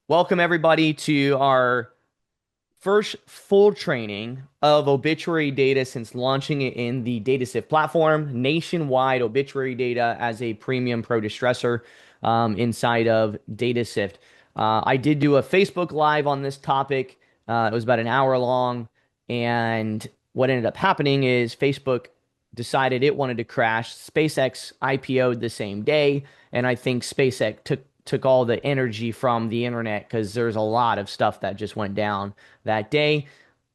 Welcome everybody to our first full training of obituary data since launching it in the DataSift platform, nationwide obituary data as a premium pro distressor inside of DataSift. I did do a Facebook Live on this topic. It was about an hour long, and what ended up happening is Facebook decided it wanted to crash. SpaceX IPO'd the same day, and I think SpaceX took all the energy from the internet because there's a lot of stuff that just went down that day.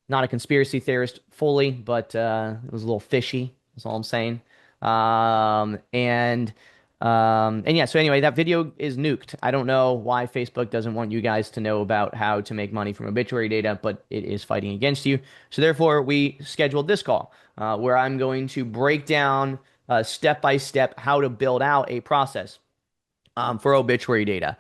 Not a conspiracy theorist fully, but it was a little fishy. That's all I'm saying. And yeah. So anyway, that video is nuked. I don't know why Facebook doesn't want you guys to know about how to make money from obituary data, but it is fighting against you. So therefore, we scheduled this call where I'm going to break down step by step how to build out a process for obituary data.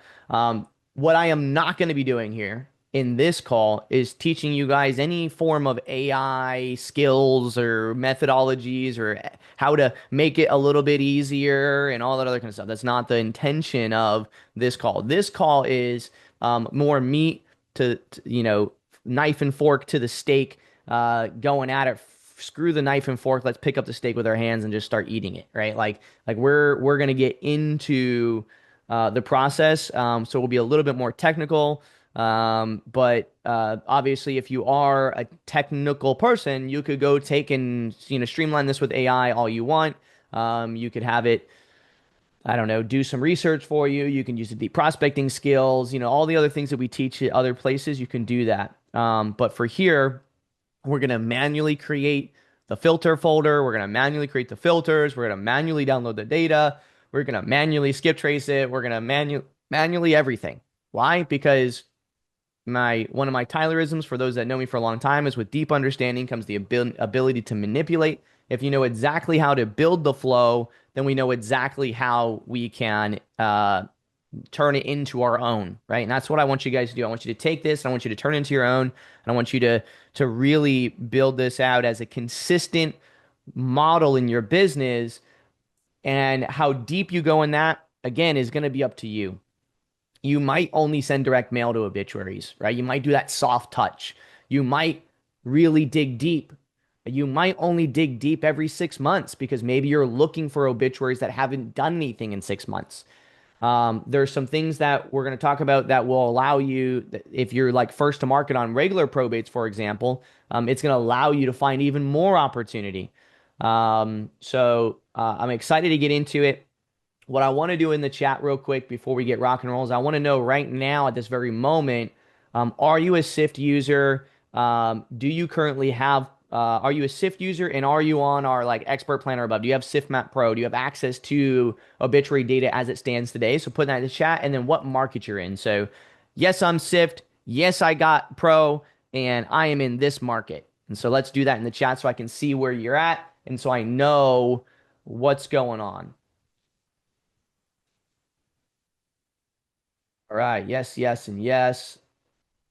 What I am not going to be doing here in this call is teaching you guys any form of AI skills or methodologies or how to make it a little bit easier and all that other kind of stuff. That's not the intention of this call. This call is more meat to knife and fork to the steak, going at it. Screw the knife and fork. Let's pick up the steak with our hands and just start eating it, right? Like we're gonna get into the process. So it will be a little bit more technical. But obviously, if you are a technical person, you could go take and streamline this with AI all you want. You could have it, I don't know, do some research for you. You can use the deep prospecting skills, all the other things that we teach at other places. You can do that. But for here, we're going to manually create the filter folder. We're going to manually create the filters. We're going to manually download the data. We're going to manually skip trace it. We're going to manually everything. Why? Because my one of my Taylorisms, for those that know me for a long time, is with deep understanding comes the ability to manipulate. If you know exactly how to build the flow, then we know exactly how we can turn it into our own, right? And that's what I want you guys to do. I want you to take this, and I want you to turn it into your own, and I want you to really build this out as a consistent model in your business. And how deep you go in that, again, is going to be up to you. You might only send direct mail to obituaries, right? You might do that soft touch. You might really dig deep. You might only dig deep every 6 months because maybe you're looking for obituaries that haven't done anything in 6 months. There's some things that we're going to talk about that will allow you, if you're like first to market on regular probates, for example, it's going to allow you to find even more opportunity. So I'm excited to get into it. What I want to do in the chat real quick before we get rock and roll is I want to know right now at this very moment, are you a SIFT user? Do you currently have, are you a SIFT user and are you on our like expert plan or above? Do you have SIFT Map Pro? Do you have access to obituary data as it stands today? So put that in the chat and then what market you're in. So yes, I'm SIFT. Yes, I got Pro and I am in this market. And so let's do that in the chat so I can see where you're at and so I know what's going on. All right. Yes, yes, and yes.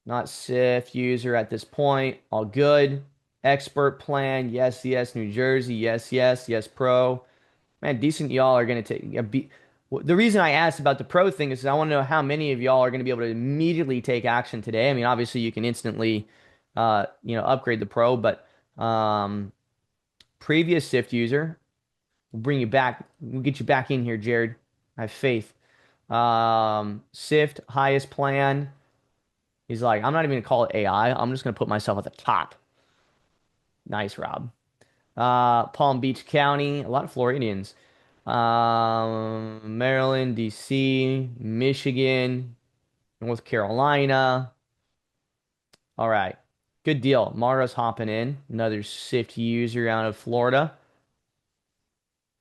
Not SIF user at this point. All good. Expert plan. Yes, yes. New Jersey. Yes, yes. Yes, pro. Man, decent y'all are going to take. The reason I asked about the pro thing is I want to know how many of y'all are going to be able to immediately take action today. I mean, obviously you can instantly, upgrade the pro, but previous SIFT user, we'll bring you back. We'll get you back in here, Jared. I have faith. SIFT highest plan. He's like, I'm not even gonna call it AI. I'm just gonna put myself at the top. Nice, Rob. Palm Beach County, a lot of Floridians. Maryland, DC, Michigan, North Carolina. All right. Good deal. Mara's hopping in. Another SIFT user out of Florida.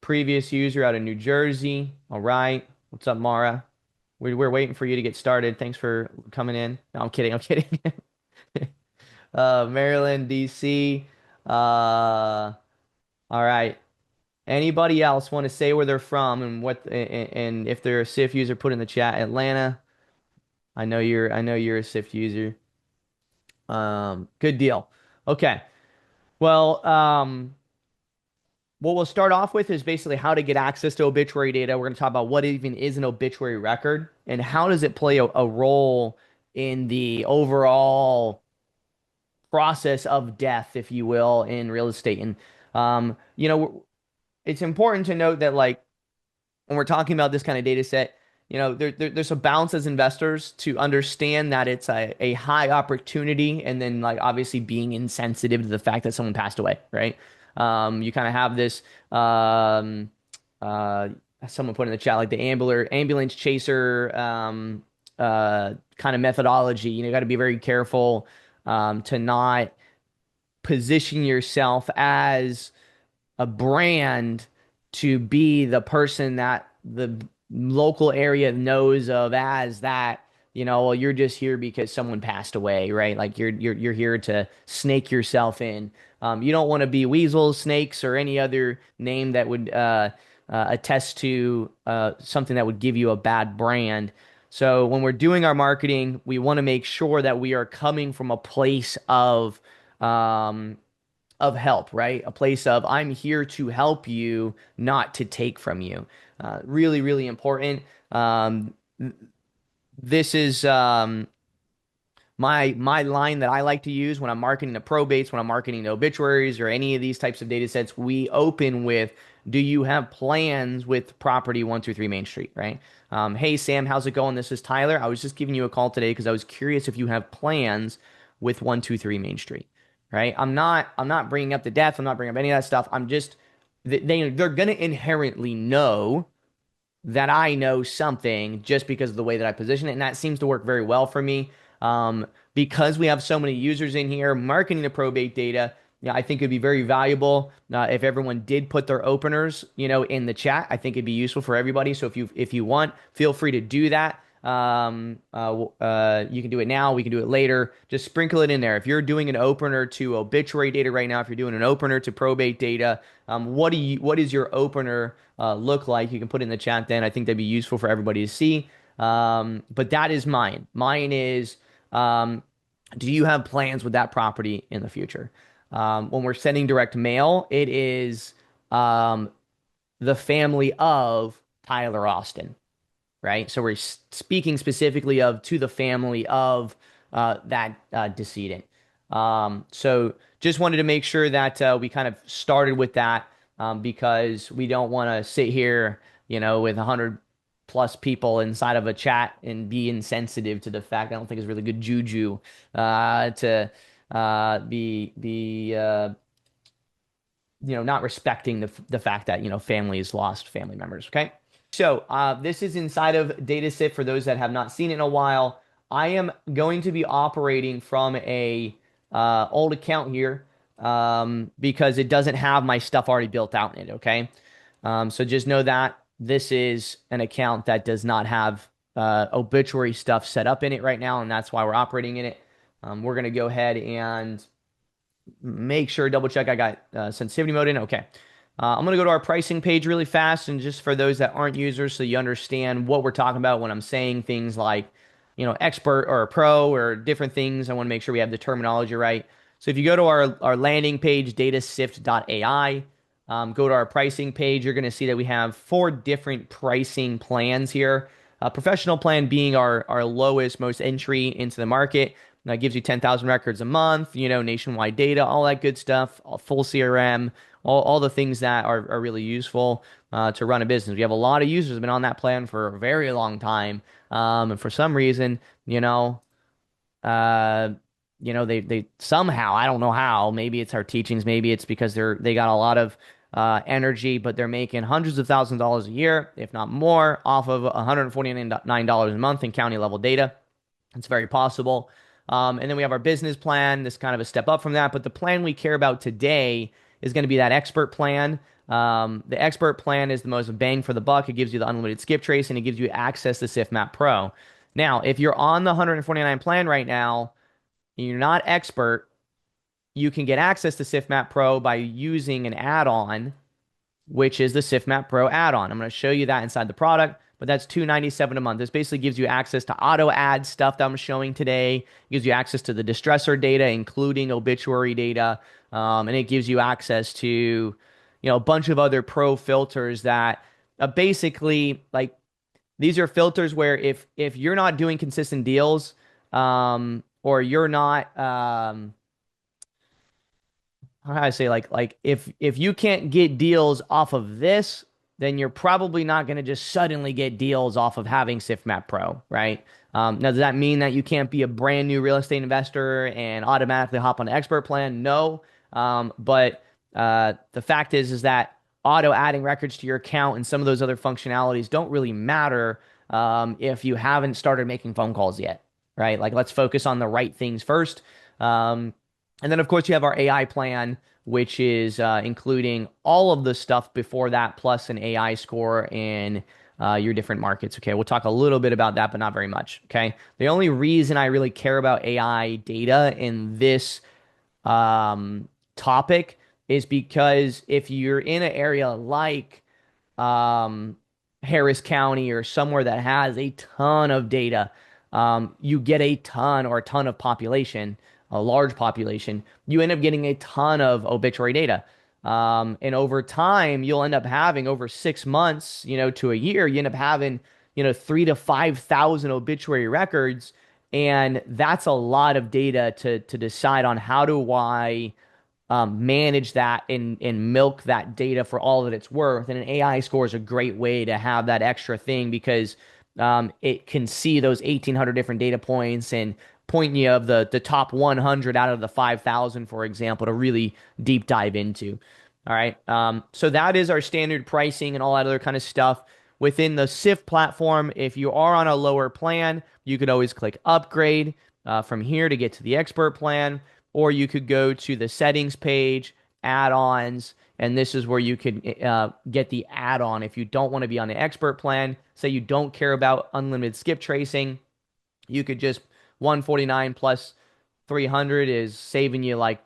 Previous user out of New Jersey. All right. What's up, Mara? We're waiting for you to get started. Thanks for coming in. No, I'm kidding. I'm kidding. Maryland, DC. All right. Anybody else want to say where they're from and and if they're a SIF user, put in the chat. Atlanta. I know you're a SIF user. Good deal. Okay. Well, what we'll start off with is basically how to get access to obituary data. We're going to talk about what even is an obituary record and how does it play a role in the overall process of death, if you will, in real estate. And it's important to note that like when we're talking about this kind of data set, there's a balance as investors to understand that it's a high opportunity and then like obviously being insensitive to the fact that someone passed away, right? You kind of have this uh, someone put in the chat like the ambulance chaser kind of methodology. You got to be very careful to not position yourself as a brand to be the person that the local area knows of as that, well, you're just here because someone passed away, right? Like you're here to snake yourself in. You don't want to be weasels, snakes, or any other name that would attest to something that would give you a bad brand. So when we're doing our marketing, we want to make sure that we are coming from a place um, of help, right? A place of I'm here to help you, not to take from you. Really, really important. This is my line that I like to use when I'm marketing the probates, when I'm marketing the obituaries, or any of these types of data sets. We open with, do you have plans with property 123 Main Street, right? Hey Sam, how's it going? This is Tyler. I was just giving you a call today because I was curious if you have plans with 123 Main Street, right? I'm not bringing up the death. I'm not bringing up any of that stuff. I'm just they're gonna inherently know that I know something just because of the way that I position it. And that seems to work very well for me. Because we have so many users in here marketing the probate data, I think it'd be very valuable if everyone did put their openers, in the chat. I think it'd be useful for everybody. So if you want, feel free to do that. You can do it now. We can do it later. Just sprinkle it in there. If you're doing an opener to obituary data right now, if you're doing an opener to probate data, what is your opener look like? You can put it in the chat then. I think that'd be useful for everybody to see. But that is mine. Mine is, do you have plans with that property in the future? When we're sending direct mail, it is the family of Tyler Austin, right? So we're speaking specifically of to the family of that decedent. So just wanted to make sure that we kind of started with that because we don't want to sit here, with 100+ people inside of a chat and be insensitive to the fact. I don't think it's really good juju to be not respecting the fact that families lost family members. Okay. So this is inside of DataSift for those that have not seen it in a while. I am going to be operating from a old account here because it doesn't have my stuff already built out in it. Okay, so just know that this is an account that does not have obituary stuff set up in it right now, and that's why we're operating in it. We're going to go ahead and make sure, double check I got sensitivity mode in. Okay. I'm going to go to our pricing page really fast. And just for those that aren't users, so you understand what we're talking about when I'm saying things like, expert or pro or different things, I want to make sure we have the terminology right. So if you go to our landing page, datasift.ai, go to our pricing page, you're going to see that we have 4 different pricing plans here. Professional plan being our lowest, most entry into the market. That gives you 10,000 records a month, nationwide data, all that good stuff, full CRM, all the things that are really useful to run a business. We have a lot of users who have been on that plan for a very long time. And for some reason, uh, they somehow, I don't know how, maybe it's our teachings, maybe it's because they got a lot of energy, but they're making hundreds of thousands of dollars a year, if not more, off of $149 a month in county level data. It's very possible. And then we have our business plan. This kind of a step up from that. But the plan we care about today is going to be that expert plan. The expert plan is the most bang for the buck. It gives you the unlimited skip trace and it gives you access to SIFMap Pro. Now, if you're on the 149 plan right now and you're not expert, you can get access to SIFMap Pro by using an add-on, which is the SIFMap Pro add-on. I'm going to show you that inside the product, but that's $297 a month. This basically gives you access to auto add stuff that I'm showing today. It gives you access to the distressor data, including obituary data, and it gives you access to a bunch of other pro filters that basically like these are filters where if you're not doing consistent deals, or you're not, how do I say, like if you can't get deals off of this, then you're probably not going to just suddenly get deals off of having SIFMAP Pro, right? Now, does that mean that you can't be a brand new real estate investor and automatically hop on the expert plan? No. But the fact is that auto adding records to your account and some of those other functionalities don't really matter if you haven't started making phone calls yet, right? Like, let's focus on the right things first. Um, and then, of course, you have our AI plan, which is including all of the stuff before that, plus an AI score in your different markets. Okay, we'll talk a little bit about that, but not very much. Okay, the only reason I really care about AI data in this topic is because if you're in an area like um, Harris County or somewhere that has a ton of data, you get a ton or a ton of population, a large population, you end up getting a ton of obituary data. And over time, you'll end up having over 6 months, to a year, you end up having, 3 to 5 thousand obituary records. And that's a lot of data to decide on how do I manage that and milk that data for all that it's worth. And an AI score is a great way to have that extra thing because it can see those 1,800 different data points and point you of the top 100 out of the 5,000, for example, to really deep dive into. All right. So that is our standard pricing and all that other kind of stuff. Within the SIF platform, if you are on a lower plan, you could always click upgrade from here to get to the expert plan, or you could go to the settings page, add-ons, and this is where you could get the add-on if you don't want to be on the expert plan. Say you don't care about unlimited skip tracing, you could just 149 plus 300 is saving you like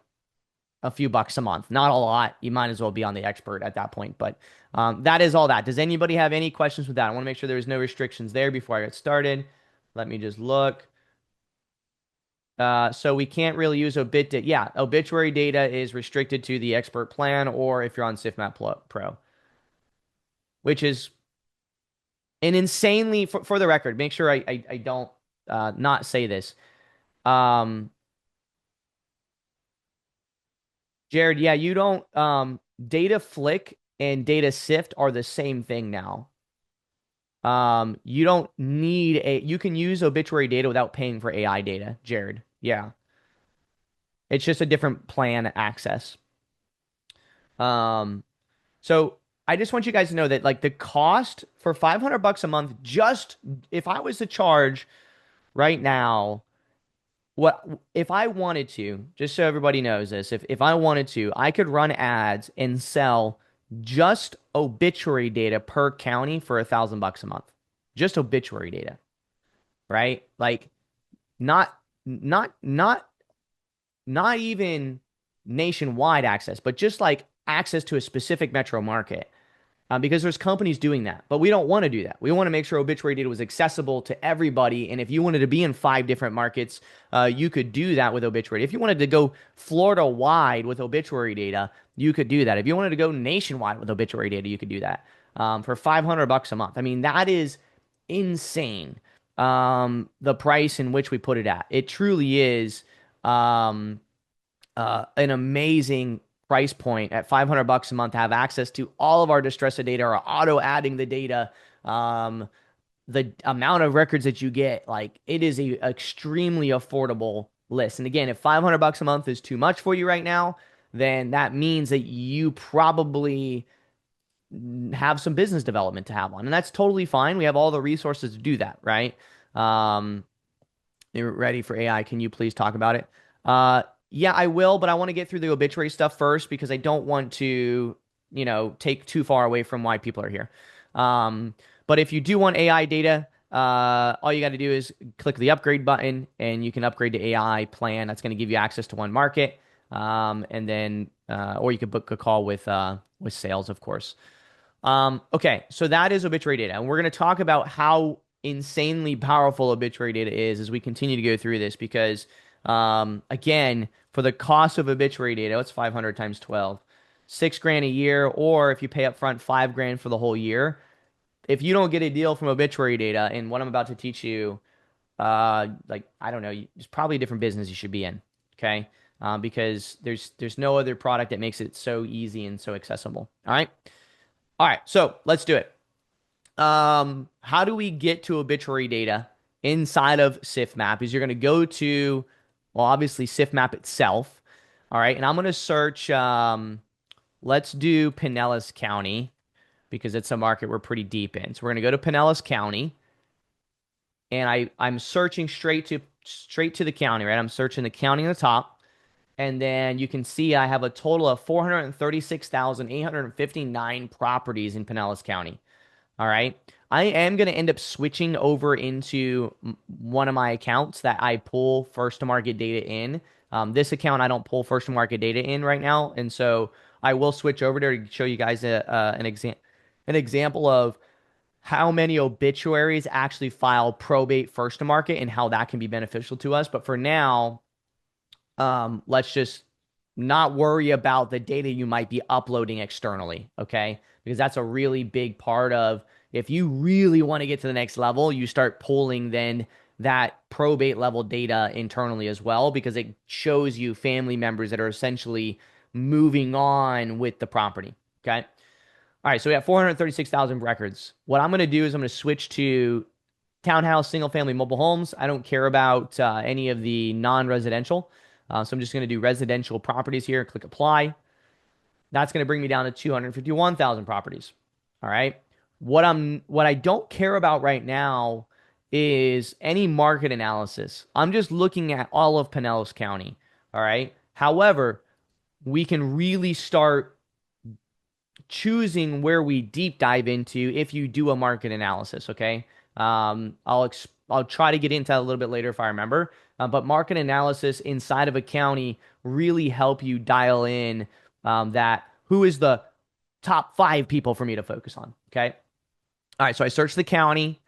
a few bucks a month. Not a lot. You might as well be on the expert at that point. But that is all that. Does anybody have any questions with that? I want to make sure there's no restrictions there before I get started. Let me just look. So we can't really use obit data. Yeah, obituary data is restricted to the expert plan or if you're on SIFMAP Pro, which is an insanely, for the record, make sure I don't not say this. Um, Jared, yeah, you don't, data flick and data sift are the same thing now. You don't need you can use obituary data without paying for AI data, Jared. Yeah. It's just a different plan access. Um, So I just want you guys to know that like the cost for 500 bucks a month, just if I was to charge right now, what if I wanted to, just so everybody knows this, if I wanted to, I could run ads and sell just obituary data per county for 1,000 bucks a month. Just obituary data, right? Like not not not not even nationwide access, but just like access to a specific metro market. Because there's companies doing that. But we don't want to do that. We want to make sure obituary data was accessible to everybody. And if you wanted to be in 5 different markets, you could do that with obituary. If you wanted to go Florida wide with obituary data, you could do that. If you wanted to go nationwide with obituary data, you could do that for 500 bucks a month. I mean, that is insane. The price in which we put it at. It truly is. Um, an amazing price point at 500 bucks a month to have access to all of our distressed data or auto adding the data. The amount of records that you get, like it is a extremely affordable list. And again, if 500 bucks a month is too much for you right now, then that means that you probably have some business development to have on. And that's totally fine. We have all the resources to do that, right? Um, you're ready for AI. Can you please talk about it? Yeah, I will, but I want to get through the obituary stuff first because I don't want to, take too far away from why people are here. Um, but if you do want AI data, all you got to do is click the upgrade button and you can upgrade to AI plan. That's going to give you access to one market. And then, or you could book a call with sales, of course. Okay, so that is obituary data, and we're going to talk about how insanely powerful obituary data is as we continue to go through this because, again, for the cost of obituary data, it's 500 times 12, 6 grand a year, or if you pay up front 5 grand for the whole year. If you don't get a deal from obituary data, and what I'm about to teach you like I don't know, there's probably a different business you should be in. Okay. Because there's no other product that makes it so easy and so accessible. All right. All right. So let's do it. How do we get to obituary data inside of SIFMap? Is you're going to go to, well, obviously SIFMap itself. All right. And I'm going to search, let's do Pinellas County because it's a market we're pretty deep in. So we're going to go to Pinellas County and I'm searching straight to the county, right? I'm searching the county on the top. And then you can see I have a total of 436,859 properties in Pinellas County. All right. I am going to end up switching over into one of my accounts that I pull first to market data in. This account I don't pull first to market data in right now, and so I will switch over there to show you guys an example of how many obituaries actually file probate first to market and how that can be beneficial to us. But for now, let's just not worry about the data you might be uploading externally, okay? Because that's a really big part of if you really want to get to the next level, you start pulling then that probate level data internally as well, because it shows you family members that are essentially moving on with the property, okay? All right, so we have 436,000 records. What I'm going to do is I'm going to switch to townhouse, single family mobile homes. I don't care about any of the non-residential. So I'm just going to do residential properties here. Click apply. That's going to bring me down to 251,000 properties. All right. What I don't care about right now is any market analysis. I'm just looking at all of Pinellas County. All right. However, we can really start choosing where we deep dive into if you do a market analysis. Okay. I'll try to get into that a little bit later if I remember. But market analysis inside of a county really help you dial in that who is the top 5 people for me to focus on. Okay. All right. So I search the county.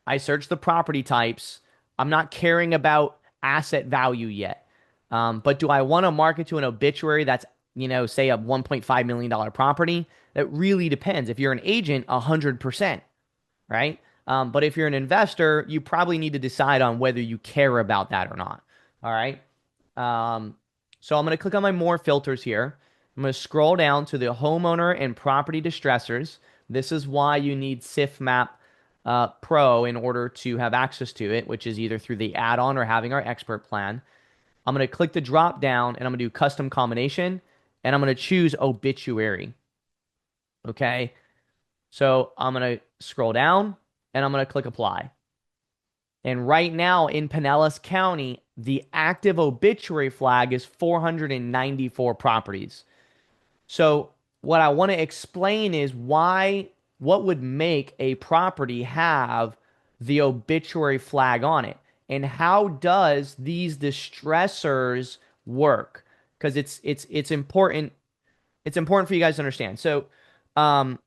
I search the property types. I'm not caring about asset value yet. But do I want to market to an obituary that's, say a $1.5 million property? That really depends. If you're an agent, 100%, right? But if you're an investor, you probably need to decide on whether you care about that or not. All right. Um, so I'm going to click on my more filters here. I'm going to scroll down to the homeowner and property distressors. This is why you need SIFMap Pro in order to have access to it, which is either through the add-on or having our expert plan. I'm going to click the drop down and I'm going to do custom combination and I'm going to choose obituary. Okay. So I'm going to scroll down and I'm going to click apply. And right now in Pinellas County, the active obituary flag is 494 properties. So what I want to explain is what would make a property have the obituary flag on it? And how does these distressors work? Because it's important. It's important for you guys to understand. So, um,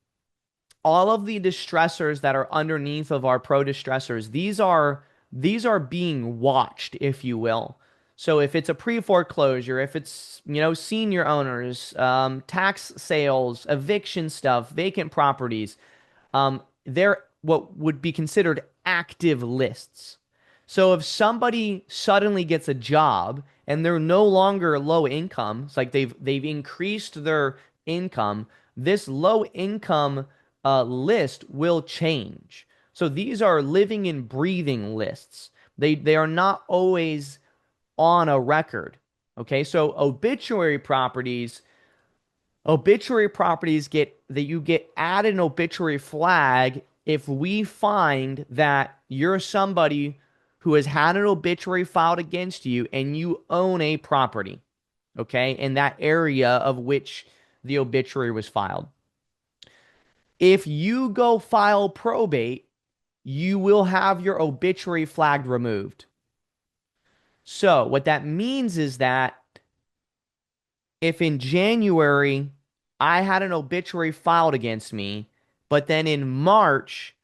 all of the distressors that are underneath of our pro distressors, these are being watched, if you will. So if it's a pre-foreclosure, if it's, senior owners, tax sales, eviction stuff, vacant properties, they're what would be considered active lists. So if somebody suddenly gets a job and they're no longer low income, it's like they've increased their income, this low income list will change. So these are living and breathing lists. They are not always on a record. Okay, so obituary properties get that you get added an obituary flag if we find that you're somebody who has had an obituary filed against you and you own a property, okay, in that area of which the obituary was filed. If you go file probate, you will have your obituary flag removed. So, what that means is that if in January I had an obituary filed against me, but then in March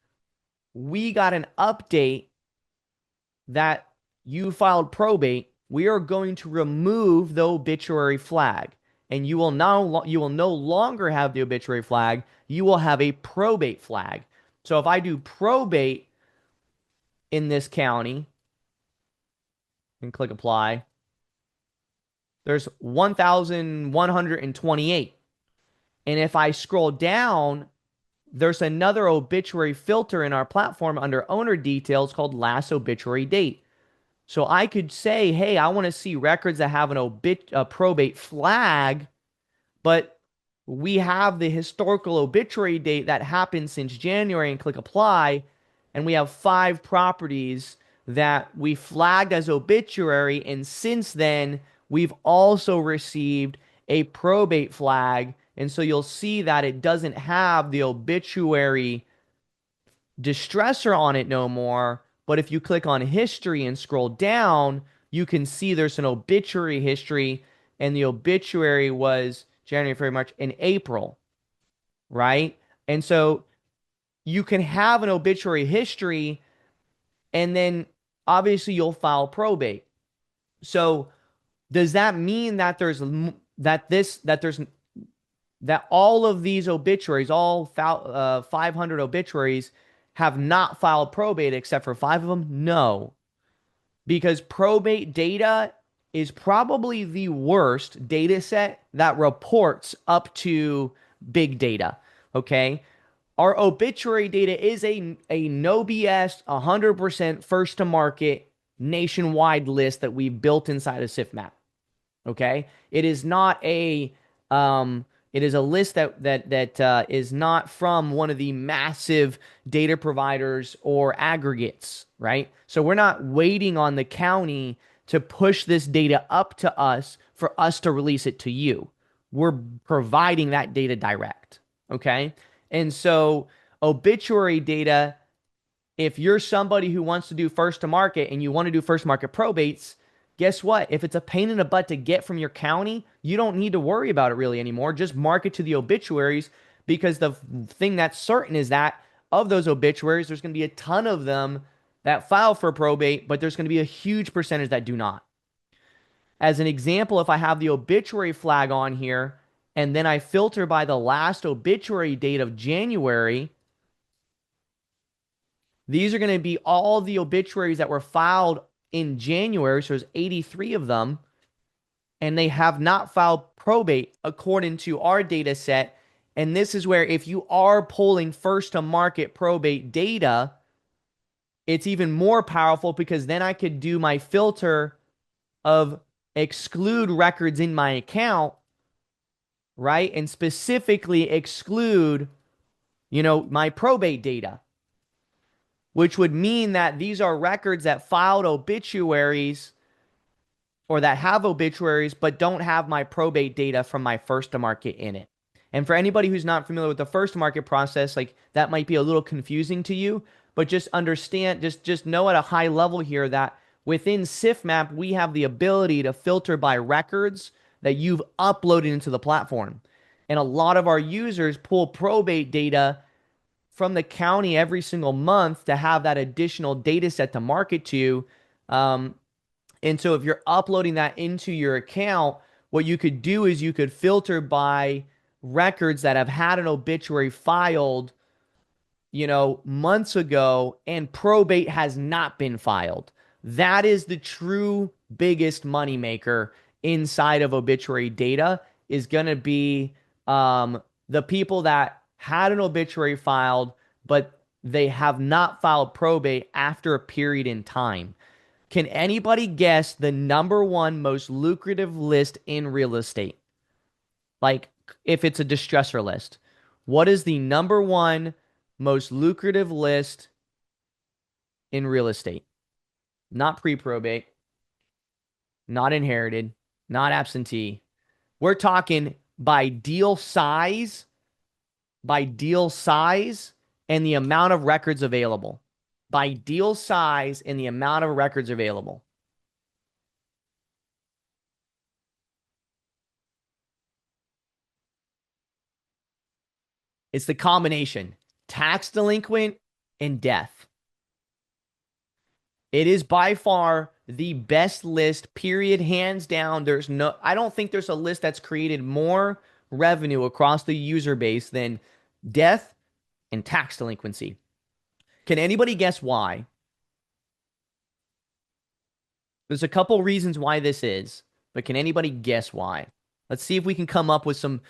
we got an update that you filed probate, we are going to remove the obituary flag. And you will no longer have the obituary flag. You will have a probate flag. So if I do probate in this county, and click apply, there's 1,128. And if I scroll down, there's another obituary filter in our platform under owner details called last obituary date. So I could say, hey, I want to see records that have a probate flag, but we have the historical obituary date that happened since January and click apply. And we have 5 properties that we flagged as obituary. And since then, we've also received a probate flag. And so you'll see that it doesn't have the obituary distressor on it no more. But if you click on history and scroll down, you can see there's an obituary history, and the obituary was January, February, March, and April, right? And so you can have an obituary history, and then obviously you'll file probate. So does that mean that that all of these obituaries, all 500 obituaries, have not filed probate except for 5 of them? No, because probate data is probably the worst data set that reports up to big data. Okay. Our obituary data is a no BS, 100% first to market nationwide list that we built inside of SIFMap. Okay, it is not a it is a list that is not from one of the massive data providers or aggregates, right? So we're not waiting on the county to push this data up to us for us to release it to you. We're providing that data direct. Okay, and so obituary data, if you're somebody who wants to do first to market and you want to do first market probates, guess what? If it's a pain in the butt to get from your county, you don't need to worry about it really anymore. Just market to the obituaries, because the thing that's certain is that of those obituaries, there's going to be a ton of them that file for probate, but there's going to be a huge percentage that do not. As an example, if I have the obituary flag on here and then I filter by the last obituary date of January, these are going to be all the obituaries that were filed in January. So there's 83 of them, and they have not filed probate according to our data set. And this is where, if you are pulling first to market probate data, it's even more powerful, because then I could do my filter of exclude records in my account, right? And specifically exclude, my probate data, which would mean that these are records that filed obituaries or that have obituaries but don't have my probate data from my first to market in it. And for anybody who's not familiar with the first to market process, like, that might be a little confusing to you, but just understand, just know at a high level here that within SIFMap, we have the ability to filter by records that you've uploaded into the platform. And a lot of our users pull probate data from the county every single month to have that additional data set to market to. And so if you're uploading that into your account, what you could do is you could filter by records that have had an obituary filed, months ago, and probate has not been filed. That is the true biggest moneymaker inside of obituary data, is going to be the people that had an obituary filed, but they have not filed probate after a period in time. Can anybody guess the number one most lucrative list in real estate? Like, if it's a distressor list, what is the number one most lucrative list in real estate? Not pre-probate, not inherited, not absentee. We're talking by deal size and the amount of records available. By deal size and the amount of records available. It's the combination tax delinquent and death. It is by far the best list, period, hands down. I don't think there's a list that's created more revenue across the user base than death and tax delinquency. Can anybody guess why? There's a couple reasons why this is, but can anybody guess why? Let's see if we can come up with some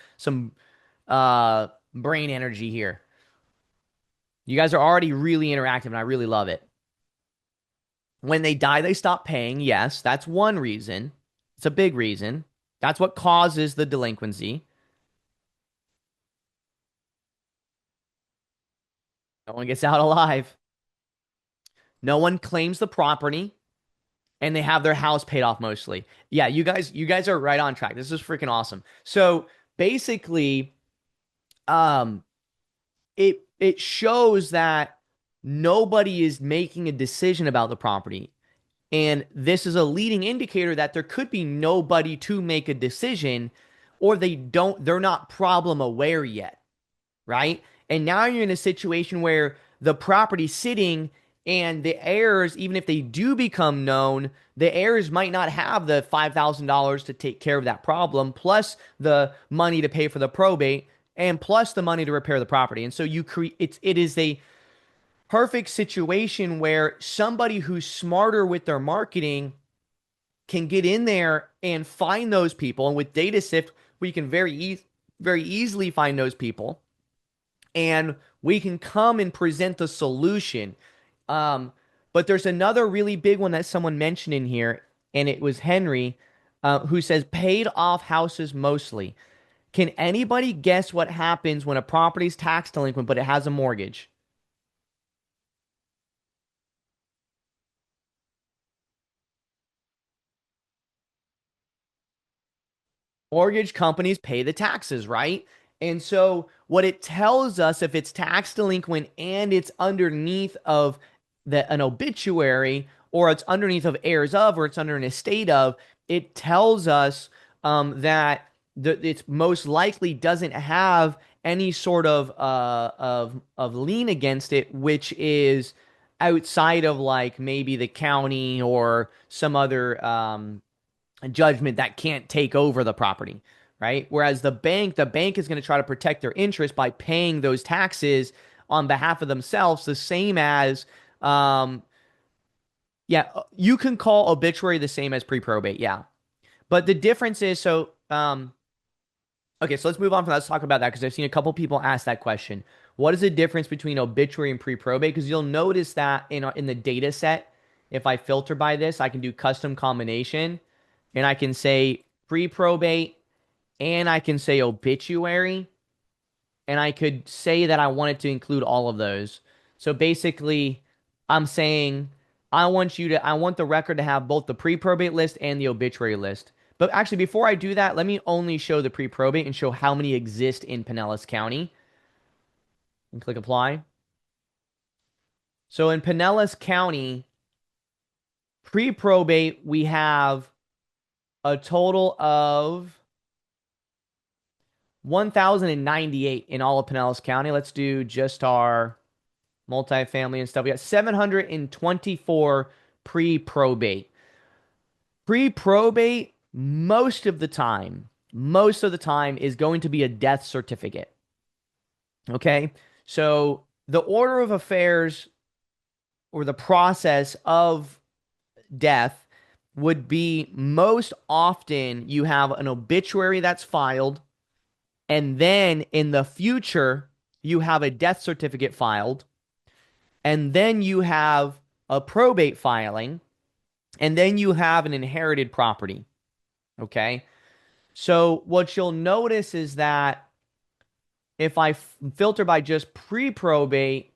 brain energy here. You guys are already really interactive, and I really love it. When they die, they stop paying. Yes, that's one reason. It's a big reason. That's what causes the delinquency. No one gets out alive. No one claims the property, and they have their house paid off mostly. Yeah, you guys are right on track. This is freaking awesome. So basically, um, it shows that nobody is making a decision about the property. And this is a leading indicator that there could be nobody to make a decision, or they're not problem aware yet, right? And now you're in a situation where the property's sitting and the heirs, even if they do become known, the heirs might not have the $5,000 to take care of that problem, plus the money to pay for the probate, and plus the money to repair the property. And so it is a perfect situation where somebody who's smarter with their marketing can get in there and find those people. And with DataSift, we can very easily find those people, and we can come and present the solution. Um, but there's another really big one that someone mentioned in here, and it was Henry, who says paid off houses mostly. Can anybody guess what happens when a property's tax delinquent but it has a mortgage? Mortgage companies pay the taxes, right? And so what it tells us, if it's tax delinquent and it's underneath of an obituary, or it's underneath of heirs of, or it's under an estate of, it tells us that it's most likely doesn't have any sort of lien against it, which is outside of like maybe the county or some other judgment that can't take over the property, right? Whereas the bank is going to try to protect their interest by paying those taxes on behalf of themselves, the same as, yeah, you can call obituary the same as pre-probate, yeah. But the difference is, okay, so let's move on from that. Let's talk about that because I've seen a couple people ask that question. What is the difference between obituary and pre-probate? Because you'll notice that in the data set, if I filter by this, I can do custom combination, and I can say pre-probate, and I can say obituary, and I could say that I wanted to include all of those. So basically, I'm saying I want the record to have both the pre-probate list and the obituary list. But actually, before I do that, let me only show the pre-probate and show how many exist in Pinellas County. And click apply. So in Pinellas County, pre-probate, we have a total of 1,098 in all of Pinellas County. Let's do just our multifamily and stuff. We got 724 pre-probate. Pre-probate, most of the time is going to be a death certificate. Okay? So the order of affairs or the process of death would be most often you have an obituary that's filed, and then in the future, you have a death certificate filed, and then you have a probate filing, and then you have an inherited property. Okay. So what you'll notice is that if I filter by just pre probate,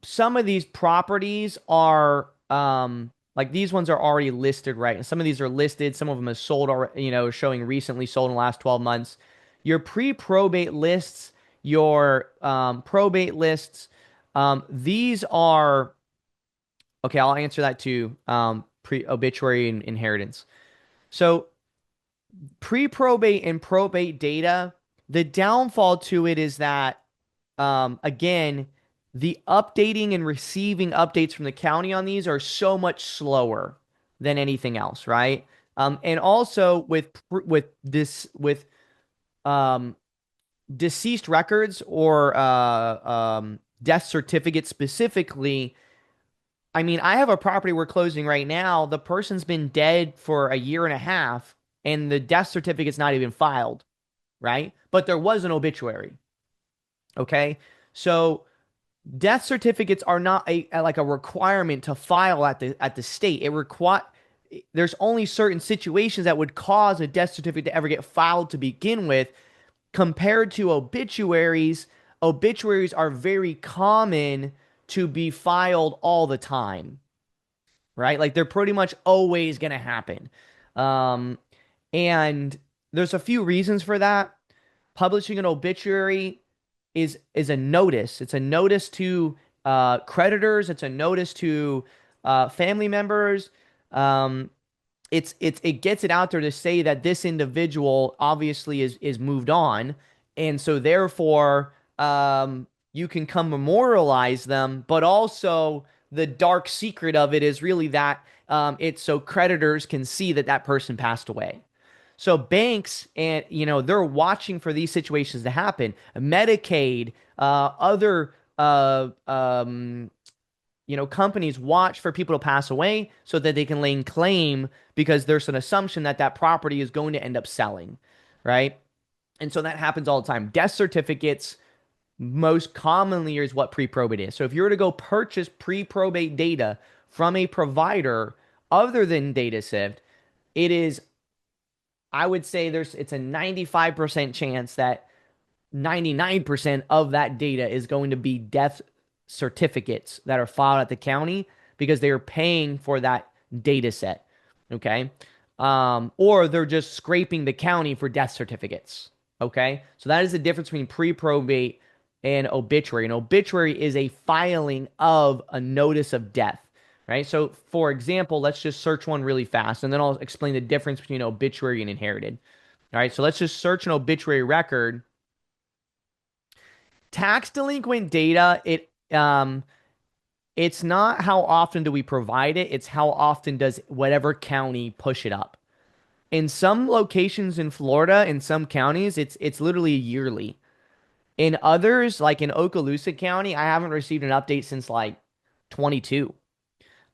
some of these properties are like these ones are already listed, right? And some of these are listed, some of them have sold already, showing recently sold in the last 12 months. Your pre-probate lists, your probate lists, these are okay. I'll answer that too. Pre obituary and inheritance. So pre-probate and probate data, the downfall to it is that again, the updating and receiving updates from the county on these are so much slower than anything else, right? And also with um, deceased records or death certificates specifically, I mean, I have a property we're closing right now. The person's been dead for a year and a half, and the death certificate's not even filed, right? But there was an obituary. Okay. So death certificates are not like a requirement to file at the state. There's only certain situations that would cause a death certificate to ever get filed to begin with. Compared to obituaries, obituaries are very common to be filed all the time, right? Like they're pretty much always going to happen. Um, and there's a few reasons for that. Publishing an obituary is a notice. It's a notice to creditors. It's a notice to family members. Um, it gets it out there to say that this individual obviously is moved on, and so therefore you can come memorialize them, but also the dark secret of it is really that it's so creditors can see that that person passed away. So banks and they're watching for these situations to happen. Medicaid, other companies watch for people to pass away so that they can lay claim because there's an assumption that that property is going to end up selling, right? And so that happens all the time. Death certificates most commonly is what pre-probate is. So if you were to go purchase pre-probate data from a provider other than DataSift, it is, I would say it's a 95% chance that 99% of that data is going to be death certificates that are filed at the county because they are paying for that data set. Okay. Or they're just scraping the county for death certificates. Okay. So that is the difference between pre probate and obituary. An obituary is a filing of a notice of death. Right. So, for example, let's just search one really fast and then I'll explain the difference between obituary and inherited. All right. So let's just search an obituary record. Tax delinquent data, it's not how often do we provide it, it's how often does whatever county push it up. In some locations in Florida, in some counties, it's literally yearly. In others, like in Okaloosa County, I haven't received an update since like 22.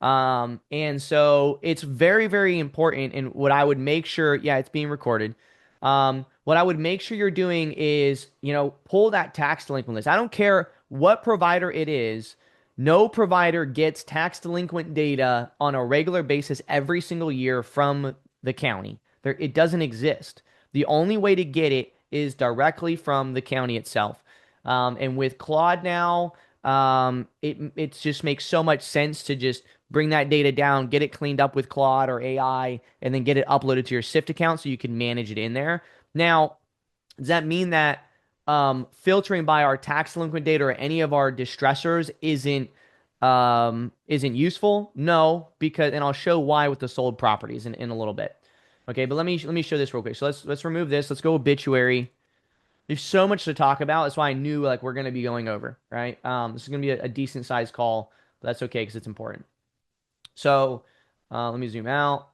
And so it's very, very important. And what I would make sure, yeah, it's being recorded. What I would make sure you're doing is, pull that tax delinquent list. I don't care what provider it is. No provider gets tax delinquent data on a regular basis every single year from the county. It doesn't exist. The only way to get it is directly from the county itself. And with Claude now, it just makes so much sense to just bring that data down, get it cleaned up with Claude or AI, and then get it uploaded to your SIFT account so you can manage it in there. Now, does that mean that filtering by our tax delinquent data or any of our distressors isn't useful? No, because and I'll show why with the sold properties in a little bit. Okay, but let me show this real quick. So let's remove this. Let's go obituary. There's so much to talk about. That's why I knew like we're gonna be going over, right? This is gonna be a decent sized call, but that's okay because it's important. So let me zoom out.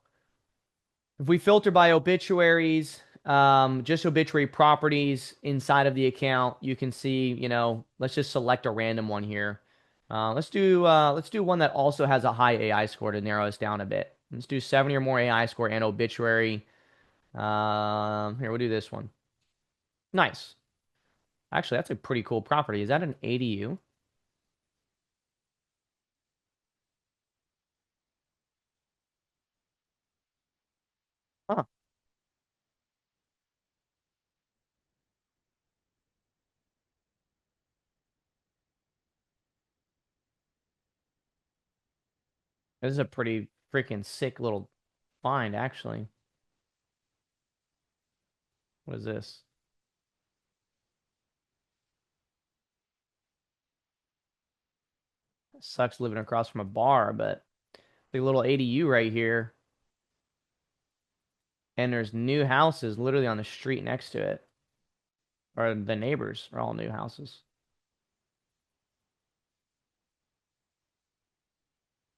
If we filter by obituaries, just obituary properties inside of the account, you can see, let's just select a random one here. Let's do one that also has a high AI score to narrow us down a bit. Let's do 70 or more AI score and obituary. Here, we'll do this one. Nice. Actually, that's a pretty cool property. Is that an ADU? Huh. This is a pretty freaking sick little find, actually. What is this? Sucks living across from a bar, but the little ADU right here. And there's new houses literally on the street next to it. Or the neighbors are all new houses.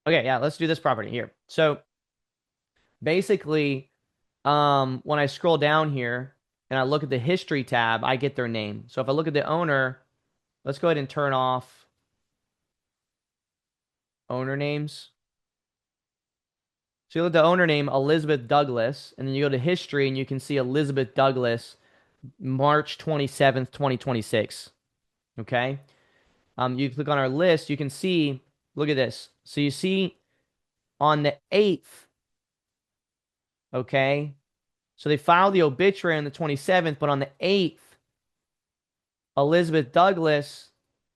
Okay, yeah, let's do this property here. So basically, when I scroll down here and I look at the history tab, I get their name. So if I look at the owner, let's go ahead and turn off owner names. So you look at the owner name, Elizabeth Douglas, and then you go to history and you can see Elizabeth Douglas, March 27th, 2026. Okay. You click on our list, you can see, look at this. So you see on the 8th, okay. So they filed the obituary on the 27th, but on the 8th, Elizabeth Douglas,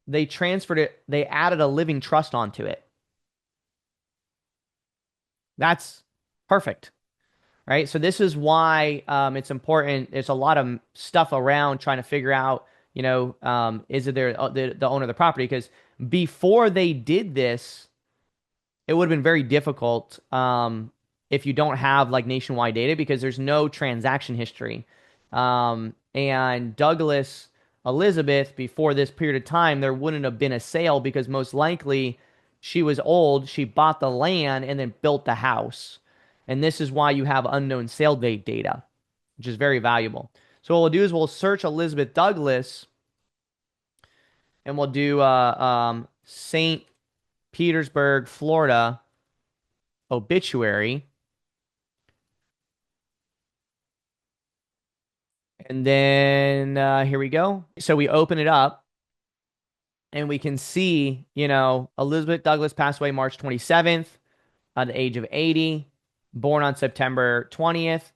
they transferred it, they added a living trust onto it. That's perfect. Right? So this is why it's important. There's a lot of stuff around trying to figure out, is it the owner of the property? Because before they did this, it would have been very difficult if you don't have like nationwide data because there's no transaction history. And Douglas Elizabeth, before this period of time, there wouldn't have been a sale because most likely she was old. She bought the land and then built the house. And this is why you have unknown sale date data, which is very valuable. So what we'll do is we'll search Elizabeth Douglas and we'll do St. Petersburg, Florida obituary. And then here we go. So we open it up and we can see, Elizabeth Douglas passed away March 27th at the age of 80, born on September 20th,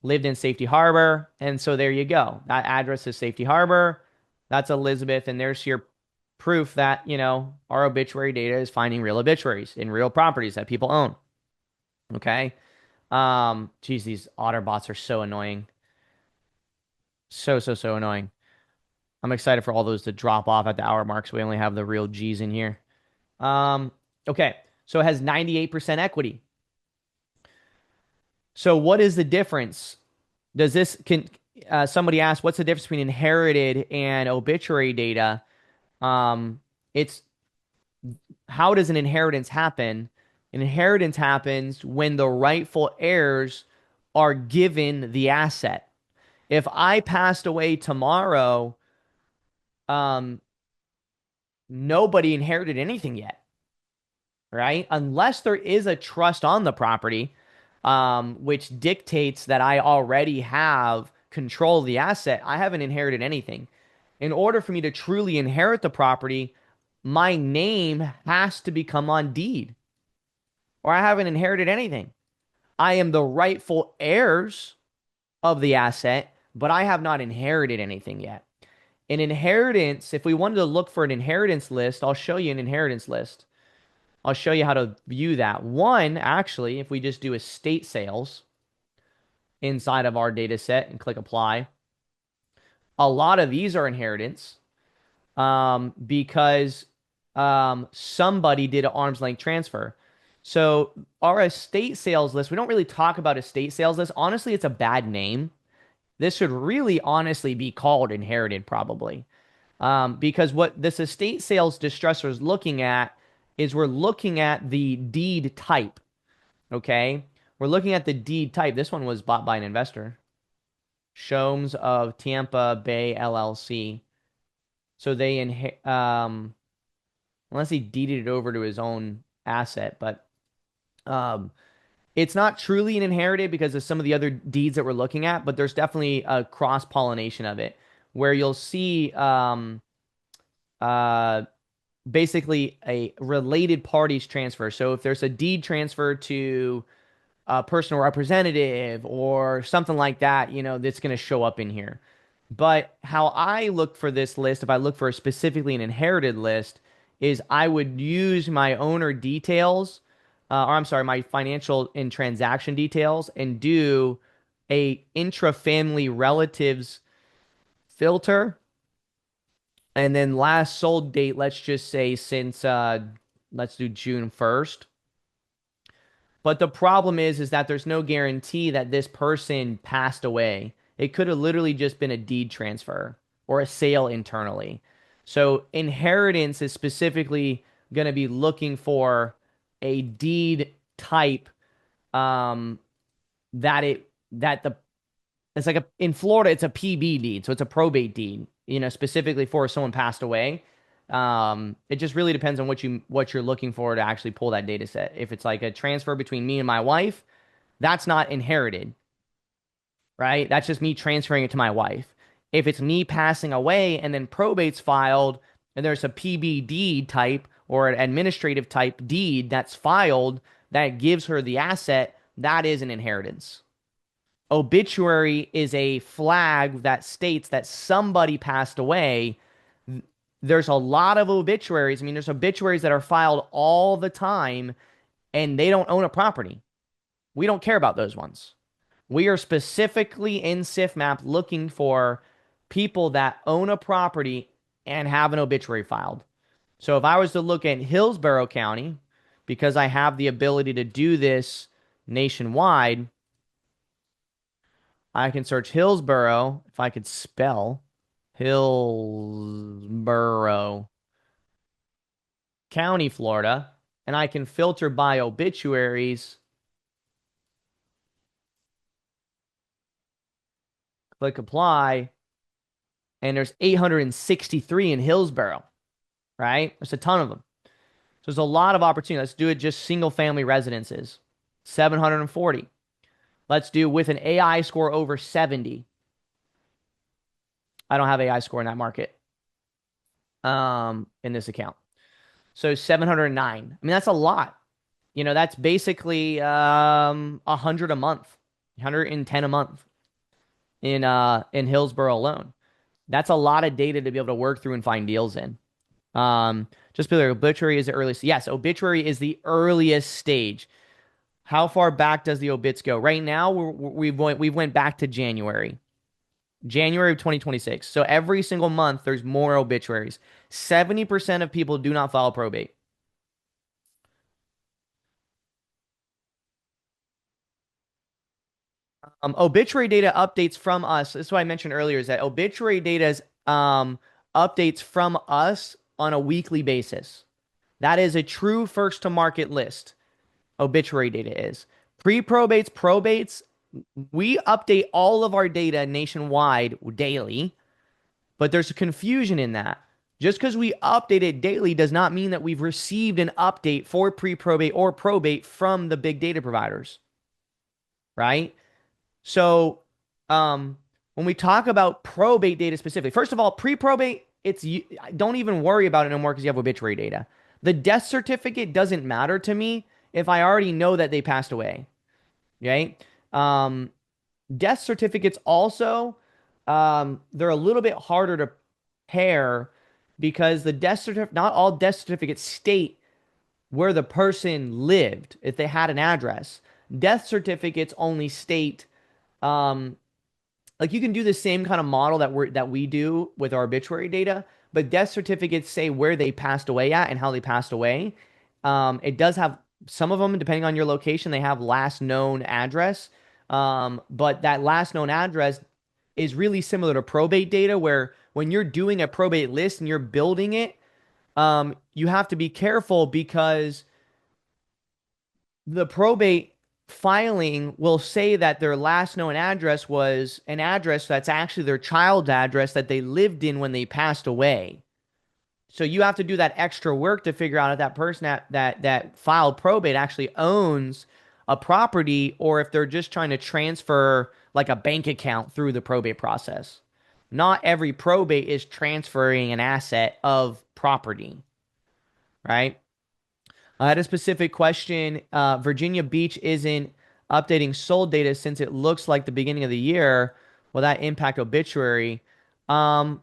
lived in Safety Harbor. And so there you go. That address is Safety Harbor. That's Elizabeth. And there's your proof that, our obituary data is finding real obituaries in real properties that people own. Okay. Geez, these Otterbots are so annoying. So annoying. I'm excited for all those to drop off at the hour mark so we only have the real G's in here. Um, okay. So it has 98% equity. So what is the difference? Does this can somebody ask what's the difference between inherited and obituary data? It's how does an inheritance happen? An inheritance happens when the rightful heirs are given the asset. If I passed away tomorrow, um, nobody inherited anything yet, right? Unless there is a trust on the property, which dictates that I already have control of the asset, I haven't inherited anything. In order for me to truly inherit the property, my name has to become on deed, or I haven't inherited anything. I am the rightful heirs of the asset, but I have not inherited anything yet. An inheritance, if we wanted to look for an inheritance list, I'll show you an inheritance list. I'll show you how to view that. One, actually, if we just do estate sales inside of our data set and click apply, a lot of these are inheritance because somebody did an arm's length transfer. So our estate sales list, we don't really talk about estate sales list. Honestly, it's a bad name. This should really honestly be called inherited, probably. Because what this estate sales distressor is looking at is we're looking at the deed type. Okay. We're looking at the deed type. This one was bought by an investor. Shomes of Tampa Bay LLC. So they unless he deeded it over to his own asset, but um, it's not truly an inherited because of some of the other deeds that we're looking at, but there's definitely a cross pollination of it where you'll see uh, basically a related parties transfer. So if there's a deed transfer to a personal representative or something like that, that's going to show up in here. But how I look for this list, if I look for specifically an inherited list, is I would use my owner details, or I'm sorry, my financial and transaction details, and do a intra-family relatives filter and then last sold date, let's just say since let's do June 1st. But the problem is that there's no guarantee that this person passed away. It could have literally just been a deed transfer or a sale internally. So inheritance is specifically going to be looking for a deed type um that the it's like in Florida, it's a PB deed, so it's a probate deed, specifically for someone passed away. It just really depends on what you're looking for to actually pull that data set. If it's like a transfer between me and my wife, that's not inherited, right? That's just me transferring it to my wife. If it's me passing away and then probate's filed and there's a PB deed type or an administrative type deed that's filed that gives her the asset, that is an inheritance. Obituary is a flag that states that somebody passed away. There's a lot of obituaries. I mean, there's obituaries that are filed all the time and they don't own a property. We don't care about those ones. We are specifically in SIFMAP looking for people that own a property and have an obituary filed. So if I was to look at Hillsborough County, because I have the ability to do this nationwide, I can search Hillsborough, if I could spell Hillsborough County, Florida, and I can filter by obituaries, click apply, and there's 863 in Hillsborough, right? There's a ton of them. So there's a lot of opportunity. Let's do it just single family residences, 740. Let's do with an AI score over 70. I don't have AI score in that market in this account. So 709. I mean, that's a lot. That's basically 100 a month, 110 a month in Hillsborough alone. That's a lot of data to be able to work through and find deals in. Just be like, obituary is the earliest. Yes, obituary is the earliest stage. How far back does the obits go? Right now, we've went back to January of 2026. So every single month, there's more obituaries. 70% of people do not file probate. Obituary data updates from us. This is what I mentioned earlier, is that obituary data is updates from us on a weekly basis. That is a true first to market list. Obituary data is. Pre-probates, probates, we update all of our data nationwide daily, but there's a confusion in that. Just because we update it daily does not mean that we've received an update for pre-probate or probate from the big data providers, right? So, when we talk about probate data specifically, first of all, pre-probate, don't even worry about it no more because you have obituary data. The death certificate doesn't matter to me if I already know that they passed away, right? Um, Death certificates also, they're a little bit harder to pair because the death certificate, not all death certificates state where the person lived if they had an address. Death certificates only state, um, like you can do the same kind of model that we do with our obituary data, but death certificates say where they passed away at and how they passed away. It does have some of them, depending on your location, they have last known address. But that last known address is really similar to probate data, where when you're doing a probate list and you're building it, you have to be careful because the probate filing will say that their last known address was an address that's actually their child's address that they lived in when they passed away. So you have to do that extra work to figure out if that person that filed probate actually owns a property or if they're just trying to transfer like a bank account through the probate process. Not every probate is transferring an asset of property, right? I had a specific question. Virginia Beach isn't updating sold data since it looks like the beginning of the year. Will that impact obituary? Um,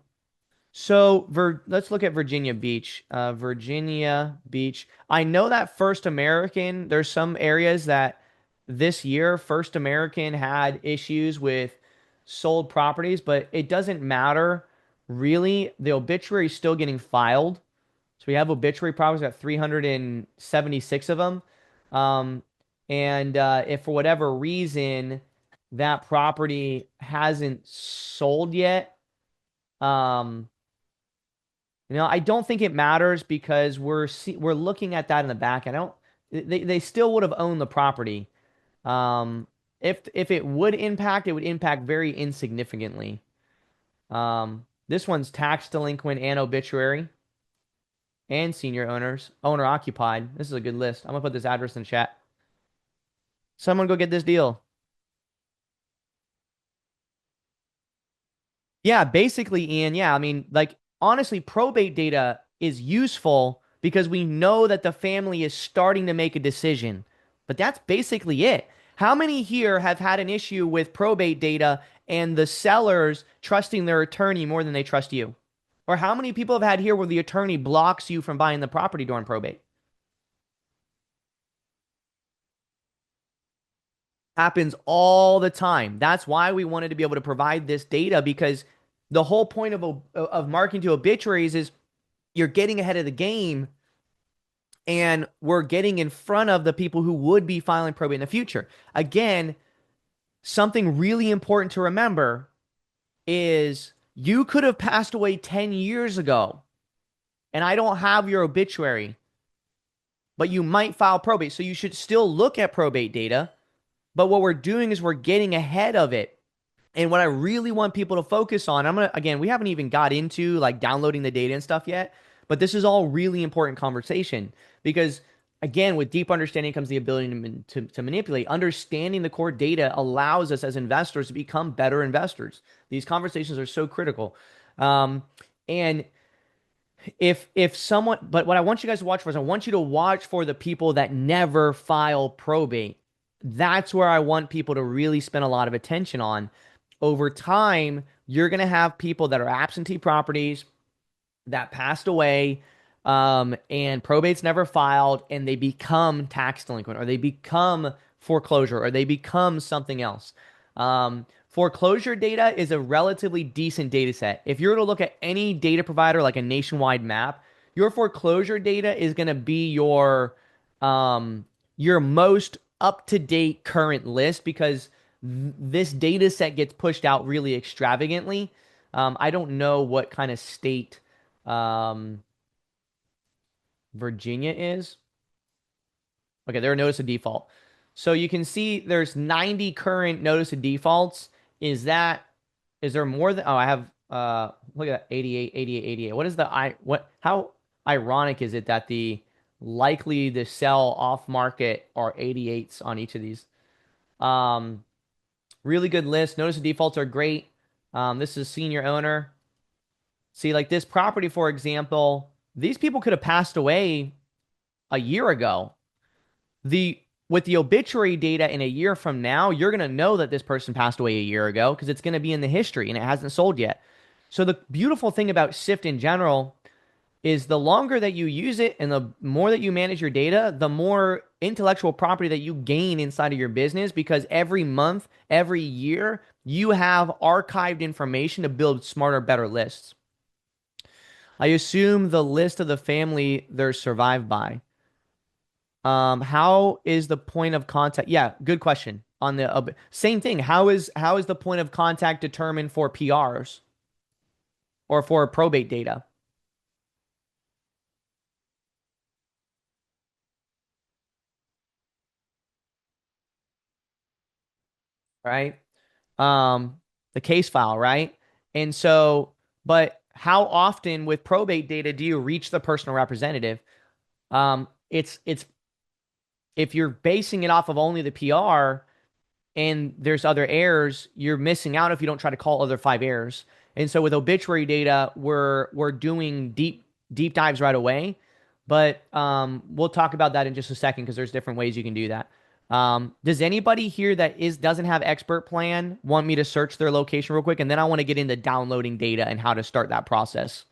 let's look at Virginia Beach. Virginia Beach. I know that First American, there's some areas that this year First American had issues with sold properties, but it doesn't matter really. The obituary is still getting filed. So we have obituary properties, got 376 of them. Um, and if for whatever reason that property hasn't sold yet, um, I don't think it matters because we're looking at that in the back. I don't. They still would have owned the property. Um, if it would impact, it would impact very insignificantly. This one's tax delinquent and obituary. and senior owners, owner occupied. This is a good list. I'm gonna put this address in chat. Someone go get this deal. Yeah, basically, Ian. Yeah, I mean, like honestly, probate data is useful because we know that the family is starting to make a decision. But that's basically it. How many here have had an issue with probate data and the sellers trusting their attorney more than they trust you? Or how many people have had here where the attorney blocks you from buying the property during probate? Happens all the time. That's why we wanted to be able to provide this data because the whole point of marketing to obituaries is you're getting ahead of the game and we're getting in front of the people who would be filing probate in the future. Again, something really important to remember is you could have passed away 10 years ago and I don't have your obituary, but you might file probate. So you should still look at probate data. But what we're doing is we're getting ahead of it. And what I really want people to focus on, again, we haven't even got into like downloading the data and stuff yet, but this is all really important conversation because again, with deep understanding comes the ability to manipulate. Understanding the core data allows us as investors to become better investors. These conversations are so critical. And if someone, but what I want you guys to watch for is I want you to watch for the people that never file probate. That's where I want people to really spend a lot of attention on. Over time, you're going to have people that are absentee properties that passed away, and probate's never filed, and they become tax delinquent, or they become foreclosure, or they become something else. Foreclosure data is a relatively decent data set. If you're to look at any data provider like a nationwide map, your foreclosure data is going to be your most up-to-date current list because this data set gets pushed out really extravagantly. I don't know what kind of state um, Virginia is. Okay, there are notice of default. So you can see there's 90 current notice of defaults. Is there more than, oh, I have, look at that, 88, 88, 88. What is how ironic is it that the likely to sell off market are 88s on each of these? Um, Really good list. Notice the defaults are great. This is senior owner. See, like this property, for example, these people could have passed away a year ago. The With the obituary data in a year from now, you're gonna know that this person passed away a year ago because it's gonna be in the history and it hasn't sold yet. So the beautiful thing about Sift in general is the longer that you use it and the more that you manage your data, the more intellectual property that you gain inside of your business because every month, every year, you have archived information to build smarter, better lists. I assume the list of the family they're survived by. How is the point of contact? Yeah, good question. On the same thing, how is the point of contact determined for PRs or for probate data, right? The case file, right? And so, but how often with probate data do you reach the personal representative? It's if you're basing it off of only the PR, and there's other errors, you're missing out if you don't try to call other five errors. And so with obituary data, we're doing deep dives right away. But we'll talk about that in just a second because there's different ways you can do that. Does anybody here that doesn't have expert plan want me to search their location real quick? And then I want to get into downloading data and how to start that process.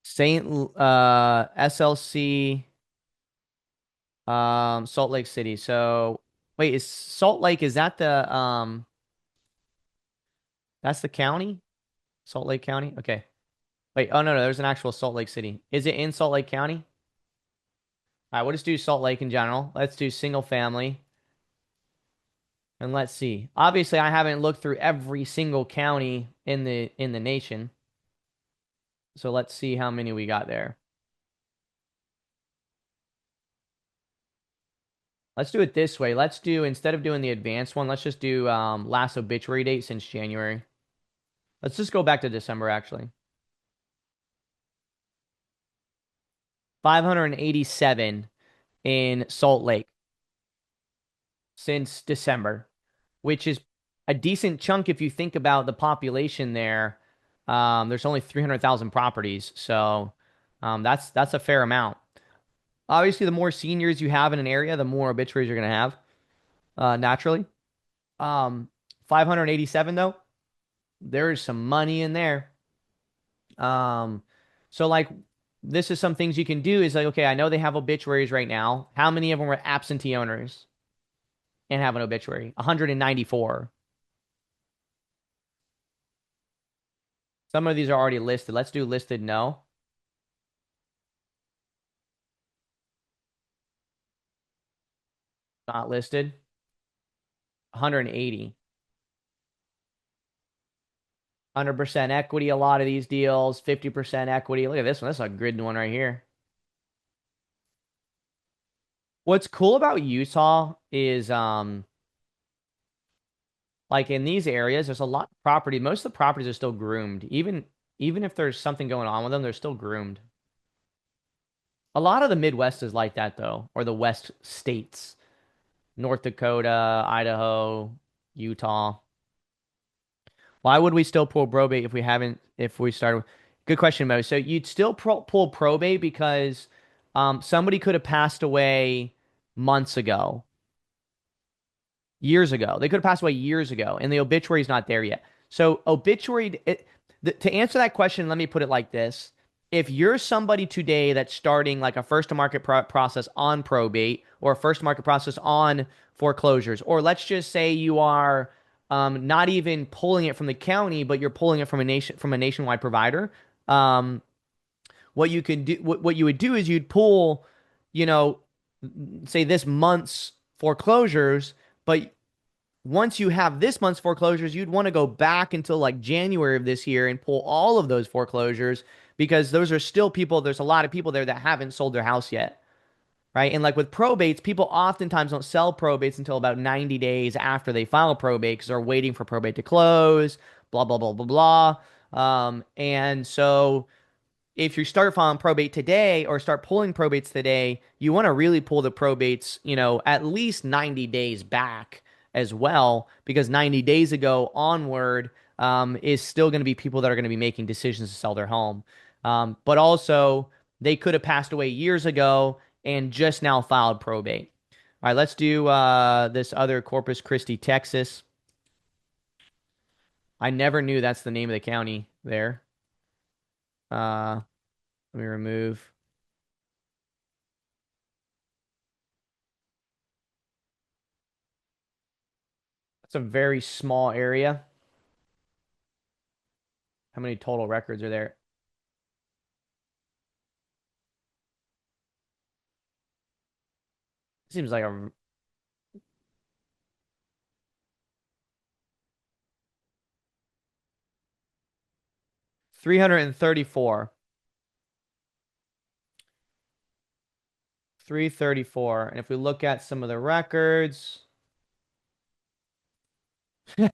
Saint SLC Salt Lake City. So wait, is Salt Lake, is that the that's the county? Salt Lake County? Okay. Wait, oh no, there's an actual Salt Lake City. Is it in Salt Lake County? All right, we'll just do Salt Lake in general. Let's do single family. And let's see. Obviously, I haven't looked through every single county in the nation. So let's see how many we got there. Let's do it this way. Let's do, instead of doing the advanced one, let's just do last obituary date since January. Let's just go back to December actually. 587 in Salt Lake since December, which is a decent chunk if you think about the population there. There's only 300,000 properties, so that's a fair amount. Obviously, the more seniors you have in an area, the more obituaries you're going to have, naturally. 587 though, there is some money in there. Um, so like this is some things you can do is like, okay, I know they have obituaries right now. How many of them were absentee owners and have an obituary? 194. Some of these are already listed. Let's do listed no. Not listed. 180. 100% equity, a lot of these deals, 50% equity. Look at this one. This is a good one right here. What's cool about Utah is like in these areas, there's a lot of property. Most of the properties are still groomed. Even if there's something going on with them, they're still groomed. A lot of the Midwest is like that though, or the West states. North Dakota, Idaho, Utah. Why would we still pull probate if we haven't, if we started? Good question, Mo. So you'd still pull probate because somebody could have passed away months ago, years ago. They could have passed away years ago, and the obituary is not there yet. So to answer that question, let me put it like this. If you're somebody today that's starting like a first to market process on probate or a first to market process on foreclosures, or let's just say you are not even pulling it from the county, but you're pulling it from a nationwide provider, um, what you would do is you'd pull, you know, say this month's foreclosures, but once you have this month's foreclosures, you'd want to go back until like January of this year and pull all of those foreclosures because those are still people. There's a lot of people there that haven't sold their house yet, right? And like with probates, people oftentimes don't sell probates until about 90 days after they file probate because they're waiting for probate to close, blah, blah, blah, blah, blah. And so if you start filing probate today or start pulling probates today, you want to really pull the probates, at least 90 days back as well, because 90 days ago onward is still going to be people that are going to be making decisions to sell their home. But also, they could have passed away years ago and just now filed probate. All right, let's do this other Corpus Christi, Texas. I never knew that's the name of the county there. Let me remove. It's a very small area. How many total records are there? Seems like a 334. 334. And if we look at some of the records, that's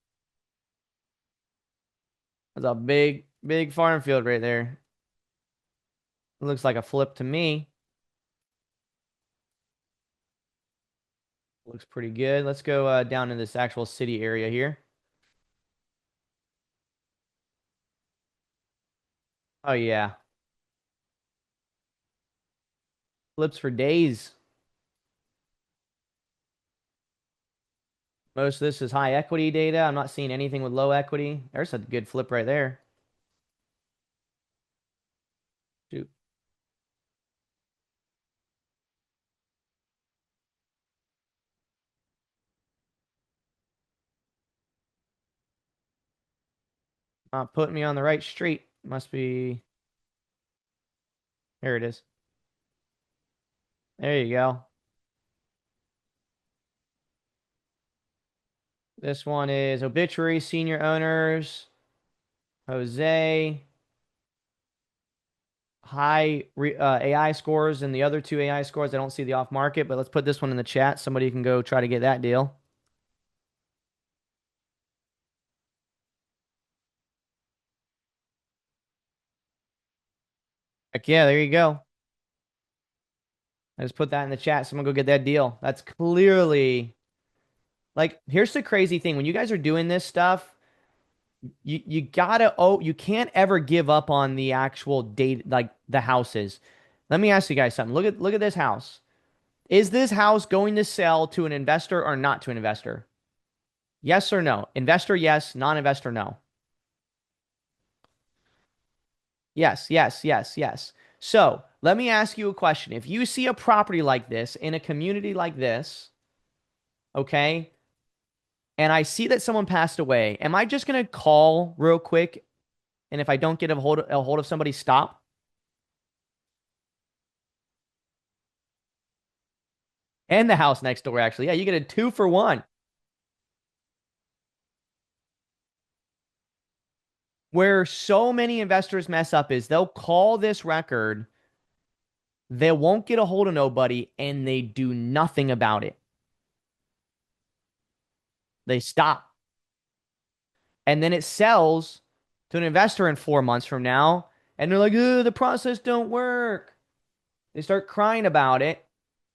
a big, big farm field right there. It looks like a flip to me. Looks pretty good. Let's go down in this actual city area here. Oh, yeah. Flips for days. Most of this is high equity data. I'm not seeing anything with low equity. There's a good flip right there. Shoot. Not putting me on the right street. Must be. Here it is. There you go. This one is Obituary, senior owners, Jose, AI scores, and the other two AI scores. I don't see the off market, but let's put this one in the chat. Somebody can go try to get that deal. Heck yeah, there you go. I just put that in the chat. Someone go get that deal. That's clearly like, here's the crazy thing. When you guys are doing this stuff, you gotta, oh, you can't ever give up on the actual date, like the houses. Let me ask you guys something. Look at this house. Is this house going to sell to an investor or not to an investor? Yes or no? Investor, yes. Non-investor, no. Yes, yes, yes, yes. So let me ask you a question. If you see a property like this in a community like this, okay, and I see that someone passed away, am I just gonna call real quick? And if I don't get a hold of somebody, stop? And the house next door, actually. Yeah, you get a two for one. Where so many investors mess up is they'll call this record, they won't get a hold of nobody, and they do nothing about it. They stop. And then it sells to an investor in 4 months from now, and they're like, "Ugh, the process don't work." They start crying about it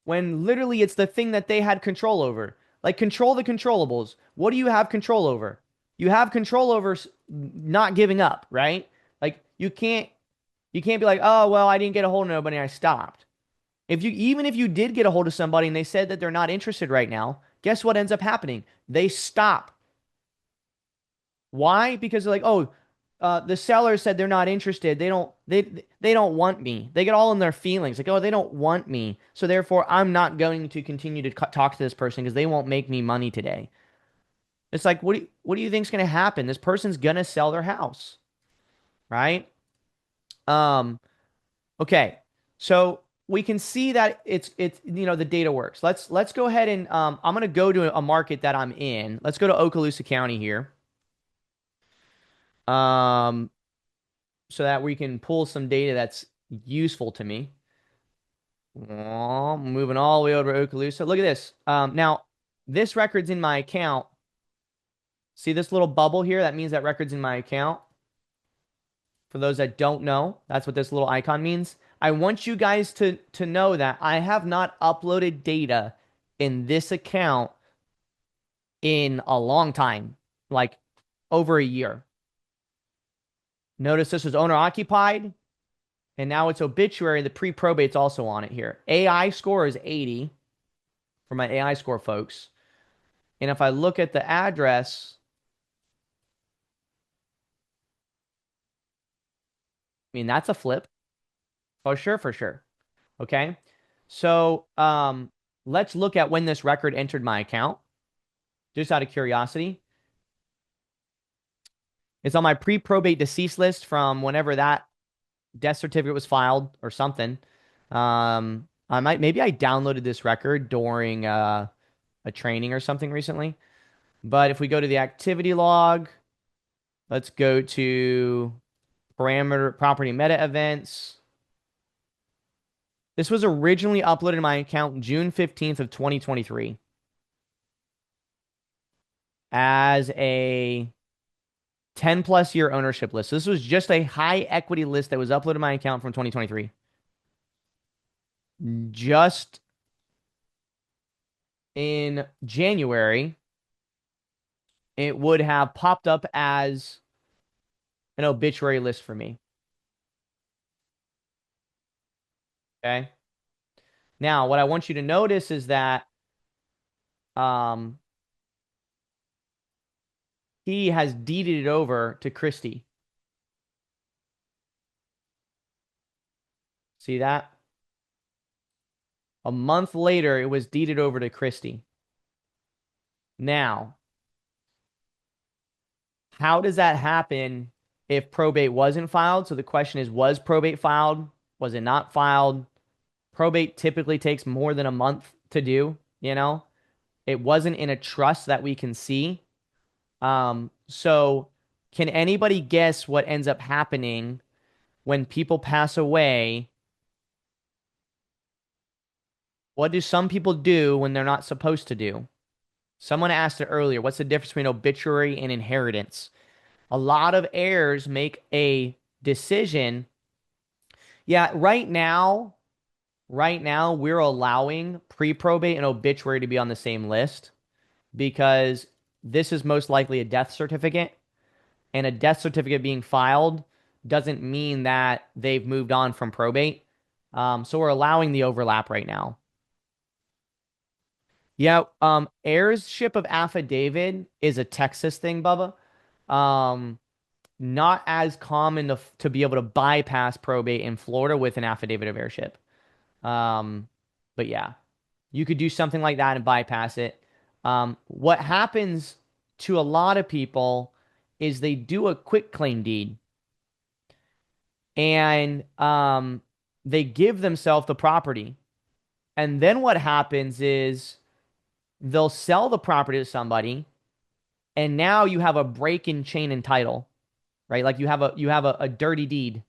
when literally it's the thing that they had control over. Like control the controllables. What do you have control over? You have control over not giving up, right? Like you can't be like, "Oh, well, I didn't get a hold of nobody, I stopped." If you even if you did get a hold of somebody and they said that they're not interested right now, guess what ends up happening? They stop. Why? Because they're like, oh, the seller said they're not interested. They don't want me. They get all in their feelings, like, oh, they don't want me. So therefore, I'm not going to continue to talk to this person because they won't make me money today. It's like, what do you think's going to happen? This person's going to sell their house, right? Um, okay. So we can see that it's the data works. Let's go ahead and I'm going to go to a market that I'm in. Let's go to Okaloosa County here. Um, so that we can pull some data that's useful to me. Oh, moving all the way over to Okaloosa. Look at this. Now, this record's in my account. See this little bubble here? That means that record's in my account. For those that don't know, that's what this little icon means. I want you guys to know that I have not uploaded data in this account in a long time, like over a year. Notice this was owner occupied. And now it's obituary. The pre-probate's also on it here. AI score is 80 for my AI score folks. And if I look at the address, I mean, that's a flip. Oh, sure, for sure. Okay. So let's look at when this record entered my account, just out of curiosity. It's on my pre-probate deceased list from whenever that death certificate was filed or something. Maybe I downloaded this record during a training or something recently. But if we go to the activity log, let's go to parameter property meta events. This was originally uploaded in my account June 15th of 2023 as a 10 plus year ownership list. So this was just a high equity list that was uploaded in my account from 2023. Just in January, it would have popped up as an obituary list for me. Okay. Now, what I want you to notice is that um, he has deeded it over to Christie. See that? A month later, it was deeded over to Christie. Now, how does that happen if probate wasn't filed? So the question is, was probate filed? Was it not filed? Probate typically takes more than a month to do, you know? It wasn't in a trust that we can see. So can anybody guess what ends up happening when people pass away? What do some people do when they're not supposed to do? Someone asked it earlier. What's the difference between obituary and inheritance? A lot of heirs make a decision Yeah, right now we're allowing pre-probate and obituary to be on the same list because this is most likely a death certificate, and a death certificate being filed doesn't mean that they've moved on from probate. So we're allowing the overlap right now. Yeah, heirship of affidavit is a Texas thing, Bubba. Um, Not as common to be able to bypass probate in Florida with an affidavit of heirship. Um, but yeah, you could do something like that and bypass it. What happens to a lot of people is they do a quick claim deed and they give themselves the property. And then what happens is they'll sell the property to somebody, and now you have a break in chain and title, right? Like you have a dirty deed.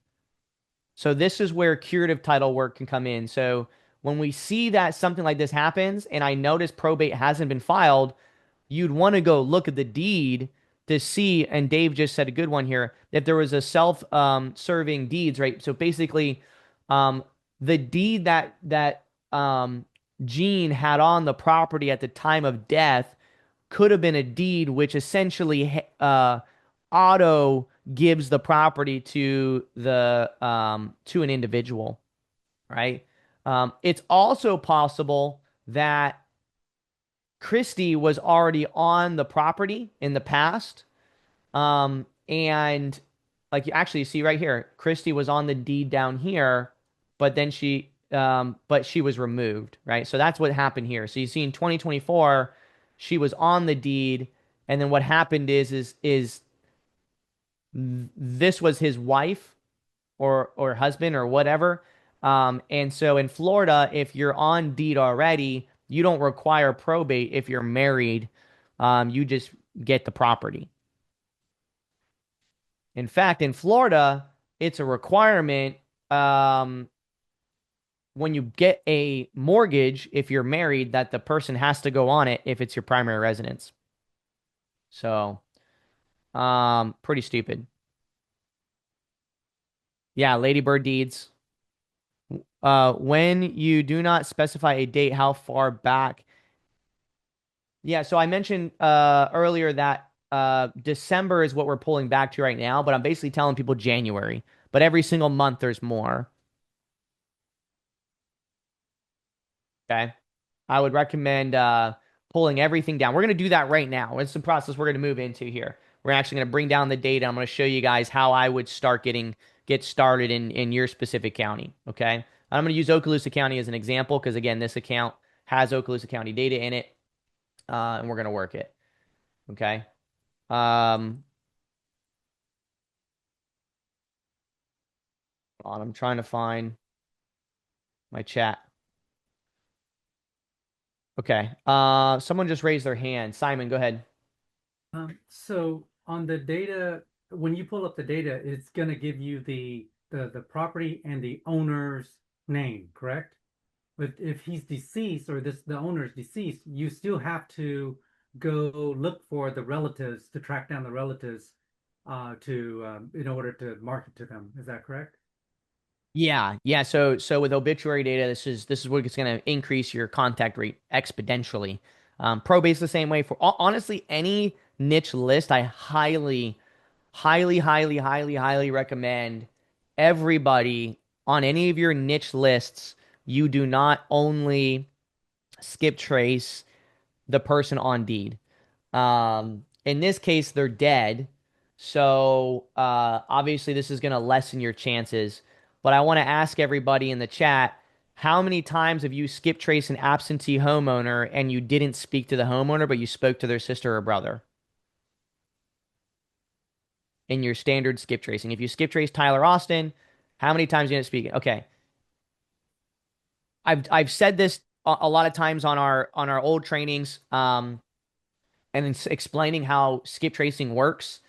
So this is where curative title work can come in. So when we see that something like this happens, and I notice probate hasn't been filed, you'd want to go look at the deed to see, and Dave just said a good one here, if there was a self serving deeds, right? So basically, um, the deed that Gene had on the property at the time of death could have been a deed which essentially auto gives the property to an individual, right? It's also possible that Christie was already on the property in the past. And like you actually see right here, Christie was on the deed down here, but she was removed, right? So that's what happened here. So you see in 2024, she was on the deed, and then what happened is this was his wife or husband or whatever. And so in Florida, if you're on deed already, you don't require probate if you're married. You just get the property. In fact, in Florida, it's a requirement um, when you get a mortgage, if you're married, that the person has to go on it if it's your primary residence. So, pretty stupid. Yeah, Ladybird deeds. When you do not specify a date, how far back? Yeah, so I mentioned earlier that December is what we're pulling back to right now, but I'm basically telling people January. But every single month there's more. Okay. I would recommend pulling everything down. We're going to do that right now. It's the process we're going to move into here. We're actually going to bring down the data. I'm going to show you guys how I would get started in your specific county. Okay. And I'm going to use Okaloosa County as an example because again, this account has Okaloosa County data in it, and we're going to work it. Okay. Um, Hold on, I'm trying to find my chat. Okay. Someone just raised their hand. Simon, go ahead. So on the data, when you pull up the data, it's going to give you the property and the owner's name, correct? But if he's deceased or the owner is deceased, you still have to go look for the relatives to track down the relatives to in order to market to them. Is that correct? Yeah, yeah. So with obituary data, this is what's going to increase your contact rate exponentially. Probate's the same way for honestly any niche list. I highly, highly, highly, highly, highly recommend everybody on any of your niche lists. You do not only skip trace the person on deed. In this case, they're dead. So obviously, this is going to lessen your chances. But I want to ask everybody in the chat, how many times have you skip traced an absentee homeowner and you didn't speak to the homeowner, but you spoke to their sister or brother in your standard skip tracing? If you skip trace Tyler Austin, how many times you didn't speak? Okay. I've said this a lot of times on our old trainings, and it's explaining how skip tracing works.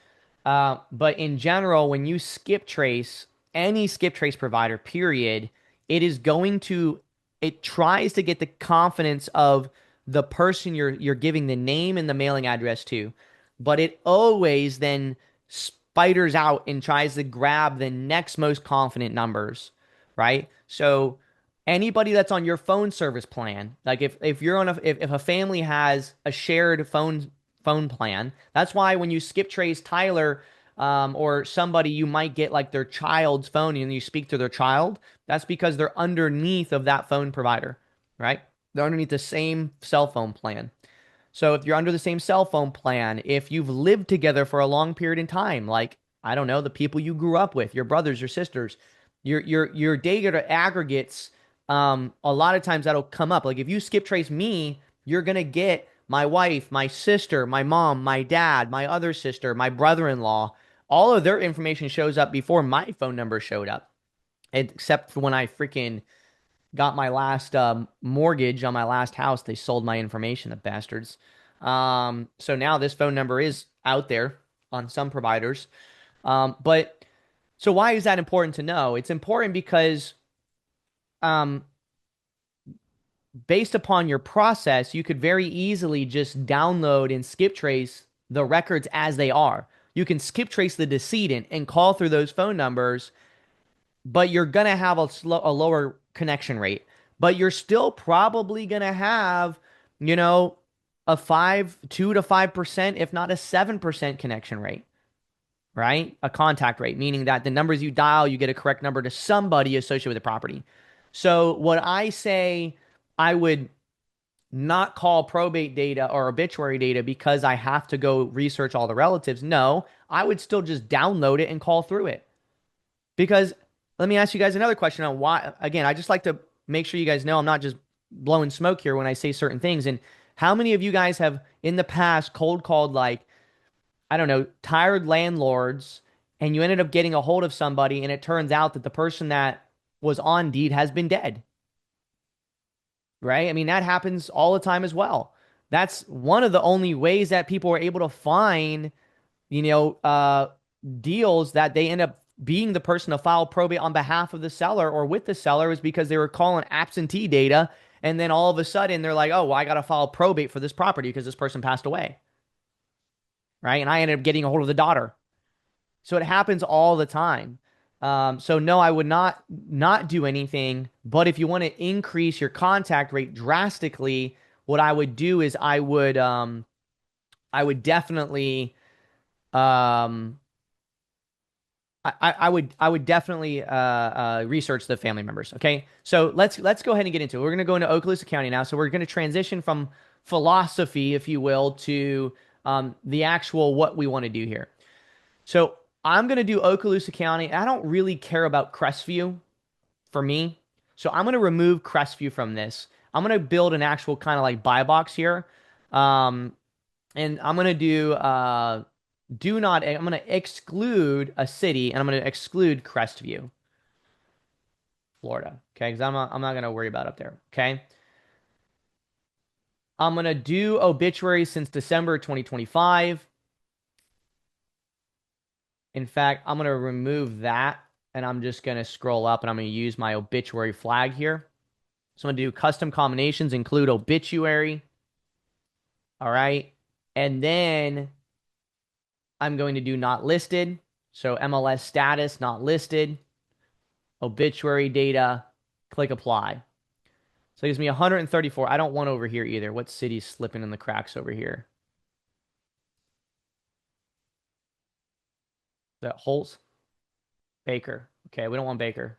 But in general, when you skip trace any skip trace provider, period, it is going to it tries to get the confidence of the person you're giving the name and the mailing address to, but it always then spiders out and tries to grab the next most confident numbers. right? So anybody that's on your phone service plan, like if you're on a if a family has a shared phone plan, that's why when you skip trace Tyler or somebody, you might get like their child's phone and you speak to their child. That's because they're underneath of that phone provider, right? They're underneath the same cell phone plan. So if you're under the same cell phone plan, if you've lived together for a long period in time, like I don't know, the people you grew up with, your brothers, your sisters, your data aggregates, a lot of times that'll come up. Like if you skip trace me, you're gonna get my wife, my sister, my mom, my dad, my other sister, my brother-in-law. All of their information shows up before my phone number showed up, except for when I freaking got my last mortgage on my last house. They sold my information, the bastards. So now this phone number is out there on some providers. But so why is that important to know? It's important because um, based upon your process, you could very easily just download and skip trace the records as they are. You can skip trace the decedent and call through those phone numbers, but you're gonna have a lower connection rate. But you're still probably gonna have, you know, a 2 to 5%, if not a 7% connection rate, right? A contact rate, meaning that the numbers you dial, you get a correct number to somebody associated with the property. So what I say, I would not call probate data or obituary data because I have to go research all the relatives. No, I would still just download it and call through it. Because let me ask you guys another question on why. Again, I just like to make sure you guys know I'm not just blowing smoke here when I say certain things. And how many of you guys have in the past cold called, like, I don't know, tired landlords, and you ended up getting a hold of somebody and it turns out that the person that was on deed has been dead, right? I mean, that happens all the time as well. That's one of the only ways that people are able to find, you know, deals that they end up being the person to file probate on behalf of the seller or with the seller is because they were calling absentee data. And then all of a sudden they're like, oh, well, I got to file probate for this property because this person passed away. Right. And I ended up getting a hold of the daughter. So it happens all the time. So no, I would not do anything. But if you want to increase your contact rate drastically, what I would do is I would definitely um, I would definitely research the family members. Okay, so let's go ahead and get into it. We're going to go into Okaloosa County now. So we're going to transition from philosophy, if you will, to the actual what we want to do here. So I'm going to do Okaloosa County. I don't really care about Crestview for me, so I'm going to remove Crestview from this. I'm going to build an actual kind of like buy box here. Um, and I'm gonna do not. I'm gonna exclude a city, and I'm gonna exclude Crestview, Florida. Okay, because I'm not gonna worry about up there. Okay, I'm gonna do obituary since December 2025. In fact, I'm gonna remove that, and I'm just gonna scroll up, and I'm gonna use my obituary flag here. So I'm gonna do custom combinations, include obituary. All right, and then I'm going to do not listed. So MLS status, not listed. Obituary data, click apply. So it gives me 134. I don't want over here either. What city's slipping in the cracks over here? Is that Holtz? Baker. Okay, we don't want Baker.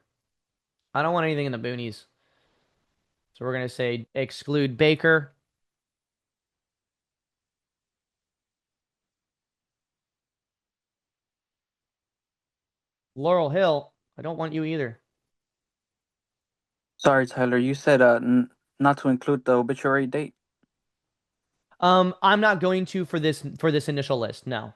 I don't want anything in the boonies. So we're going to say exclude Baker. Laurel Hill. I don't want you either. Sorry, Tyler. You said not to include the obituary date. I'm not going to for this initial list. No.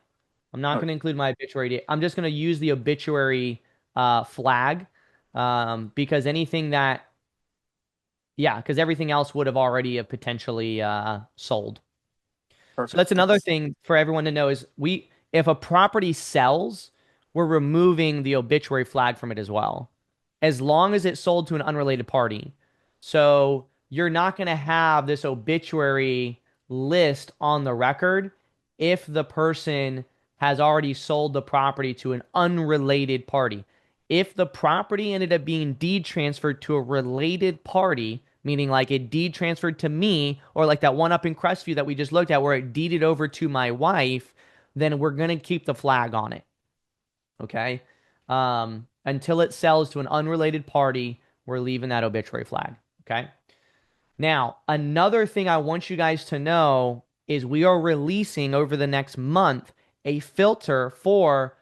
I'm not Oh, going to include my obituary date. I'm just going to use the obituary flag because anything that, yeah, because everything else would have already potentially sold. So perfect. that's another thing for everyone to know is if a property sells, we're removing the obituary flag from it as well, as long as it's sold to an unrelated party. So you're not going to have this obituary list on the record if the person has already sold the property to an unrelated party. if the property ended up being deed transferred to a related party, meaning like it deed transferred to me, or like that one up in Crestview that we just looked at where it deeded over to my wife, then we're going to keep the flag on it. Okay. Until it sells to an unrelated party, we're leaving that obituary flag. Okay. Now, another thing I want you guys to know is we are releasing over the next month a filter for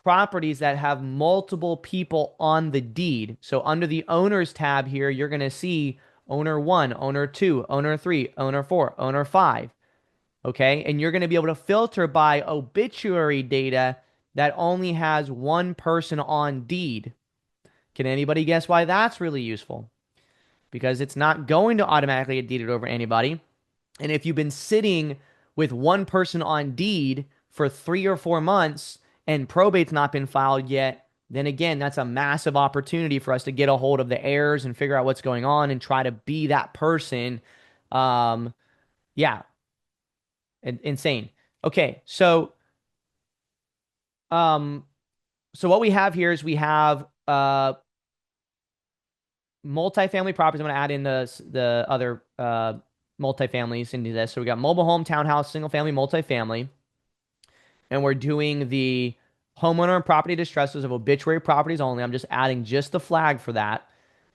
properties that have multiple people on the deed. So under the owners tab here, you're going to see owner 1, owner 2, owner 3, owner 4, owner 5. Okay. And you're going to be able to filter by obituary data that only has one person on deed. Can anybody guess why that's really useful? Because it's not going to automatically get deeded over anybody. And if you've been sitting with one person on deed for 3 or 4 months and probate's not been filed yet, then again, that's a massive opportunity for us to get a hold of the heirs and figure out what's going on and try to be that person. Um, yeah, insane. Okay, um, so what we have here is we have multifamily properties. I'm going to add in the other multifamilies into this. So we got mobile home, townhouse, single family, multifamily, and we're doing the homeowner and property distresses of obituary properties only. I'm just adding just the flag for that.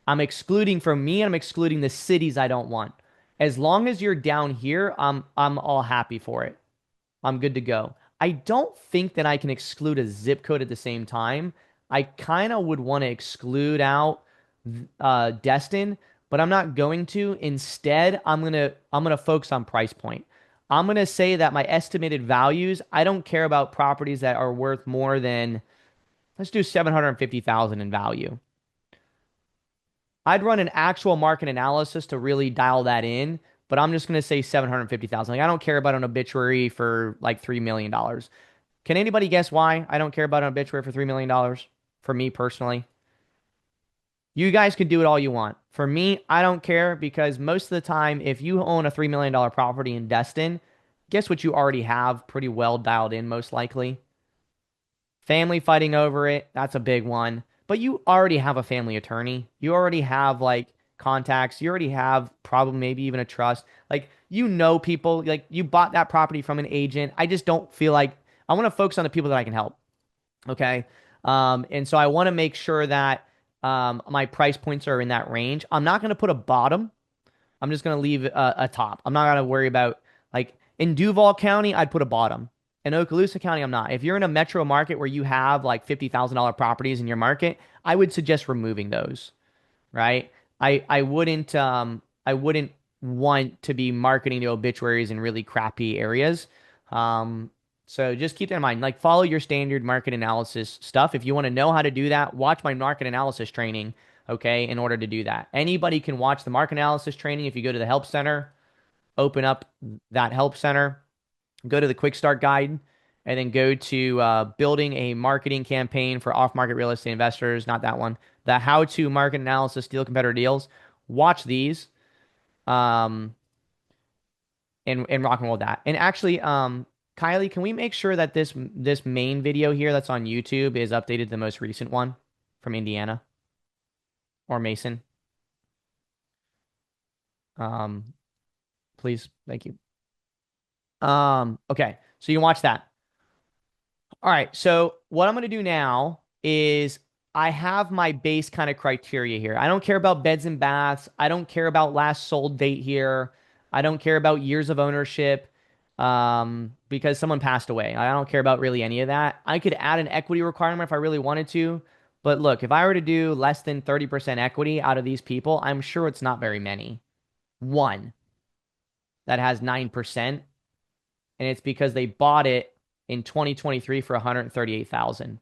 I'm excluding from me, and I'm excluding the cities I don't want. As long as you're down here, I'm all happy for it. I'm good to go. I don't think that I can exclude a zip code at the same time. I kind of would want to exclude out Destin, but I'm not going to. Instead, I'm gonna focus on price point. I'm gonna say that my estimated values, I don't care about properties that are worth more than, let's do 750,000 in value. I'd run an actual market analysis to really dial that in, but I'm just gonna say 750,000. Like I don't care about an obituary for like $3 million. Can anybody guess why I don't care about an obituary for $3 million? For me personally, you guys can do it all you want. For me, I don't care because most of the time, if you own a $3 million property in Destin, guess what you already have pretty well dialed in, most likely? Family fighting over it, that's a big one. But you already have a family attorney. You already have like contacts. You already have probably maybe even a trust. Like you know people, like you bought that property from an agent. I just don't feel like I want to focus on the people that I can help. Okay. And so I want to make sure that my price points are in that range. I'm not going to put a bottom. I'm just going to leave a top. I'm not going to worry about like in Duval County, I'd put a bottom. In Okaloosa County, I'm not. If you're in a metro market where you have like $50,000 properties in your market, I would suggest removing those, right? I wouldn't want to be marketing the obituaries in really crappy areas. Um, so just keep that in mind. Like follow your standard market analysis stuff. If you want to know how to do that, watch my market analysis training, okay, in order to do that. Anybody can watch the market analysis training if you go to the help center, open up that help center, go to the quick start guide, and then go to building a marketing campaign for off-market real estate investors. Not that one. The how-to market analysis deal competitor deals. Watch these, um, and rock and roll with that. And actually, Kylie, can we make sure that this main video here that's on YouTube is updated to the most recent one from Indiana or Mason? Um, please, thank you. Okay, so you can watch that. All right, so what I'm going to do now is I have my base kind of criteria here. I don't care about beds and baths. I don't care about last sold date here. I don't care about years of ownership because someone passed away. I don't care about really any of that. I could add an equity requirement if I really wanted to. But look, if I were to do less than 30% equity out of these people, I'm sure it's not very many. One that has 9%, and it's because they bought it in 2023 for 138,000.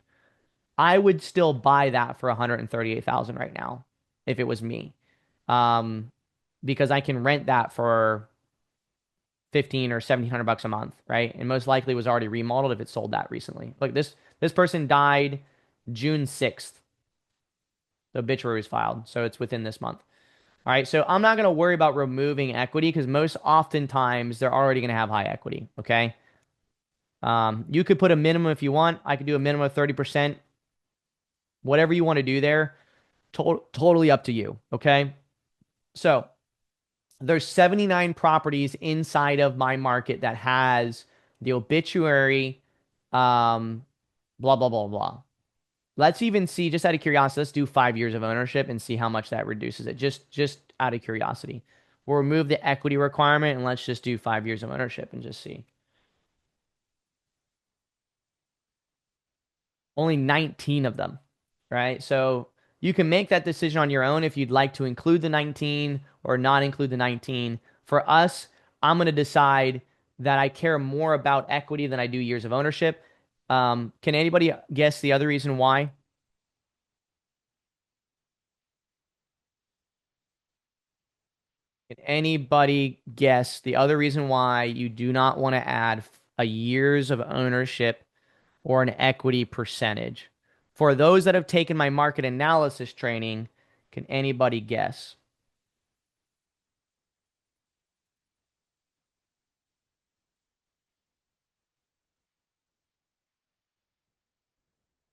I would still buy that for 138,000 right now if it was me. Um, because I can rent that for 15 or 1700 bucks a month, right? And most likely was already remodeled if it sold that recently. Like this person died June 6th. The obituary was filed, so it's within this month. All right, so I'm not going to worry about removing equity because most oftentimes they're already going to have high equity, okay? You could put a minimum if you want. I could do a minimum of 30%. Whatever you want to do there, totally up to you. Okay. So there's 79 properties inside of my market that has the obituary, um, blah, blah, blah, blah. Let's even see, just out of curiosity, let's do 5 years of ownership and see how much that reduces it. Just out of curiosity. We'll remove the equity requirement and let's just do 5 years of ownership and just see. Only 19 of them, right? So you can make that decision on your own if you'd like to include the 19 or not include the 19. For us, I'm going to decide that I care more about equity than I do years of ownership. Can anybody guess the other reason why? Can anybody guess the other reason why you do not want to add a years of ownership or an equity percentage? For those that have taken my market analysis training, can anybody guess?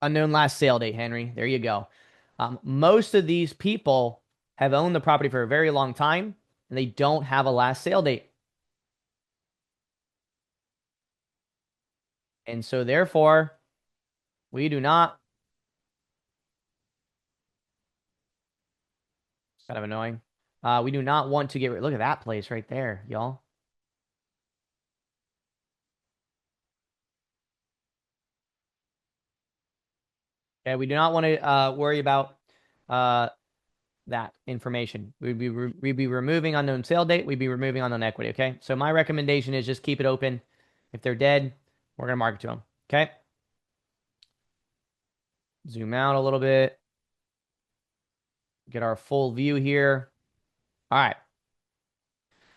Unknown last sale date, Henry. There you go. Most of these people have owned the property for a very long time and they don't have a last sale date. And so therefore, we do not, kind of annoying. We do not want to look at that place right there, y'all. Okay, we do not want to worry about uh, that information. We'd be removing unknown sale date. We'd be removing unknown equity. Okay, so my recommendation is just keep it open. If they're dead, we're gonna market to them. Okay, zoom out a little bit. Get our full view here. All right.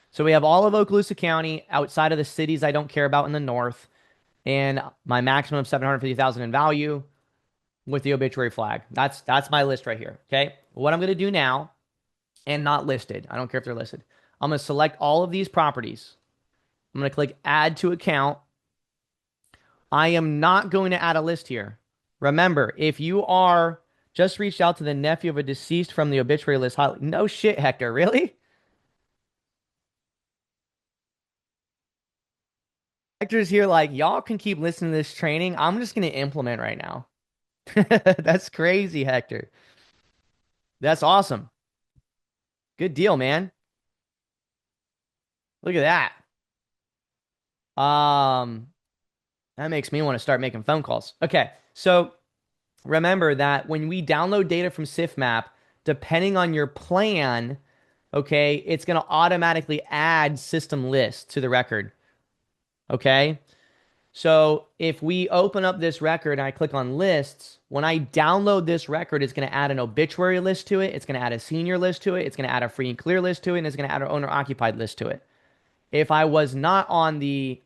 So we have all of Okaloosa County outside of the cities I don't care about in the north, and my maximum of 750,000 in value with the obituary flag. That's my list right here. Okay. What I'm gonna do now, and not listed. I don't care if they're listed. I'm gonna select all of these properties. I'm gonna click add to account. I am not going to add a list here. Remember, if you are just reached out to the nephew of a deceased from the obituary list, no shit, Hector, really? Hector's here like, y'all can keep listening to this training. I'm just going to implement right now. That's crazy, Hector. That's awesome. Good deal, man. Look at that. That makes me want to start making phone calls. Okay, so remember that when we download data from SIFMap, depending on your plan, okay, it's going to automatically add system lists to the record. Okay. So if we open up this record and I click on lists, when I download this record, it's going to add an obituary list to it. It's going to add a senior list to it. It's going to add a free and clear list to it. And it's going to add an owner occupied list to it. If I was not on the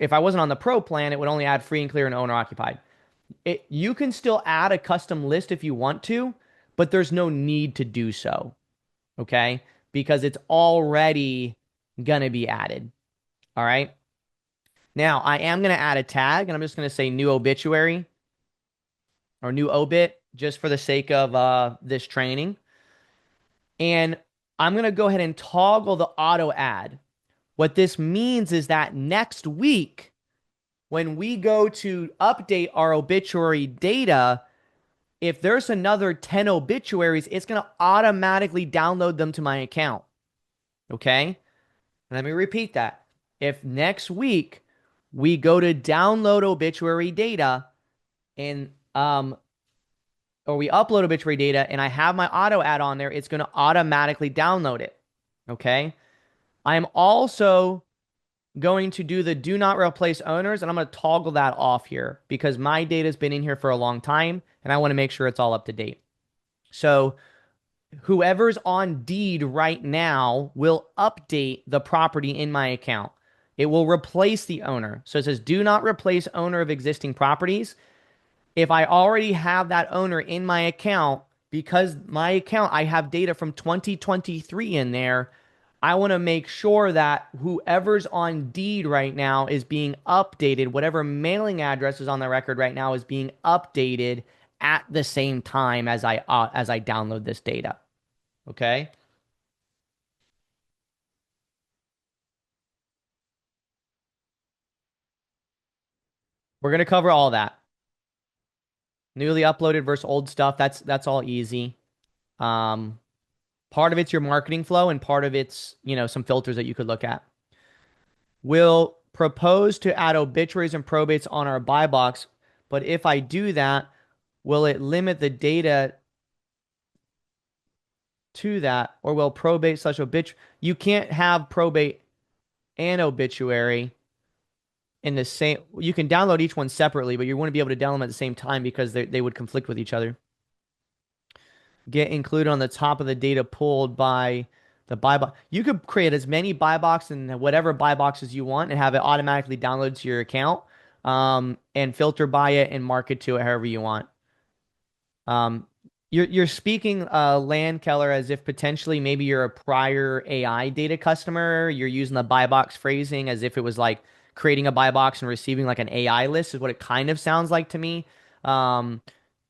if I wasn't on the pro plan, it would only add free and clear and owner occupied. You can still add a custom list if you want to, but there's no need to do so. Okay. Because it's already going to be added. All right. Now, I am going to add a tag, and I'm just going to say new obituary or new obit just for the sake of this training. And I'm going to go ahead and toggle the auto add. What this means is that next week, when we go to update our obituary data, if there's another 10 obituaries, it's going to automatically download them to my account. Okay? Let me repeat that. If next week we go to download obituary data and or we upload obituary data and I have my auto add on there, it's going to automatically download it. Okay. I am also going to do the do not replace owners, and I'm going to toggle that off here because my data has been in here for a long time and I want to make sure it's all up to date. So whoever's on deed right now will update the property in my account. It will replace the owner. So it says do not replace owner of existing properties. If I already have that owner in my account, because my account, I have data from 2023 in there, I want to make sure that whoever's on deed right now is being updated. Whatever mailing address is on the record right now is being updated at the same time as I download this data. Okay? We're gonna cover all that. Newly uploaded versus old stuff. That's all easy. Um, Part of it's your marketing flow, and part of it's, some filters that you could look at. We'll propose to add obituaries and probates on our buy box, but if I do that, will it limit the data to that, or will probate slash obituary? You can't have probate and obituary in the same. You can download each one separately, but you wouldn't be able to download them at the same time because they would conflict with each other. Get included on the top of the data pulled by the buy box. You could create as many buy boxes and whatever buy boxes you want and have it automatically download to your account, and filter by it and mark it to it however you want. Um, you're speaking, Land Keller, as if potentially maybe you're a prior AI data customer. You're using the buy box phrasing as if it was like creating a buy box and receiving like an AI list is what it kind of sounds like to me. Um,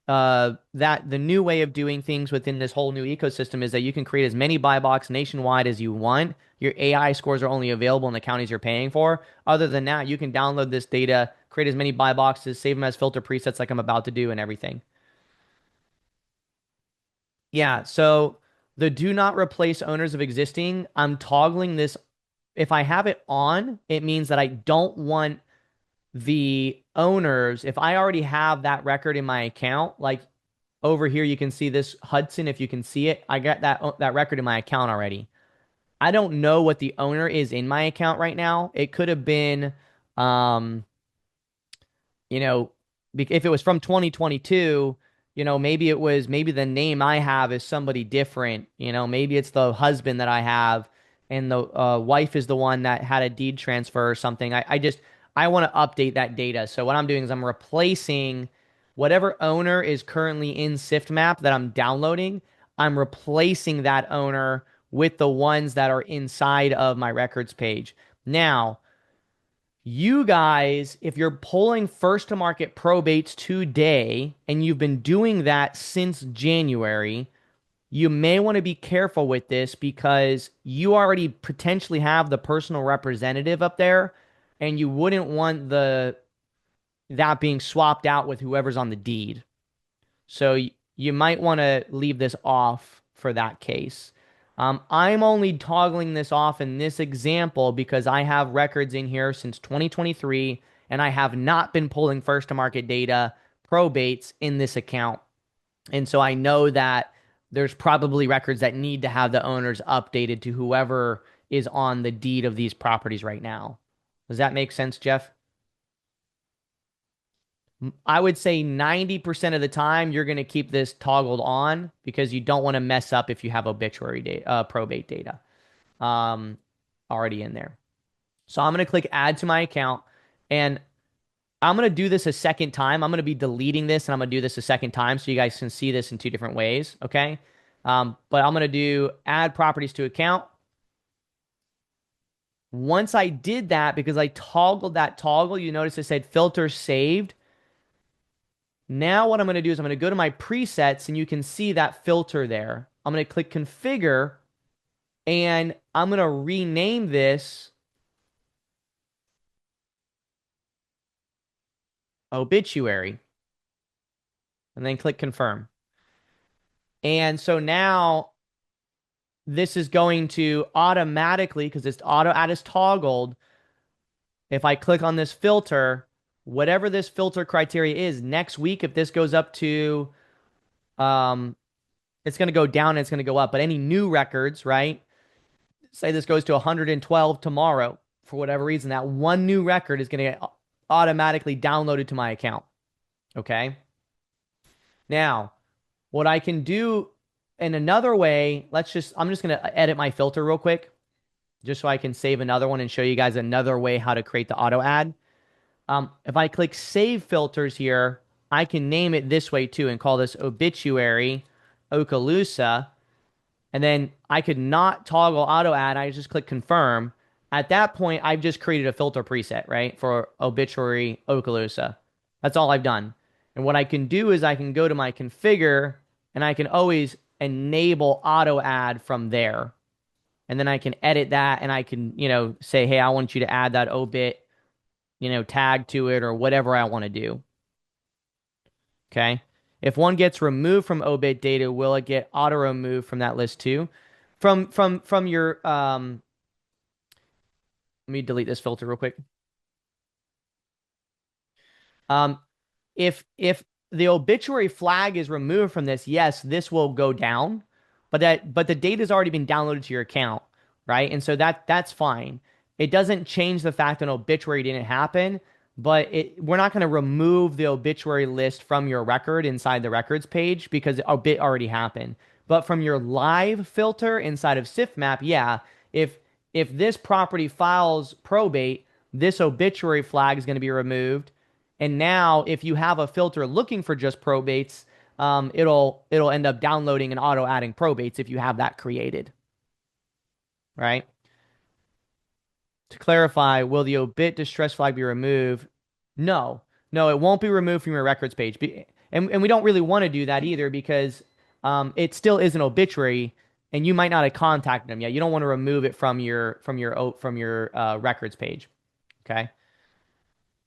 that the new way of doing things within this whole new ecosystem is that you can create as many buy box nationwide as you want. Your AI scores are only available in the counties you're paying for. Other than that, you can download this data, create as many buy boxes, save them as filter presets like I'm about to do, and everything. Yeah, so the do not replace owners of existing, I'm toggling this. If I have it on, it means that I don't want the owners. If I already have that record in my account, like over here, you can see this Hudson. If you can see it, I got that record in my account already. I don't know what the owner is in my account right now. It could have been, um, you know, if it was from 2022, maybe the name I have is somebody different. Maybe it's the husband that I have, and the wife is the one that had a deed transfer or something. I want to update that data. So what I'm doing is I'm replacing whatever owner is currently in SIFT that I'm downloading. I'm replacing that owner with the ones that are inside of my records page. Now, you guys, if you're pulling first to market probates today and you've been doing that since January, you may want to be careful with this because you already potentially have the personal representative up there, and you wouldn't want that being swapped out with whoever's on the deed. So you might want to leave this off for that case. I'm only toggling this off in this example because I have records in here since 2023, and I have not been pulling first to market data probates in this account. And so I know that there's probably records that need to have the owners updated to whoever is on the deed of these properties right now. Does that make sense, Jeff? I would say 90% of the time you're going to keep this toggled on because you don't want to mess up if you have obituary data, probate data, um, already in there. So I'm going to click add to my account, and I'm going to do this a second time. I'm going to be deleting this, and I'm going to do this a second time so you guys can see this in two different ways. Okay. But I'm going to do add properties to account. Once I did that, because I toggled that toggle, you notice it said filter saved. Now what I'm going to do is I'm going to go to my presets, and you can see that filter there. I'm going to click configure, and I'm going to rename this obituary, and then click confirm. And so now this is going to automatically, because it's auto add is toggled, if I click on this filter, whatever this filter criteria is, next week, if this goes up to, it's going to go down and it's going to go up. But any new records, right? Say this goes to 112 tomorrow, for whatever reason, that one new record is going to get automatically downloaded to my account. Okay. Now, what I can do in another way, I'm just going to edit my filter real quick, just so I can save another one and show you guys another way how to create the auto ad. If I click save filters here, I can name it this way too and call this obituary Okaloosa. And then I could not toggle auto add. I just click confirm. At that point, I've just created a filter preset, right, for obituary Okaloosa. That's all I've done. And what I can do is I can go to my configure and I can always enable auto add from there. And then I can edit that and I can, say, hey, I want you to add that obit, tag to it or whatever I want to do. Okay. If one gets removed from obit data, will it get auto removed from that list too? From your let me delete this filter real quick. Um, if the obituary flag is removed from this, yes, this will go down, but the data's already been downloaded to your account, right? And so that's fine. It doesn't change the fact that an obituary didn't happen, but we're not going to remove the obituary list from your record inside the records page because a bit already happened. But from your live filter inside of SIF map, yeah, if if this property files probate, this obituary flag is going to be removed. And now, if you have a filter looking for just probates, it'll end up downloading and auto adding probates if you have that created, right? To clarify, will the obit distress flag be removed? No, no, it won't be removed from your records page. And we don't really want to do that either because it still is an obituary, and you might not have contacted them yet. You don't want to remove it from your records page. Okay.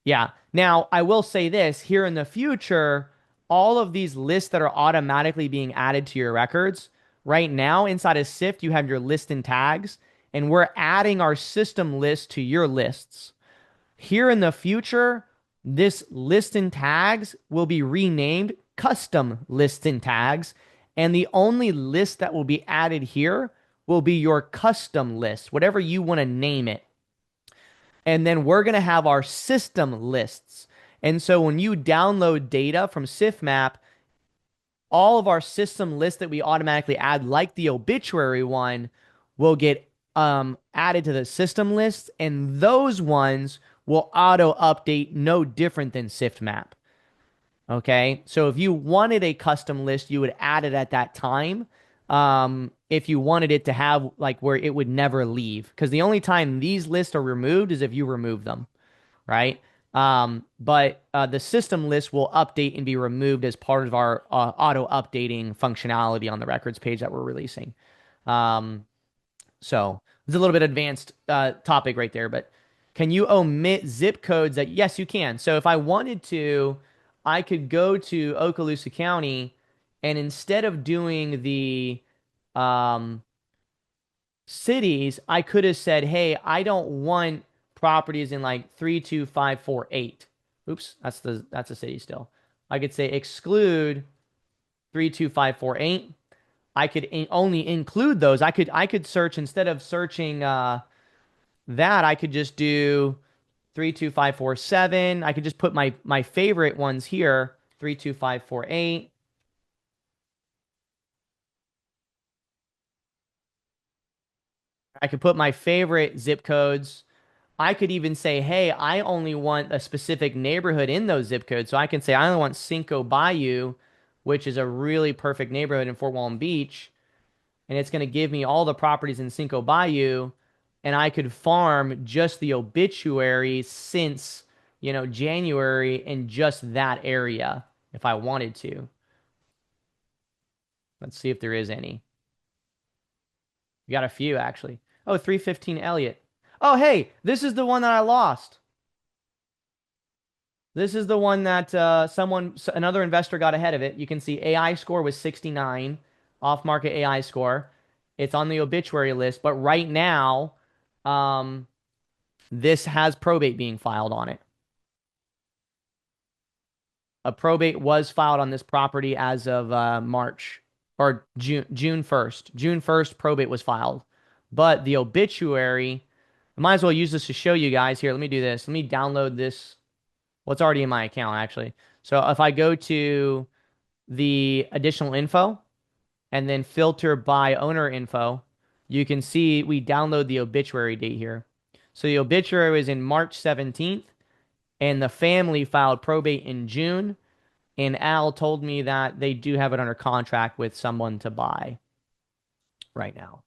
Yeah. Now, I will say this here in the future, all of these lists that are automatically being added to your records, right now inside of Sift, you have your list and tags, and we're adding our system list to your lists. Here in the future, this list and tags will be renamed custom lists and tags, and the only list that will be added here will be your custom list, whatever you want to name it. And then we're going to have our system lists. And so when you download data from SIFMap, all of our system lists that we automatically add, like the obituary one, will get added to the system list. And those ones will auto update no different than SIFMap. Okay. So if you wanted a custom list, you would add it at that time. If you wanted it to have like where it would never leave, because the only time these lists are removed is if you remove them, right? But the system list will update and be removed as part of our auto updating functionality on the records page that we're releasing. Um, so it's a little bit advanced topic right there, but can you omit zip codes that, yes, you can. So if I wanted to, I could go to Okaloosa County and instead of doing the um, cities, I could have said, hey, I don't want properties in like 32548. Oops, that's a city still. I could say exclude 32548. I could only include those. I could search instead of searching that, I could just do 32547. I could just put my favorite ones here, 32548. I could put my favorite zip codes. I could even say, hey, I only want a specific neighborhood in those zip codes. So I can say I only want Cinco Bayou, which is a really perfect neighborhood in Fort Walton Beach, and it's going to give me all the properties in Cinco Bayou, and I could farm just the obituaries since, January in just that area if I wanted to. Let's see if there is any. We got a few actually. Oh, 315 Elliott. Oh, hey, this is the one that I lost. This is the one that another investor got ahead of it. You can see AI score was 69, off market AI score. It's on the obituary list, but right now, um, this has probate being filed on it. A probate was filed on this property as of March or June 1st. June 1st, probate was filed. But the obituary, I might as well use this to show you guys here. Let me do this. Let me download this. Well, it's already in my account, actually. So if I go to the additional info and then filter by owner info, you can see we download the obituary date here. So the obituary was in March 17th, and the family filed probate in June. And Al told me that they do have it under contract with someone to buy right now.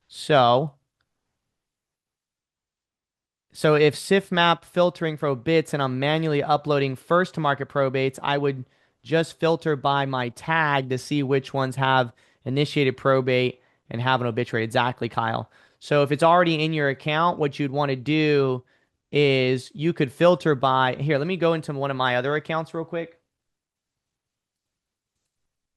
So So if SIF map filtering for bits and I'm manually uploading first to market probates, I would just filter by my tag to see which ones have initiated probate and have an obituary. Exactly, Kyle. So if it's already in your account, what you'd want to do is you could filter by here. Let me go into one of my other accounts real quick.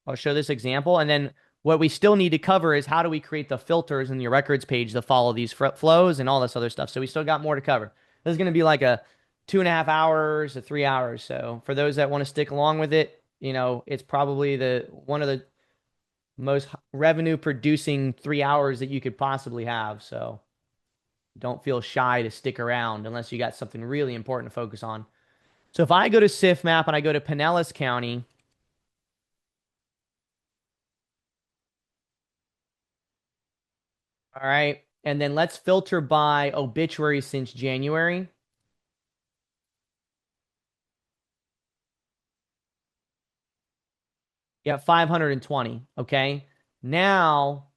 I'll show this example. And then what we still need to cover is how do we create the filters in your records page to follow these flows and all this other stuff. So we still got more to cover. This is going to be like a 2.5 hours to 3 hours. So for those that want to stick along with it, it's probably the one of the most revenue producing 3 hours that you could possibly have. So don't feel shy to stick around unless you got something really important to focus on. So if I go to SIF map and I go to Pinellas County, all right. And then let's filter by obituary since January. Yeah, 520. Okay. Now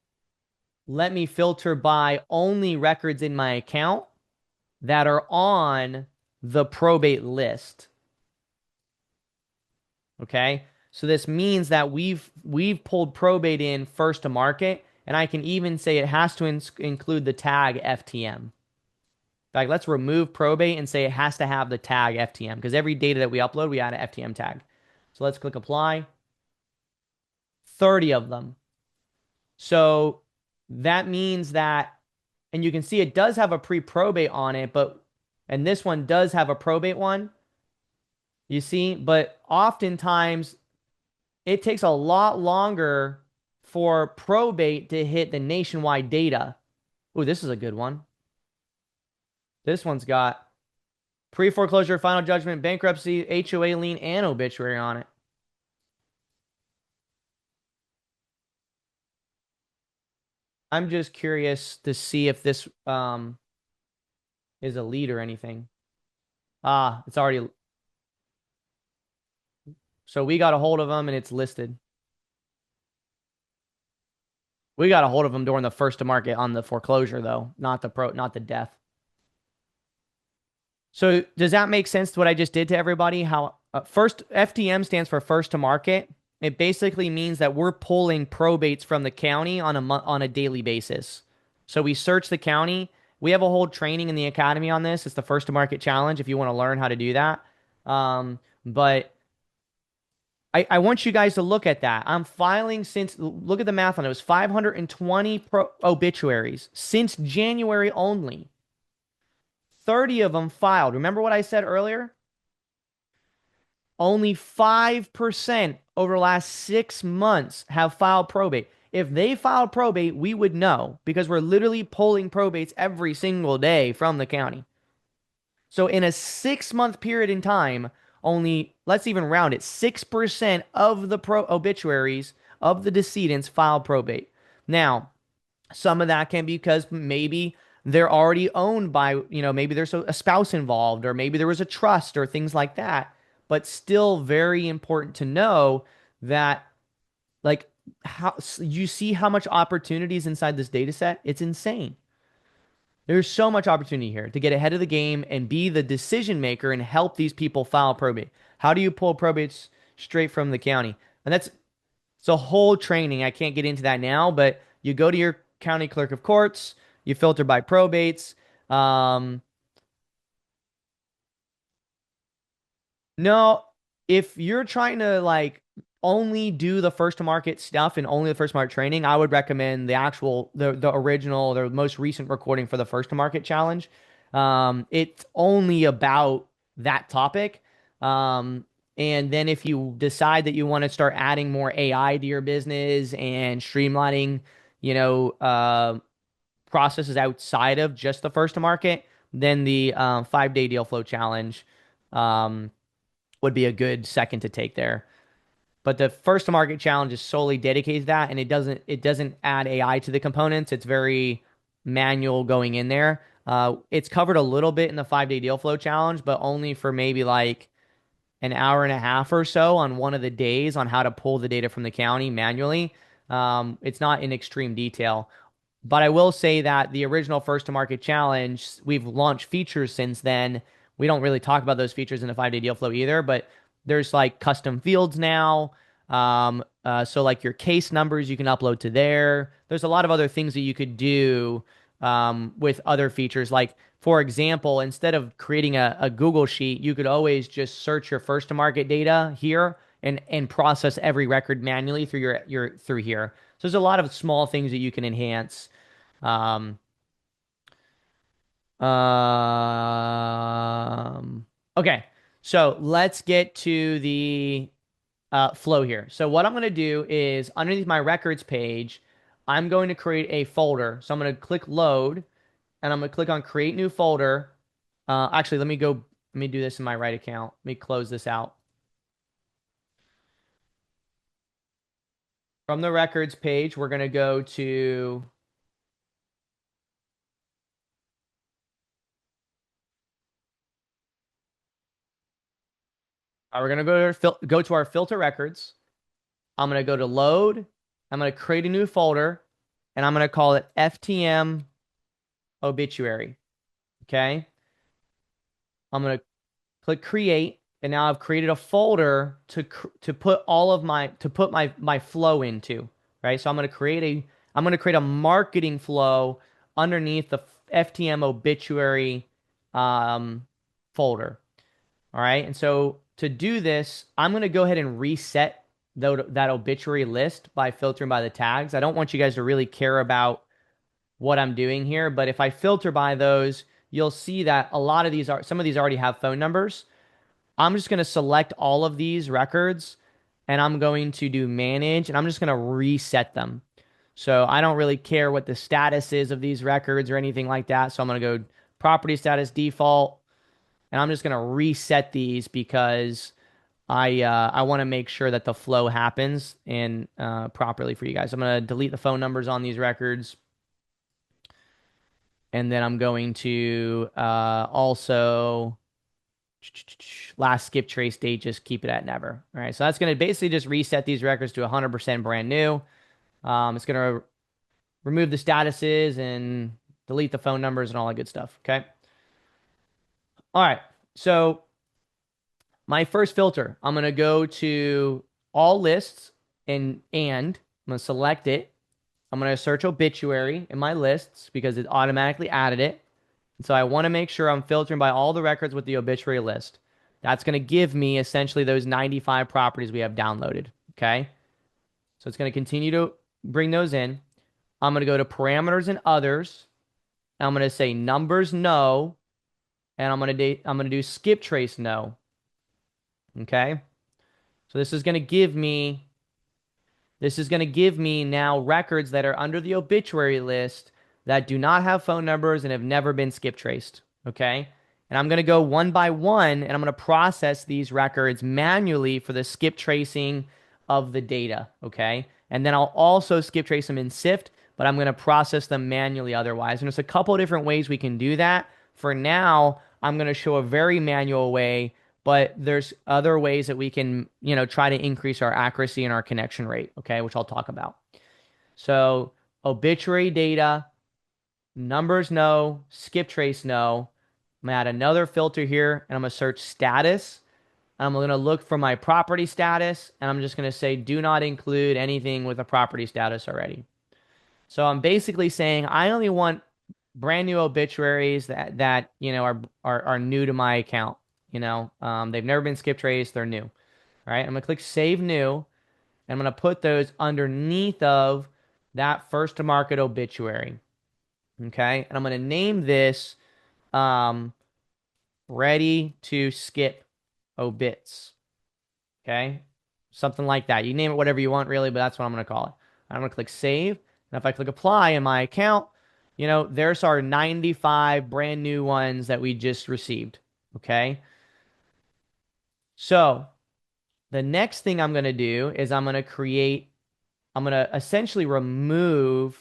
let me filter by only records in my account that are on the probate list. Okay. So this means that we've pulled probate in first to market, and I can even say it has to include the tag FTM. In fact, let's remove probate and say it has to have the tag FTM because every data that we upload, we add an FTM tag. So let's click apply. 30 of them. So that means that, and you can see it does have a pre-probate on it, and this one does have a probate one, you see, but oftentimes it takes a lot longer for probate to hit the nationwide data. Ooh, this is a good one. This one's got pre-foreclosure, final judgment, bankruptcy, HOA lien, and obituary on it. I'm just curious to see if this is a lead or anything. Ah, it's already. So we got a hold of them and it's listed. We got a hold of them during the first to market on the foreclosure though, not the death. So does that make sense to what I just did to everybody? How first FTM stands for first to market. It basically means that we're pulling probates from the county on a daily basis. So we search the county. We have a whole training in the academy on this. It's the first to market challenge if you want to learn how to do that. But I want you guys to look at that. I'm filing since, look at the math on it. It was 520 obituaries since January only. 30 of them filed. Remember what I said earlier? Only 5% over the last 6 months have filed probate. If they filed probate, we would know because we're literally pulling probates every single day from the county. So in a 6 month period in time, only, let's even round it, 6% of the obituaries of the decedents filed probate. Now, some of that can be because maybe they're already owned by, maybe there's a spouse involved, or maybe there was a trust or things like that. But still very important to know that, like, how you see how much opportunities inside this data set. It's insane. There's so much opportunity here to get ahead of the game and be the decision maker and help these people file probate. How do you pull probates straight from the county? And it's a whole training. I can't get into that now, but you go to your county clerk of courts, you filter by probates. No, if you're trying to like only do the first to market stuff and only the first to market training, I would recommend the original, the most recent recording for the first to market challenge. It's only about that topic. And then if you decide that you want to start adding more AI to your business and streamlining, you know, uh, processes outside of just the first to market, then the 5 day deal flow challenge. Um, would be a good second to take there. But the first to market challenge is solely dedicated to that, and it doesn't add AI to the components. It's very manual going in there. It's covered a little bit in the 5 day deal flow challenge, but only for maybe like an hour and a half or so on one of the days on how to pull the data from the county manually. It's not in extreme detail. But I will say that the original first to market challenge, we've launched features since then. We don't really talk about those features in the 5-day deal flow either, but there's like custom fields now. So like your case numbers you can upload to there. There's a lot of other things that you could do with other features. Like, for example, instead of creating a Google sheet, you could always just search your first to market data here and process every record manually through your through here. So there's a lot of small things that you can enhance. Um, um, okay, so let's get to the flow here. So what I'm going to do is underneath my records page, I'm going to create a folder. So I'm going to click load and I'm going to click on create new folder. Actually, let me do this in my right account. Let me close this out. From the records page, we're going to go to we're gonna go to our filter records. I'm gonna go to load. I'm gonna create a new folder, and I'm gonna call it FTM Obituary. Okay. I'm gonna click create, and now I've created a folder to put all of my flow into. Right. So I'm gonna create a marketing flow underneath the FTM Obituary folder. All right. And so to do this, I'm going to go ahead and reset that obituary list by filtering by the tags. I don't want you guys to really care about what I'm doing here, but if I filter by those, you'll see that some of these already have phone numbers. I'm just going to select all of these records and I'm going to do manage and I'm just going to reset them. So I don't really care what the status is of these records or anything like that. So I'm going to go property status default and I'm just going to reset these because I want to make sure that the flow happens and properly for you guys. I'm going to delete the phone numbers on these records, and then I'm going to also last skip trace date, just keep it at never. All right, so that's going to basically just reset these records to 100% brand new. It's going to remove the statuses and delete the phone numbers and all that good stuff. Okay. All right. So my first filter, I'm going to go to all lists and I'm going to select it. I'm going to search obituary in my lists because it automatically added it. And so I want to make sure I'm filtering by all the records with the obituary list. That's going to give me essentially those 95 properties we have downloaded. Okay. So it's going to continue to bring those in. I'm going to go to parameters and others. And I'm going to say numbers no. And I'm going to do skip trace no. Okay. So this is going to give me now records that are under the obituary list that do not have phone numbers and have never been skip traced. Okay. And I'm going to go one by one and I'm going to process these records manually for the skip tracing of the data. Okay. And then I'll also skip trace them in SIFT, but I'm going to process them manually otherwise. And there's a couple of different ways we can do that. For now, I'm going to show a very manual way, but there's other ways that we can, try to increase our accuracy and our connection rate, okay, which I'll talk about. So obituary data, numbers no, skip trace no. I'm gonna add another filter here and I'm gonna search status. I'm gonna look for my property status and I'm just gonna say do not include anything with a property status already. So I'm basically saying I only want brand new obituaries that are new to my account. They've never been skip traced, they're new. All right, I'm gonna click save new, and I'm gonna put those underneath of that first to market obituary. Okay, and I'm gonna name this um, ready to skip obits. Okay, something like that. You name it whatever you want, really, but that's what I'm gonna call it. I'm gonna click save, and if I click apply in my account, there's our 95 brand new ones that we just received. Okay, so the next thing I'm going to do is I'm going to essentially remove,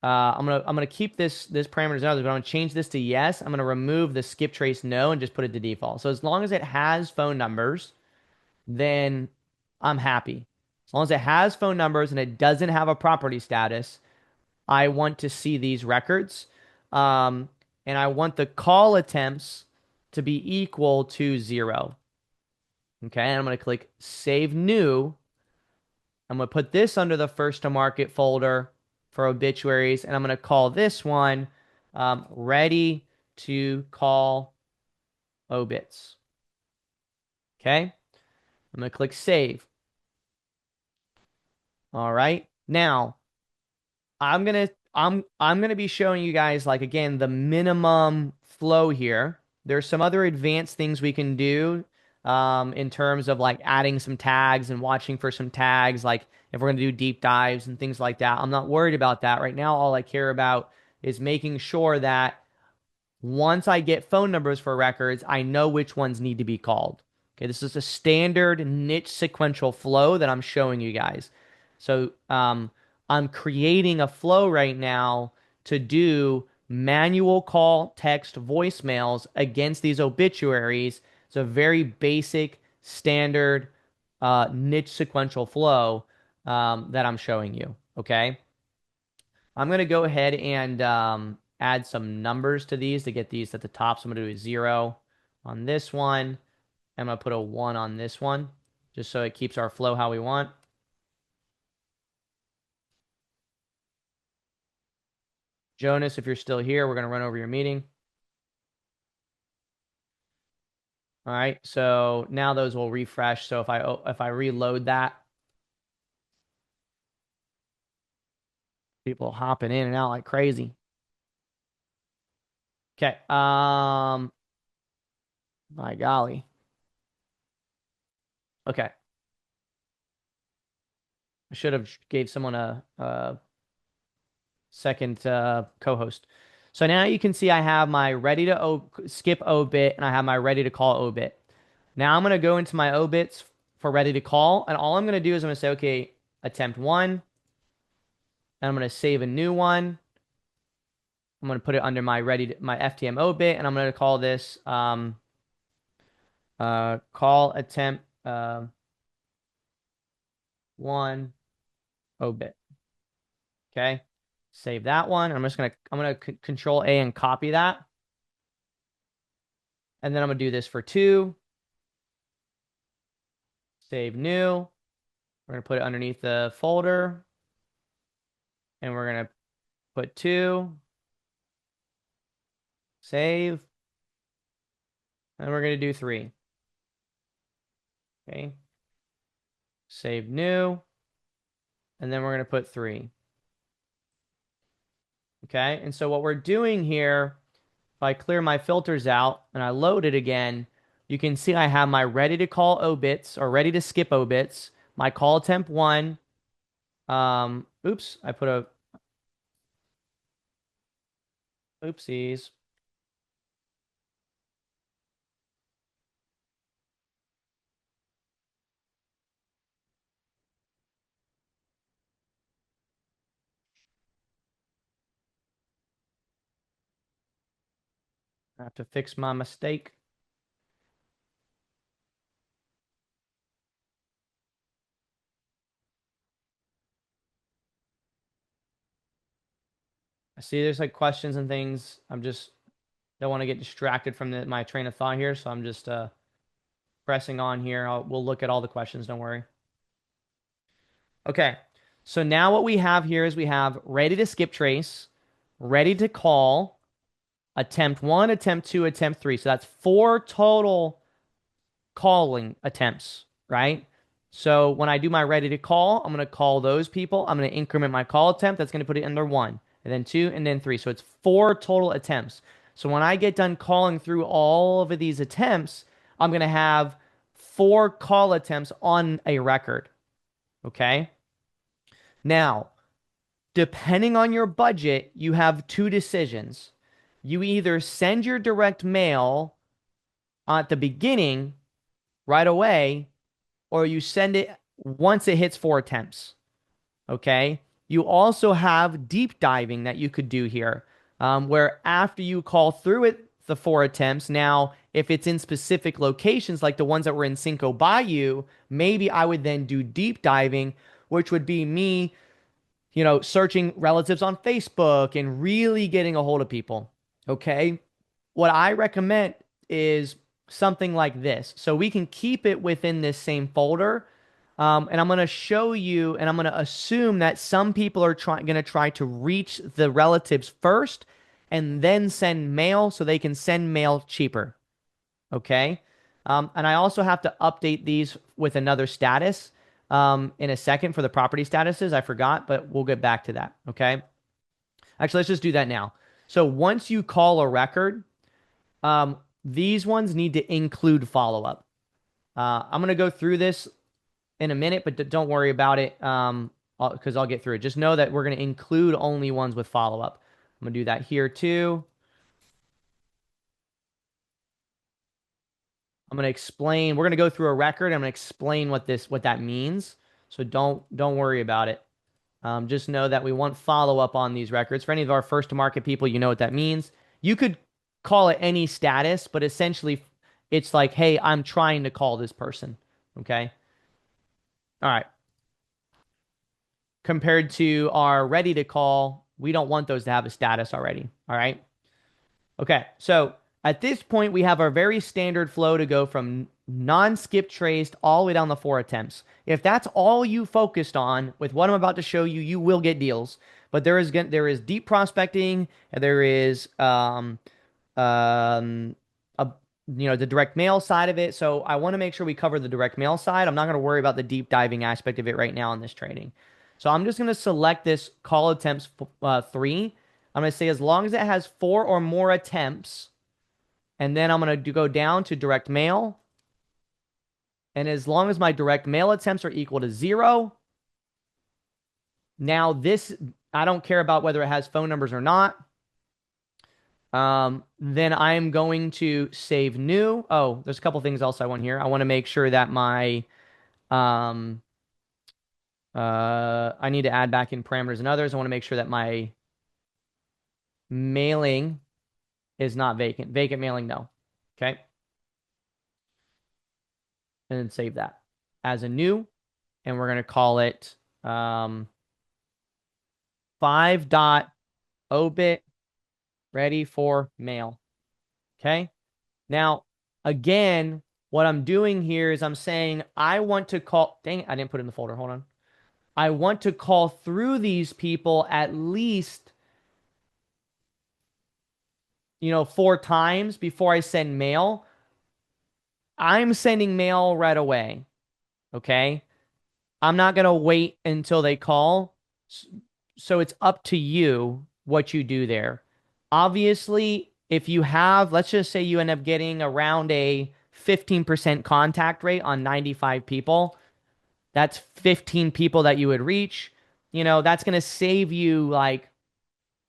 I'm going to keep this parameter as others, but I'm going to change this to yes. I'm going to remove the skip trace no and just put it to default. So as long as it has phone numbers, then I'm happy. As long as it has phone numbers and it doesn't have a property status, I want to see these records. Um, and I want the call attempts to be equal to 0. Okay, and I'm going to click Save New. I'm going to put this under the first to market folder for obituaries, and I'm going to call this one Ready to Call Obits. Okay, I'm going to click Save. All right, now I'm gonna be showing you guys like again the minimum flow here. There's some other advanced things we can do in terms of like adding some tags and watching for some tags, like if we're gonna do deep dives and things like that. I'm not worried about that right now. All I care about is making sure that once I get phone numbers for records, I know which ones need to be called. Okay, this is a standard niche sequential flow that I'm showing you guys. So I'm creating a flow right now to do manual call, text, voicemails against these obituaries. It's a very basic, standard niche sequential flow that I'm showing you. Okay. I'm going to go ahead and add some numbers to these to get these at the top. So I'm going to do a 0 on this one. I'm going to put a 1 on this one, just so it keeps our flow how we want. Jonas, if you're still here, we're going to run over your meeting. All right, so now those will refresh. So if I reload that, people hopping in and out like crazy. Okay. My golly. Okay. I should have gave someone a second co-host. So now you can see I have my ready to skip obit and I have my ready to call obit. Now I'm going to go into my obits for ready to call, and all I'm going to do is I'm going to say, okay, attempt 1, and I'm going to save a new one. I'm going to put it under my my FTM obit, and I'm going to call this call attempt 1 obit. Okay, save that one. I'm gonna control A and copy that, and then I'm gonna do this for 2. Save new. We're gonna put it underneath the folder, and we're gonna put 2. Save, and we're gonna do 3. Okay. Save new, and then we're gonna put 3. Okay, and so what we're doing here, if I clear my filters out and I load it again, you can see I have my ready to call obits or ready to skip obits, my call attempt 1. Oops, I put a oopsies. I have to fix my mistake. I see there's like questions and things. I'm just don't want to get distracted from my train of thought here, so I'm just pressing on here. We'll look at all the questions, don't worry. Okay, so now what we have here is we have ready to skip trace, ready to call, attempt 1, attempt 2, attempt 3. So that's 4 total calling attempts, right? So when I do my ready to call, I'm going to call those people. I'm going to increment my call attempt. That's going to put it under 1, and then 2, and then 3. So it's 4 total attempts. So when I get done calling through all of these attempts, I'm going to have 4 call attempts on a record. Okay. Now, depending on your budget, you have 2 decisions. You either send your direct mail at the beginning right away, or you send it once it hits 4 attempts. Okay. You also have deep diving that you could do here, where after you call through it, the 4 attempts, now, if it's in specific locations like the ones that were in Cinco Bayou, maybe I would then do deep diving, which would be me searching relatives on Facebook and really getting a hold of people. Okay. What I recommend is something like this. So we can keep it within this same folder. And I'm going to show you, and I'm going to assume that some people are going to try to reach the relatives first and then send mail so they can send mail cheaper. Okay. And I also have to update these with another status in a second for the property statuses. I forgot, but we'll get back to that. Okay. Actually, let's just do that now. So once you call a record, these ones need to include follow-up. I'm going to go through this in a minute, but don't worry about it because I'll get through it. Just know that we're going to include only ones with follow-up. I'm going to do that here too. I'm going to explain. We're going to go through a record. I'm going to explain what that means. So don't worry about it. Just know that we want follow-up on these records. For any of our first to market people, you know what that means. You could call it any status, but essentially it's like, hey, I'm trying to call this person. Okay. All right. Compared to our ready to call, we don't want those to have a status already. All right. Okay. So at this point, we have our very standard flow to go from non-skip traced all the way down the 4 attempts. If that's all you focused on with what I'm about to show you, you will get deals. But there is deep prospecting, and there is um, a, the direct mail side of it. So I want to make sure we cover the direct mail side. I'm not going to worry about the deep diving aspect of it right now in this training. So I'm just going to select this call attempts 3. I'm going to say as long as it has 4 or more attempts, and then I'm going to go down to direct mail. And as long as my direct mail attempts are equal to 0, now this, I don't care about whether it has phone numbers or not. Then I'm going to save new. Oh, there's a couple things else I want here. I want to make sure that um, I need to add back in parameters and others. I want to make sure that my mailing is not vacant. Vacant mailing, no. Okay. And then save that as a new. And we're going to call it 5.obit ready for mail. Okay. Now, again, what I'm doing here is I'm saying I want to call. Dang it, I didn't put it in the folder. Hold on. I want to call through these people at least, 4 times before I send mail. I'm sending mail right away. Okay. I'm not going to wait until they call. So it's up to you what you do there. Obviously, if you have, let's just say you end up getting around a 15% contact rate on 95 people, that's 15 people that you would reach. That's going to save you like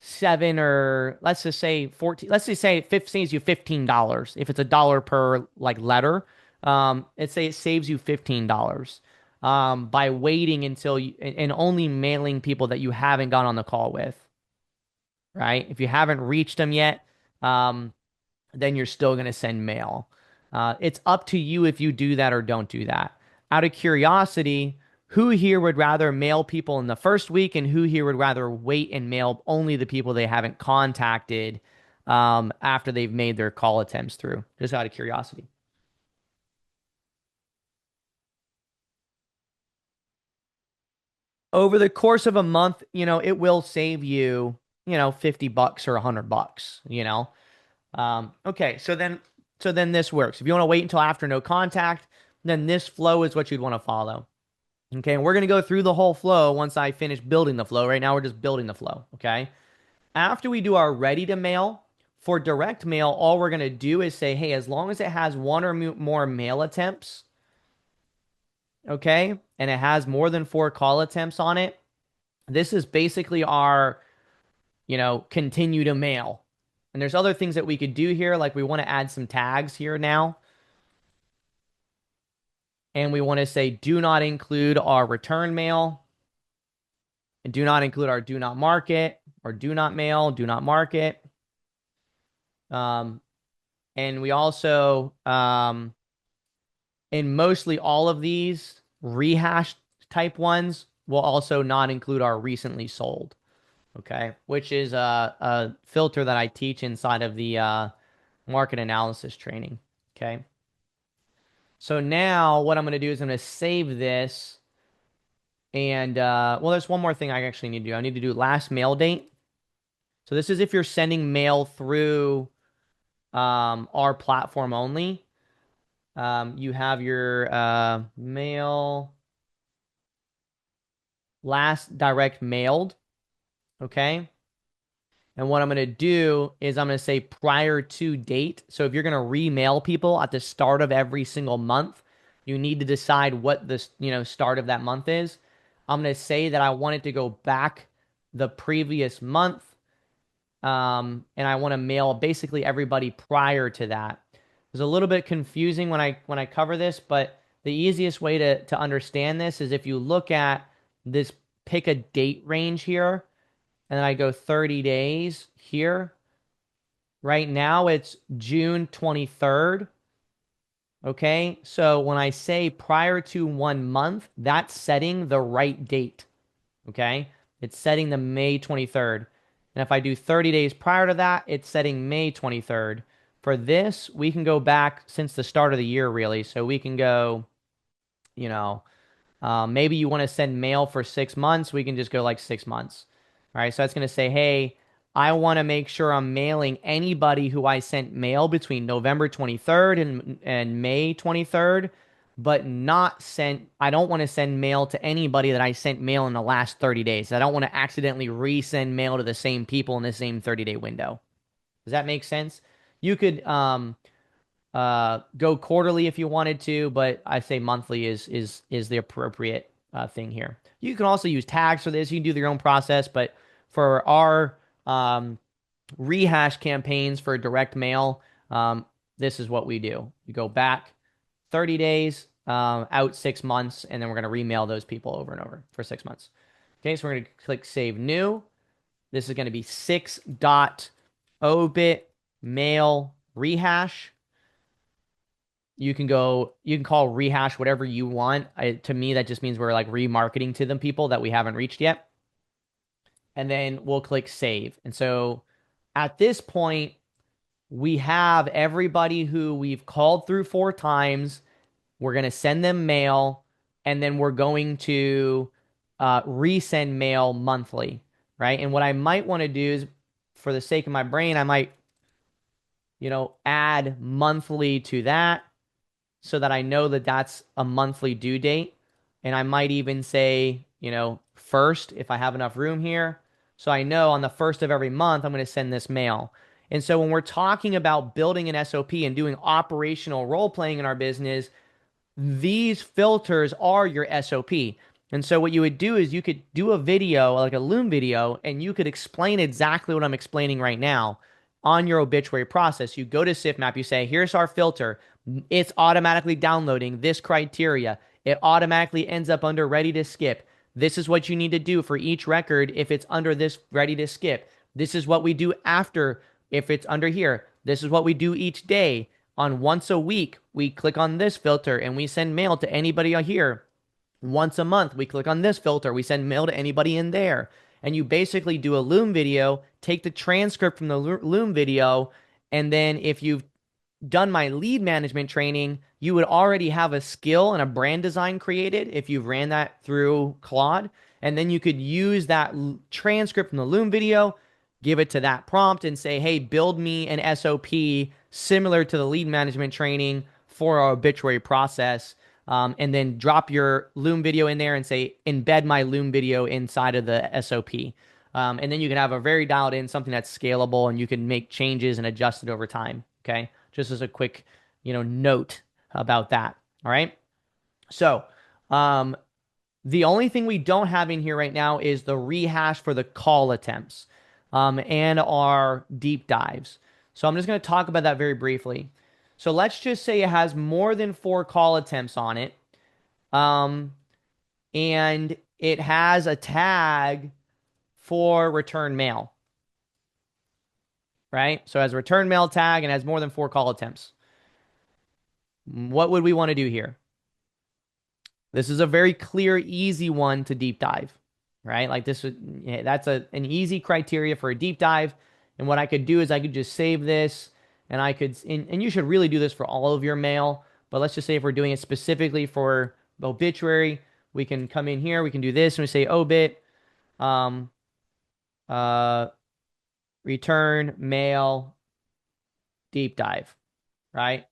7 or let's just say 14. Let's just say it saves you $15 if it's $1 per like letter. Let's say it saves you $15 by waiting until you and only mailing people that you haven't gone on the call with, right? If you haven't reached them yet, then you're still going to send mail. It's up to you if you do that or don't do that. Out of curiosity, who here would rather mail people in the first week, and who here would rather wait and mail only the people they haven't contacted after they've made their call attempts through? Just out of curiosity. Over the course of a month, it will save you, $50 or $100. Okay, so then this works. If you want to wait until after no contact, then this flow is what you'd want to follow. Okay, and we're going to go through the whole flow once I finish building the flow. Right now, we're just building the flow. Okay. After we do our ready to mail, for direct mail, all we're going to do is say, hey, as long as it has 1 or more mail attempts, okay, and it has more than 4 call attempts on it, this is basically our, continue to mail. And there's other things that we could do here, like we want to add some tags here now. And we want to say, do not include our return mail. And do not include our do not market or do not mail, do not market. And we also, in mostly all of these rehash type ones, will also not include our recently sold. Okay, which is a filter that I teach inside of the market analysis training. Okay, so now what I'm going to do is I'm going to save this. And well, there's one more thing I actually need to do. I need to do last mail date. So this is if you're sending mail through our platform only. You have your mail last direct mailed. Okay. And what I'm going to do is I'm going to say prior to date. So if you're going to remail people at the start of every single month, you need to decide what the start of that month is. I'm going to say that I want it to go back the previous month, and I want to mail basically everybody prior to that. It's a little bit confusing when I cover this, but the easiest way to understand this is if you look at this pick a date range here and then I go 30 days here. Right now it's June 23rd. Okay, so when I say prior to 1 month, that's setting the right date. Okay, it's setting the May 23rd. And if I do 30 days prior to that, it's setting May 23rd. For this, we can go back since the start of the year, really. So we can go, you know, maybe you want to send mail for 6 months. We can just go like 6 months. All right. So that's going to say, hey, I want to make sure I'm mailing anybody who I sent mail between November 23rd and May 23rd, but not sent. I don't want to send mail to anybody that I sent mail in the last 30 days. I don't want to accidentally resend mail to the same people in the same 30-day window. Does that make sense? You could go quarterly if you wanted to, but I say monthly is the appropriate thing here. You can also use tags for this. You can do your own process, but for our rehash campaigns for direct mail, this is what we do. You go back 30 days, out 6 months, and then we're going to remail those people over and over for 6 months. Okay, so we're going to click Save New. This is going to be 6.obit mail rehash. You can call rehash whatever you want. To me, that just means we're like remarketing to them people that we haven't reached yet. And then we'll click save. And so at this point, we have everybody who we've called through 4 times. We're going to send them mail, and then we're going to resend mail monthly, right? And what I might want to do is, for the sake of my brain, I might, add monthly to that so that I know that that's a monthly due date. And I might even say, first, if I have enough room here. So I know on the first of every month, I'm going to send this mail. And so when we're talking about building an SOP and doing operational role playing in our business, these filters are your SOP. And so what you would do is you could do a video, like a Loom video, and you could explain exactly what I'm explaining right now on your obituary process. You go to SIFMap, you say, here's our filter. It's automatically downloading this criteria. It automatically ends up under ready to skip. This is what you need to do for each record if it's under this ready to skip. This is what we do after if it's under here. This is what we do each day. On once a week, we click on this filter and we send mail to anybody here. Once a month, we click on this filter. We send mail to anybody in there. And you basically do a Loom video, take the transcript from the Loom video, and then if you've done my lead management training, you would already have a skill and a brand design created if you've ran that through Claude. And then you could use that transcript from the Loom video, give it to that prompt and say, hey, build me an SOP similar to the lead management training for our obituary process. And then drop your Loom video in there and say, embed my Loom video inside of the SOP. And then you can have a very dialed in, something that's scalable, and you can make changes and adjust it over time. Okay. Just as a quick, note about that. All right. So, the only thing we don't have in here right now is the rehash for the call attempts, and our deep dives. So I'm just going to talk about that very briefly. So let's just say it has more than 4 call attempts on it. And it has a tag for return mail, right? So it has a return mail tag and has more than 4 call attempts. What would we want to do here? This is a very clear, easy one to deep dive, right? Like this would, yeah, that's an easy criteria for a deep dive. And what I could do is I could just save this and I could, and you should really do this for all of your mail. But let's just say if we're doing it specifically for obituary, we can come in here, we can do this and we say obit, um, uh, return mail deep dive, right?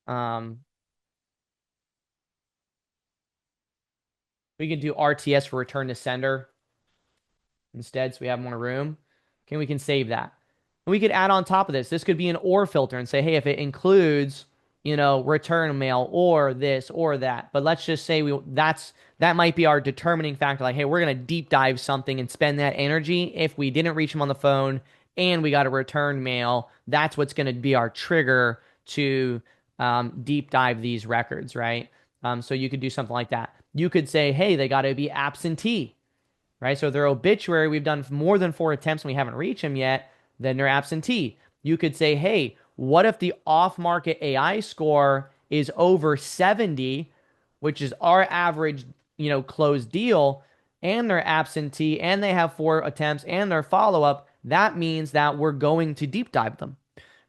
Um, we can do RTS for return to sender instead, so we have more room. Okay, we can save that. And we could add on top of this. This could be an or filter and say, hey, if it includes, return mail or this or that. But let's just say that might be our determining factor. Like, hey, we're gonna deep dive something and spend that energy. If we didn't reach them on the phone and we got a return mail, that's what's gonna be our trigger to deep dive these records, right? So you could do something like that. You could say, hey, they got to be absentee, right? So their obituary, we've done more than 4 attempts and we haven't reached them yet, then they're absentee. You could say, hey, what if the off-market AI score is over 70, which is our average, closed deal, and they're absentee and they have 4 attempts and their follow-up, that means that we're going to deep dive them,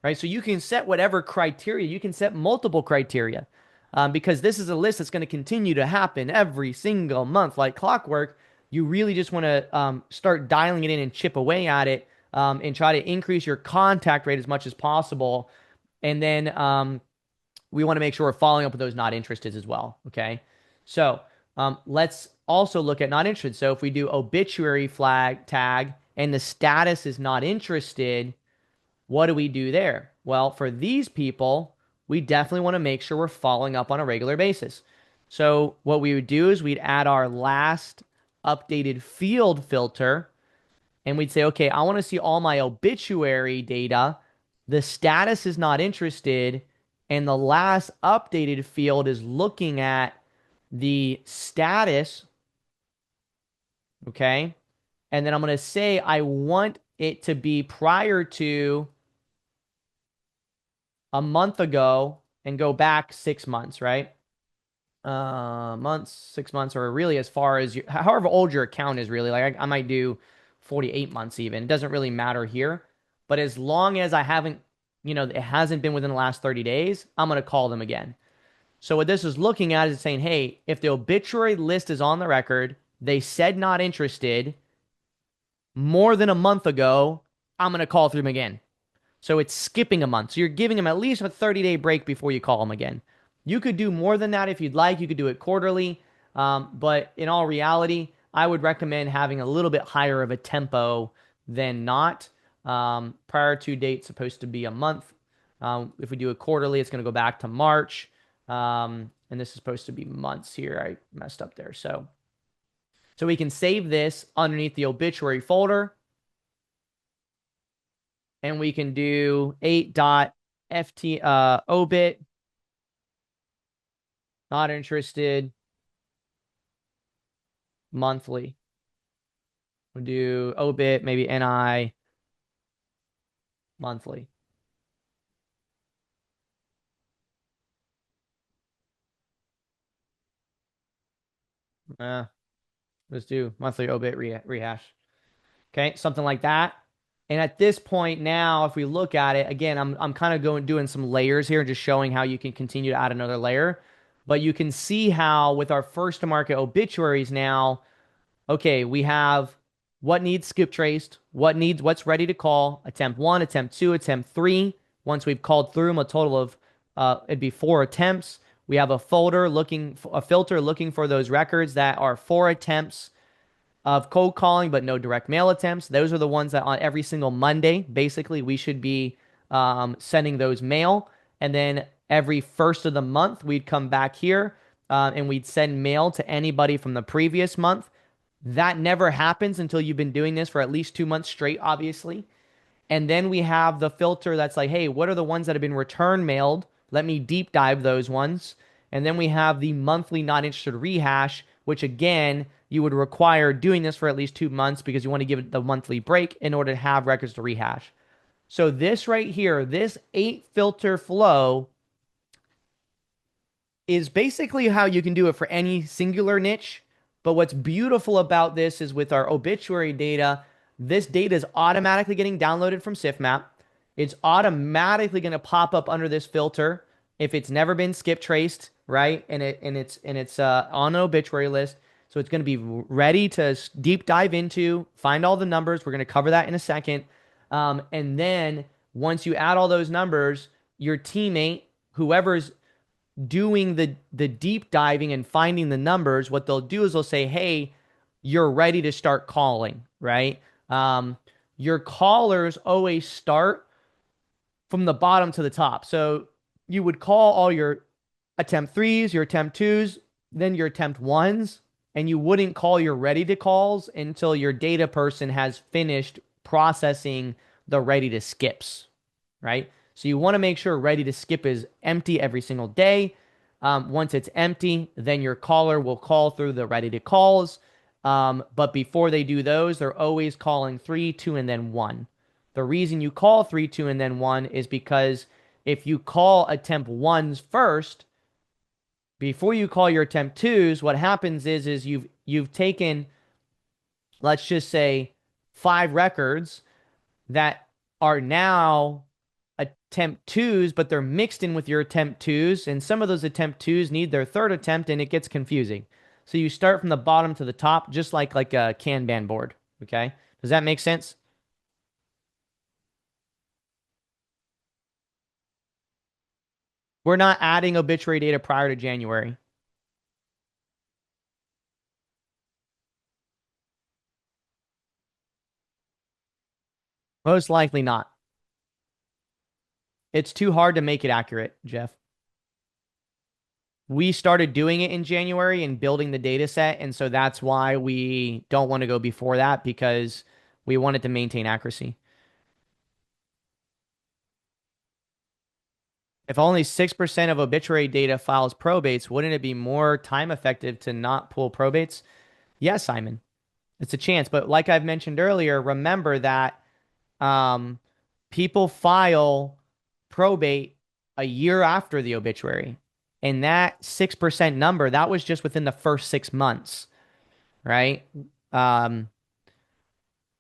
right? So you can set whatever criteria, you can set multiple criteria, because this is a list that's going to continue to happen every single month like clockwork. You really just want to start dialing it in and chip away at it, and try to increase your contact rate as much as possible. And then we want to make sure we're following up with those not interested as well. Okay. So let's also look at not interested. So if we do obituary flag tag and the status is not interested, what do we do there? Well, for these people, we definitely want to make sure we're following up on a regular basis. So what we would do is we'd add our last updated field filter and we'd say, okay, I want to see all my obituary data. The status is not interested. And the last updated field is looking at the status. Okay. And then I'm going to say I want it to be prior to a month ago and go back 6 months, right? Months, 6 months, or really as far as however old your account is, really. Like I might do 48 months even. It doesn't really matter here. But as long as I haven't, it hasn't been within the last 30 days, I'm going to call them again. So what this is looking at is saying, hey, if the obituary list is on the record, they said not interested more than a month ago, I'm going to call through them again. So it's skipping a month. So you're giving them at least a 30-day break before you call them again. You could do more than that if you'd like. You could do it quarterly. But in all reality, I would recommend having a little bit higher of a tempo than not. Prior to date supposed to be a month. If we do it quarterly, it's going to go back to March. And this is supposed to be months here. I messed up there. So we can save this underneath the obituary folder. And we can do 8.ft obit, not interested, monthly. We'll do obit, maybe NI, monthly. Let's do monthly obit rehash. Okay, something like that. And at this point now, if we look at it, again, I'm kind of doing some layers here, just showing how you can continue to add another layer. But you can see how with our first to market obituaries now, okay, we have what needs skip traced, what's ready to call, attempt 1, attempt 2, attempt 3. Once we've called through them, a total of it'd be 4 attempts. We have a filter looking for those records that are 4 attempts of cold calling, but no direct mail attempts. Those are the ones that on every single Monday, basically, we should be sending those mail. And then every first of the month, we'd come back here and we'd send mail to anybody from the previous month. That never happens until you've been doing this for at least 2 months straight, obviously. And then we have the filter that's like, hey, what are the ones that have been return mailed? Let me deep dive those ones. And then we have the monthly not interested rehash, which again, you would require doing this for at least 2 months because you want to give it the monthly break in order to have records to rehash. So this right here, this 8 filter flow is basically how you can do it for any singular niche. But what's beautiful about this is with our obituary data, this data is automatically getting downloaded from SIFMap. It's automatically going to pop up under this filter if it's never been skip traced, right? And it's on an obituary list. So it's going to be ready to deep dive into, find all the numbers. We're going to cover that in a second. And then once you add all those numbers, your teammate, whoever's doing the deep diving and finding the numbers, what they'll do is they'll say, "Hey, you're ready to start calling," right? Your callers always start from the bottom to the top. So you would call all your attempt threes, your attempt twos, then your attempt ones, and you wouldn't call your ready to calls until your data person has finished processing the ready to skips, right? So you want to make sure ready to skip is empty every single day. Once it's empty, then your caller will call through the ready to calls. But before they do those, they're always calling three, two, and then one. The reason you call three, two, and then one is because if you call attempt ones first, before you call your attempt twos, what happens is you've taken, let's just say, 5 records that are now attempt twos, but they're mixed in with your attempt twos, and some of those attempt twos need their third attempt, and it gets confusing. So you start from the bottom to the top, just like a Kanban board. Okay, does that make sense? We're not adding obituary data prior to January. Most likely not. It's too hard to make it accurate, Jeff. We started doing it in January and building the data set, and so that's why we don't want to go before that because we wanted to maintain accuracy. If only 6% of obituary data files probates, wouldn't it be more time effective to not pull probates? Yes, Simon. It's a chance. But like I've mentioned earlier, remember that um, people file probate a year after the obituary. And that 6% number, that was just within the first 6 months, right? Um,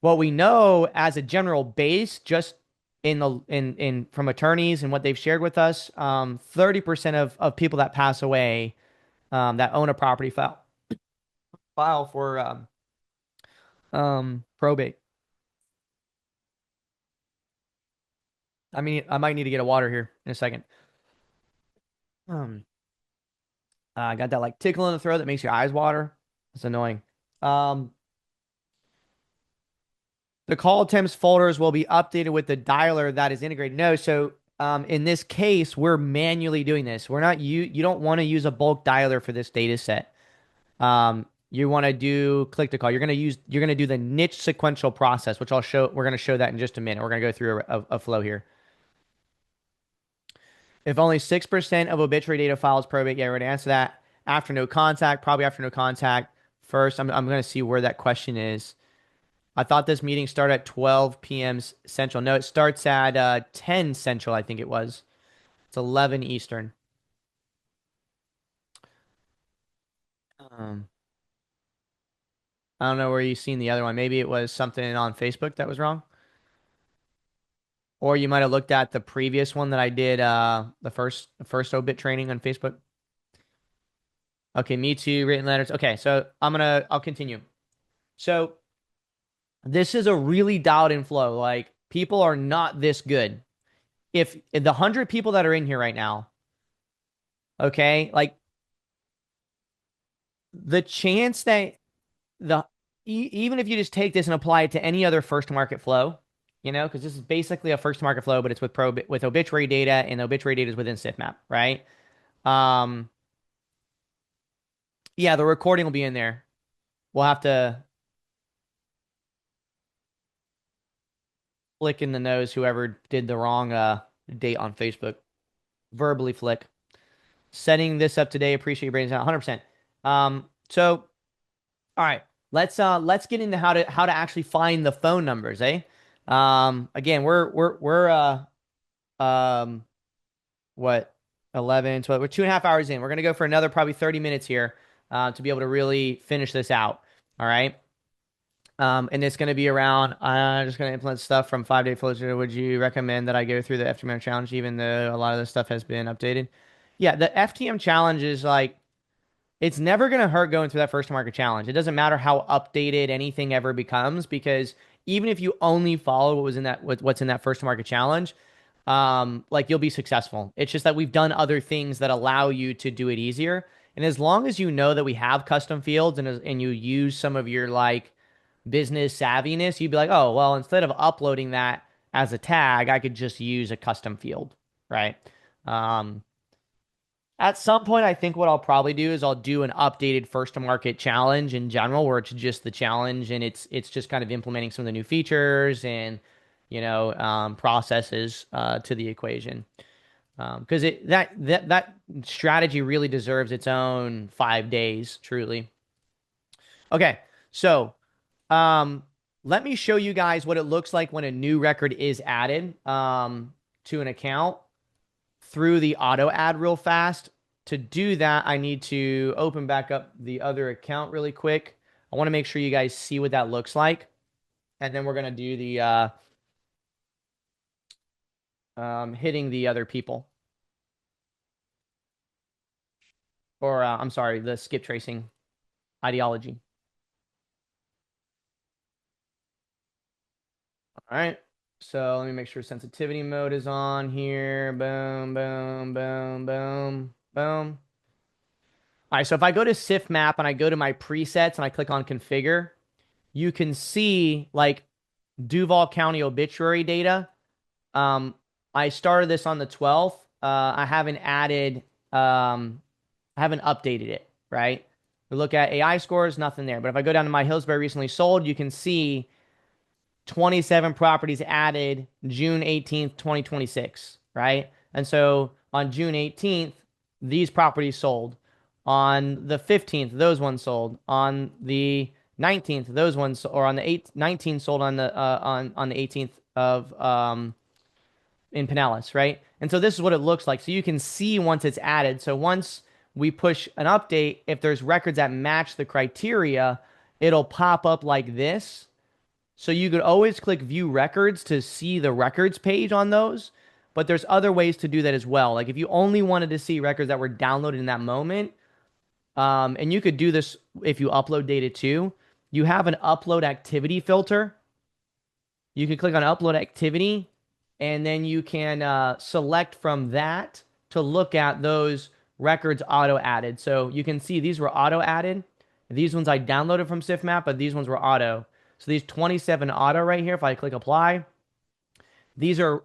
what we know as a general base, just in the in from attorneys and what they've shared with us, 30% of people that pass away that own a property file for probate. I mean, I might need to get a water here in a second. Um, I got that like tickle in the throat that makes your eyes water. It's annoying. Um, the call attempts folders will be updated with the dialer that is integrated. No, so in this case, we're manually doing this. We're not you don't want to use a bulk dialer for this data set. You want to do click to call. You're gonna do the niche sequential process, which I'll show. We're gonna show that in just a minute. We're gonna go through a flow here. If only 6% of obituary data files probate, yeah, we're gonna answer that. After no contact, probably after no contact. First, I'm gonna see where that question is. I thought this meeting started at 12 p.m. Central. No, it starts at 10 Central, I think it was. It's 11 Eastern. Um, I don't know where you've seen the other one. Maybe it was something on Facebook that was wrong. Or you might have looked at the previous one that I did, the first obit training on Facebook. Okay, me too, written letters. Okay, so I'll continue. So this is a really dialed in flow. Like people are not this good. If the 100 people that are in here right now, okay, like the chance that the even if you just take this and apply it to any other first market flow, because this is basically a first market flow, but it's with obituary data, and the obituary data is within SIFMap, right? Um, yeah, the recording will be in there. We'll have to flick in the nose whoever did the wrong date on Facebook. Verbally flick. Setting this up today. Appreciate your brains out 100%. So all right, let's get into how to actually find the phone numbers, eh? Again, we're what? 11, 12. We're 2.5 hours in. We're gonna go for another probably 30 minutes here to be able to really finish this out. All right. And it's going to be around, just going to implement stuff from 5 day filter. Would you recommend that I go through the FTM challenge, even though a lot of this stuff has been updated? Yeah, the FTM challenge is like, it's never going to hurt going through that first to market challenge. It doesn't matter how updated anything ever becomes, because even if you only follow what was in that, what's in that first to market challenge, like you'll be successful. It's just that we've done other things that allow you to do it easier. And as long as you know that we have custom fields and you use some of your like business savviness, you'd be like, oh, well, instead of uploading that as a tag, I could just use a custom field, right? Um, at some point, I think what I'll probably do is I'll do an updated first to market challenge in general, where it's just the challenge and it's just kind of implementing some of the new features and processes to the equation. Because that strategy really deserves its own 5 days, truly. Okay, so um, let me show you guys what it looks like when a new record is added to an account through the auto add real fast. To do that, I need to open back up the other account really quick. I want to make sure you guys see what that looks like. And then we're going to do the hitting the other people. Or, I'm sorry, the skip tracing ideology. All right. So let me make sure sensitivity mode is on here. Boom, boom, boom, boom, boom. All right. So if I go to SIF map and I go to my presets and I click on configure, you can see like Duval County obituary data. I started this on the 12th. I haven't added, I haven't updated it, right? We look at AI scores, nothing there. But if I go down to my Hillsbury recently sold, you can see 27 properties added June 18th, 2026, right? And so on June 18th, these properties sold. On the 15th, those ones sold. On the 19th, those ones, or on the 19th sold on the on the 18th of in Pinellas, right? And so this is what it looks like. So you can see once it's added. So once we push an update, if there's records that match the criteria, it'll pop up like this. So you could always click view records to see the records page on those, but there's other ways to do that as well. Like if you only wanted to see records that were downloaded in that moment, and you could do this if you upload data too, you have an upload activity filter. You can click on upload activity, and then you can select from that to look at those records auto added. So you can see these were auto added. These ones I downloaded from SIFMap, but these ones were auto. So these 27 auto right here, if I click apply, these are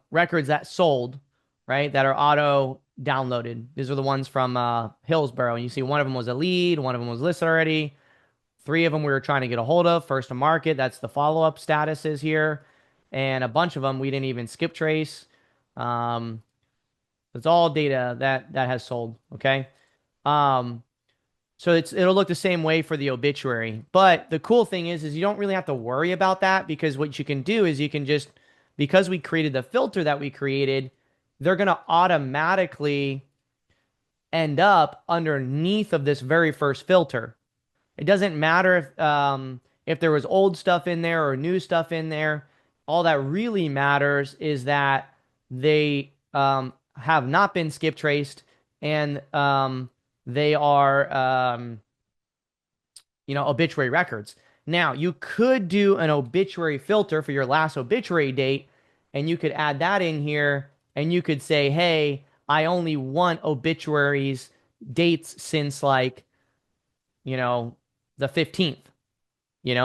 records that sold, right? That are auto downloaded. These are the ones from Hillsborough. And you see one of them was a lead, one of them was listed already. 3 of them we were trying to get a hold of, first to market. That's the follow-up statuses here. And a bunch of them we didn't even skip trace. Um, it's all data that has sold, okay? Um, so it'll look the same way for the obituary. But the cool thing is you don't really have to worry about that, because what you can do is you can just, because we created the filter that we created, they're going to automatically end up underneath of this very first filter. It doesn't matter if there was old stuff in there or new stuff in there. All that really matters is that they have not been skip traced, and they are obituary records. Now, you could do an obituary filter for your last obituary date, and you could add that in here, and you could say, hey, I only want obituaries dates since like, the 15th,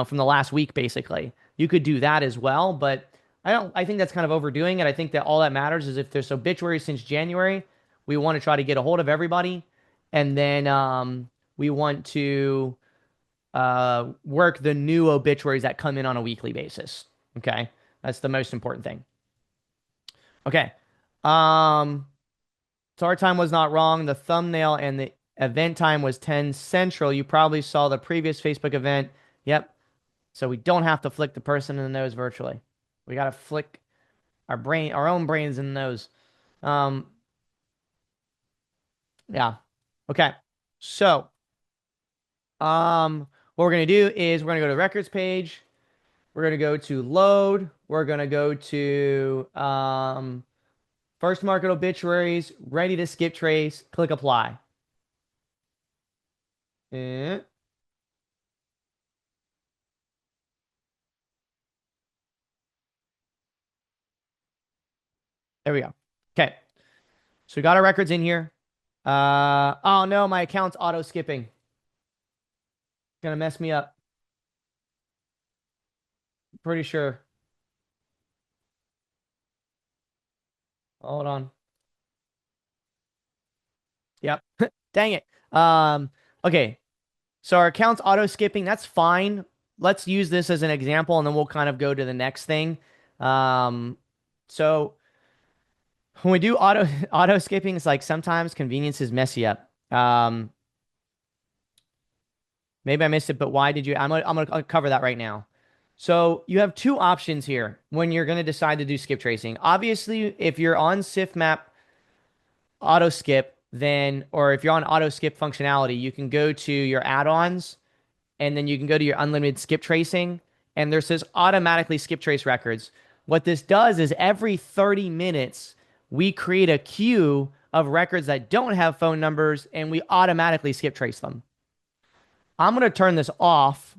from the last week, basically. You could do that as well, but I think that's kind of overdoing it. I think that all that matters is if there's obituaries since January, we want to try to get a hold of everybody, and then we want to work the new obituaries that come in on a weekly basis. Okay. That's the most important thing. Okay. So our time was not wrong. The thumbnail and the event time was 10 Central. You probably saw the previous Facebook event. Yep. So we don't have to flick the person in the nose virtually. We got to flick our own brains in the nose. Um, Yeah. Okay. So, what we're gonna do is we're gonna go to the records page. We're gonna go to load. We're gonna go to first market obituaries, ready to skip trace, click apply. Eh, there we go. Okay. So we got our records in here. Oh no, my account's auto skipping. Gonna mess me up. Pretty sure. Hold on. Yep. Dang it. Okay. So our account's auto skipping. That's fine. Let's use this as an example and then we'll kind of go to the next thing. Um, so when we do auto skipping, it's like sometimes conveniences mess you up. Maybe I missed it, but why did you? I'm gonna cover that right now. So you have two options here when you're gonna decide to do skip tracing. Obviously, if you're on SIFMap auto skip, then or if you're on auto skip functionality, you can go to your add-ons and then you can go to your unlimited skip tracing, and there says automatically skip trace records. What this does is every 30 minutes, we create a queue of records that don't have phone numbers and we automatically skip trace them. I'm going to turn this off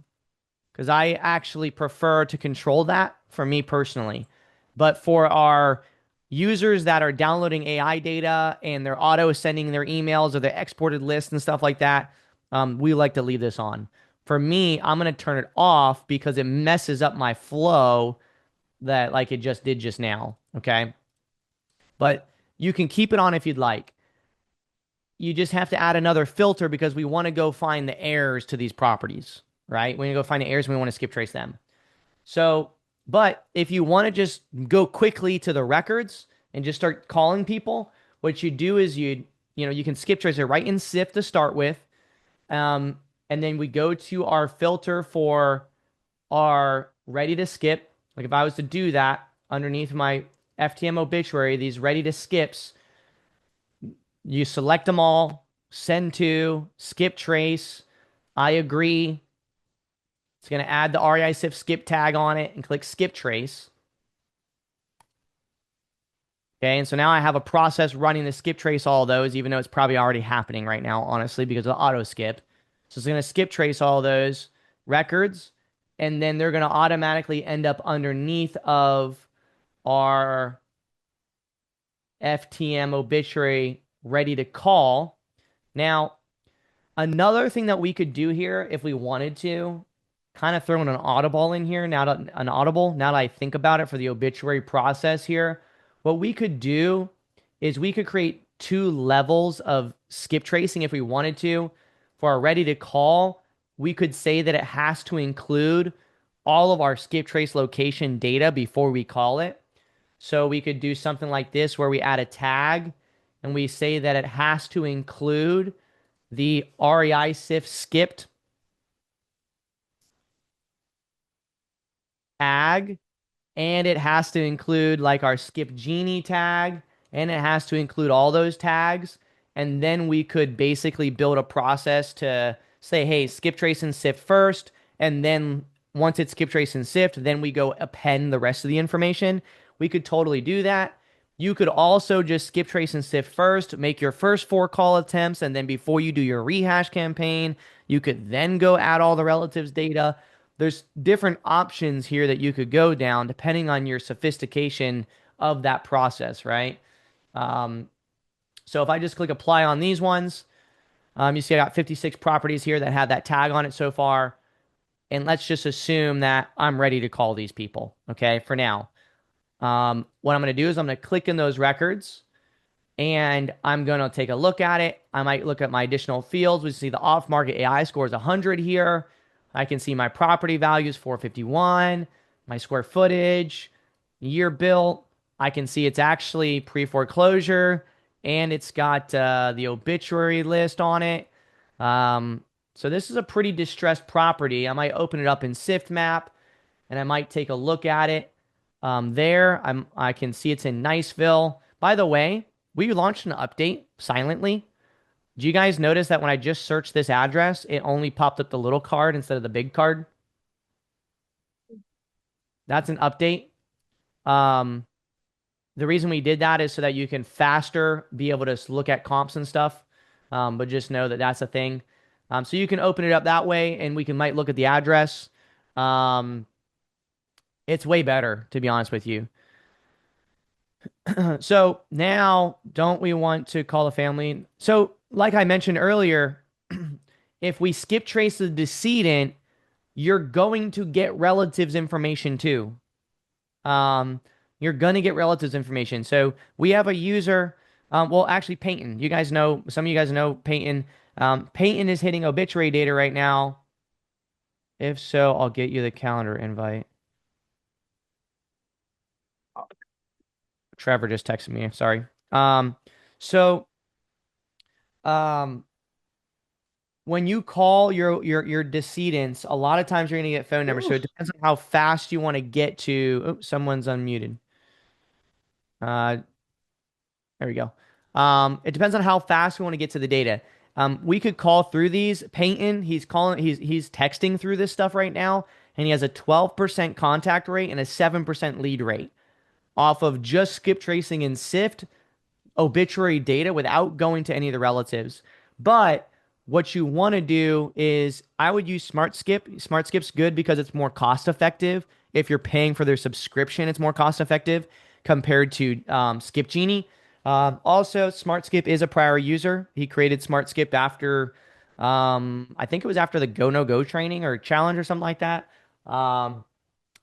because I actually prefer to control that for me personally. But for our users that are downloading AI data and they're auto sending their emails or their exported lists and stuff like that, we like to leave this on. For me, I'm going to turn it off because it messes up my flow that like it just did just now. Okay. But you can keep it on if you'd like. You just have to add another filter because we want to go find the errors to these properties, right? We want to go find the errors and we want to skip trace them. So, but if you want to just go quickly to the records and just start calling people, what you do is you can skip trace it right in SIFT to start with. And then we go to our filter for our ready to skip. Like if I was to do that underneath my FTM obituary, these ready to skips, you select them all, send to, skip trace. I agree. It's going to add the REISIF skip tag on it and click skip trace. Okay, and so now I have a process running to skip trace all those, even though it's probably already happening right now, honestly, because of the auto skip. So it's going to skip trace all those records, and then they're going to automatically end up underneath of our FTM obituary ready to call. Now, another thing that we could do here if we wanted to, kind of throwing an audible in here now that I think about it for the obituary process here, what we could do is we could create two levels of skip tracing if we wanted to. For our ready to call, we could say that it has to include all of our skip trace location data before we call it. So we could do something like this where we add a tag and we say that it has to include the REISIF skipped tag, and it has to include like our skip genie tag, and it has to include all those tags. And then we could basically build a process to say, hey, skip trace and sift first, and then once it's skip trace and sift, then we go append the rest of the information. We could totally do that. You could also just skip trace and sift first, make your first 4 call attempts, and then before you do your rehash campaign, you could then go add all the relatives data. There's different options here that you could go down depending on your sophistication of that process, right? Um, so if I just click apply on these ones, you see I got 56 properties here that have that tag on it so far. And let's just assume that I'm ready to call these people, okay, for now. What I'm going to do is I'm going to click in those records and I'm going to take a look at it. I might look at my additional fields. We see the off-market AI score is 100 here. I can see my property values 451, my square footage, year built. I can see it's actually pre-foreclosure and it's got the obituary list on it. So this is a pretty distressed property. I might open it up in SIFT map and I might take a look at it. I can see it's in Niceville. By the way, we launched an update silently Do you guys notice that when I just searched this address, it only popped up the little card instead of the big card? That's an update. Um, the reason we did that is so that you can faster be able to look at comps and stuff. But just know that that's a thing. So you can open it up that way, and we can might look at the address. Um, it's way better, to be honest with you. So now, don't we want to call the family? So, like I mentioned earlier, if we skip trace the decedent, you're going to get relatives information too. Um, you're gonna get relatives information. So we have a user. Well, actually, Peyton. You guys know. Some of you guys know Peyton. Peyton is hitting obituary data right now. If so, I'll get you the calendar invite. Trevor just texted me. Sorry. So um, when you call your decedents, a lot of times you're gonna get phone numbers. So it depends on how fast you want to get to. Oh, someone's unmuted. Uh, There we go. It depends on how fast we want to get to the data. We could call through these. Peyton, he's texting through this stuff right now, and he has a 12% contact rate and a 7% lead rate off of just skip tracing and sift obituary data without going to any of the relatives. But what you want to do is I would use Smart Skip. Smart Skip's good because it's more cost effective. If you're paying for their subscription, it's more cost effective compared to Skip Genie. Also, Smart Skip is a prior user. He created Smart Skip after, I think it was after the Go No Go training or challenge or something like that. I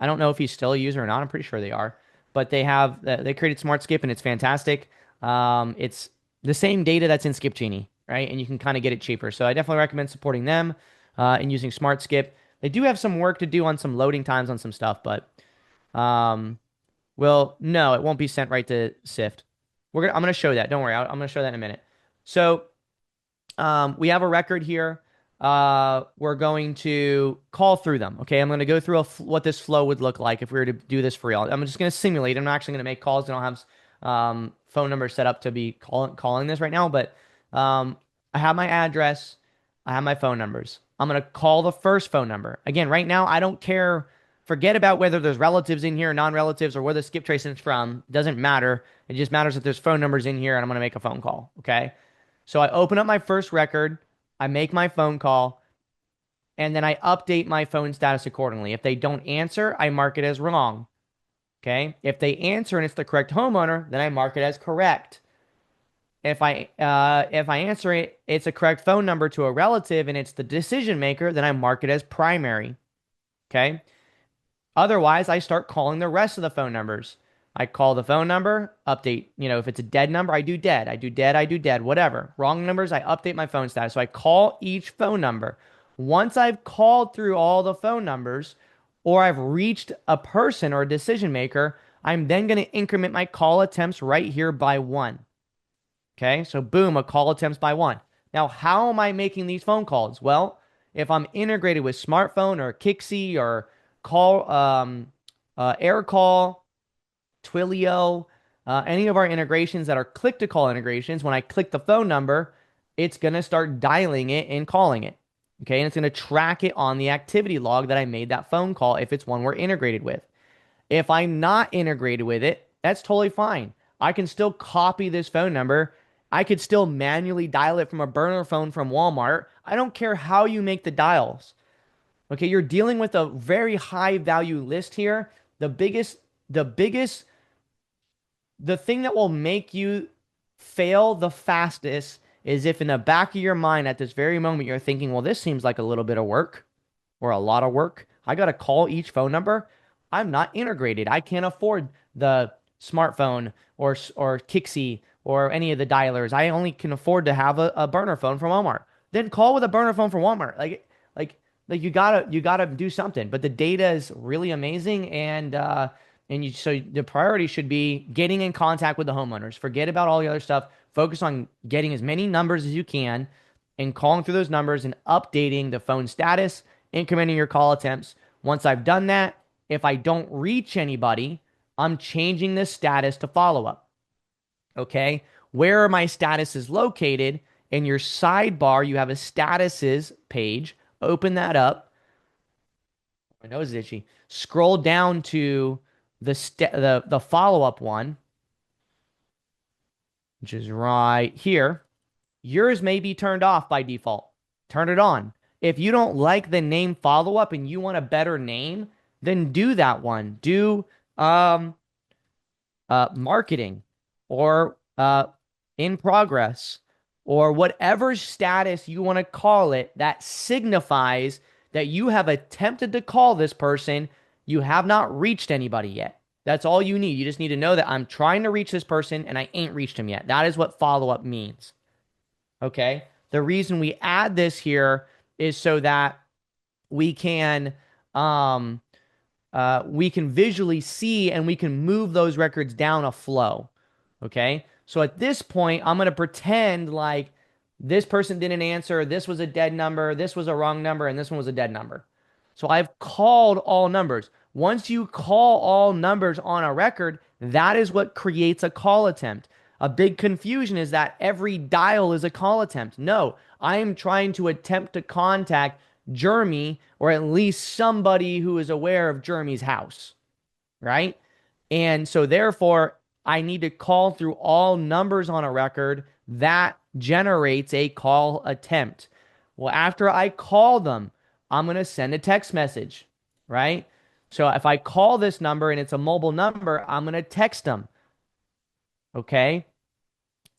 don't know if he's still a user or not. I'm pretty sure they are, but they created Smart Skip and it's fantastic. It's the same data that's in Skip Genie, right? And you can kind of get it cheaper. So I definitely recommend supporting them and using Smart Skip. They do have some work to do on some loading times on some stuff, but well, no, it won't be sent right to Sift. I'm gonna show that. Don't worry, I'm gonna show that in a minute. So we have a record here. We're going to call through them. Okay, I'm going to go through what this flow would look like if we were to do this for y'all. I'm just going to simulate. I'm not actually going to make calls. I don't have phone numbers set up to be calling this right now, but I have my address. I have my phone numbers. I'm going to call the first phone number. Again, right now, I don't care. Forget about whether there's relatives in here, non-relatives, or where the skip tracing is from. It doesn't matter. It just matters that there's phone numbers in here, and I'm going to make a phone call. Okay. So I open up my first record, I make my phone call, and then I update my phone status accordingly. If they don't answer, I mark it as wrong. Okay. If they answer and it's the correct homeowner, then I mark it as correct. If I answer it, it's a correct phone number to a relative and it's the decision maker, then I mark it as primary. Okay. Otherwise, I start calling the rest of the phone numbers. I call the phone number, update. If it's a dead number, I do dead. I do dead. I do dead. Whatever. Wrong numbers, I update my phone status. So I call each phone number. Once I've called through all the phone numbers or I've reached a person or a decision maker, I'm then going to increment my call attempts right here by one. Okay. So boom, a call attempts by one. Now, how am I making these phone calls? Well, if I'm integrated with smartphone or Kixi or AirCall, Twilio, any of our integrations that are click to call integrations, when I click the phone number, it's going to start dialing it and calling it. Okay. And it's going to track it on the activity log that I made that phone call if it's one we're integrated with. If I'm not integrated with it, that's totally fine. I can still copy this phone number. I could still manually dial it from a burner phone from Walmart. I don't care how you make the dials. Okay, you're dealing with a very high value list here. The thing that will make you fail the fastest is if in the back of your mind at this very moment you're thinking, well, this seems like a little bit of work or a lot of work. I got to call each phone number. I'm not integrated. I can't afford the smartphone or Kixi or any of the dialers. I only can afford to have a burner phone from Walmart. Then call with a burner phone from Walmart. Like like you gotta do something. But the data is really amazing, so the priority should be getting in contact with the homeowners. Forget about all the other stuff. Focus on getting as many numbers as you can and calling through those numbers and updating the phone status, incrementing your call attempts. Once I've done that, if I don't reach anybody, I'm changing the status to follow up. Okay. Where are my statuses located? In your sidebar, you have a statuses page. Open that up. My nose is itchy. Scroll down to the follow-up one, which is right here. Yours may be turned off by default. Turn it on. If you don't like the name follow-up and you want a better name, then do that one. Do um marketing or in progress or whatever status you want to call it that signifies that you have attempted to call this person. You have not reached anybody yet. That's all you need. You just need to know that I'm trying to reach this person and I ain't reached him yet. That is what follow up means. Okay. The reason we add this here is so that we can um, we can visually see and we can move those records down a flow. Okay. So at this point, I'm going to pretend like this person didn't answer. This was a dead number. This was a wrong number. And this one was a dead number. So I've called all numbers. Once you call all numbers on a record, that is what creates a call attempt. A big confusion is that every dial is a call attempt. No, I am trying to attempt to contact Jeremy, or at least somebody who is aware of Jeremy's house, right? And so therefore, I need to call through all numbers on a record. That generates a call attempt. Well, after I call them, I'm going to send a text message, right? So if I call this number and it's a mobile number, I'm going to text them, okay?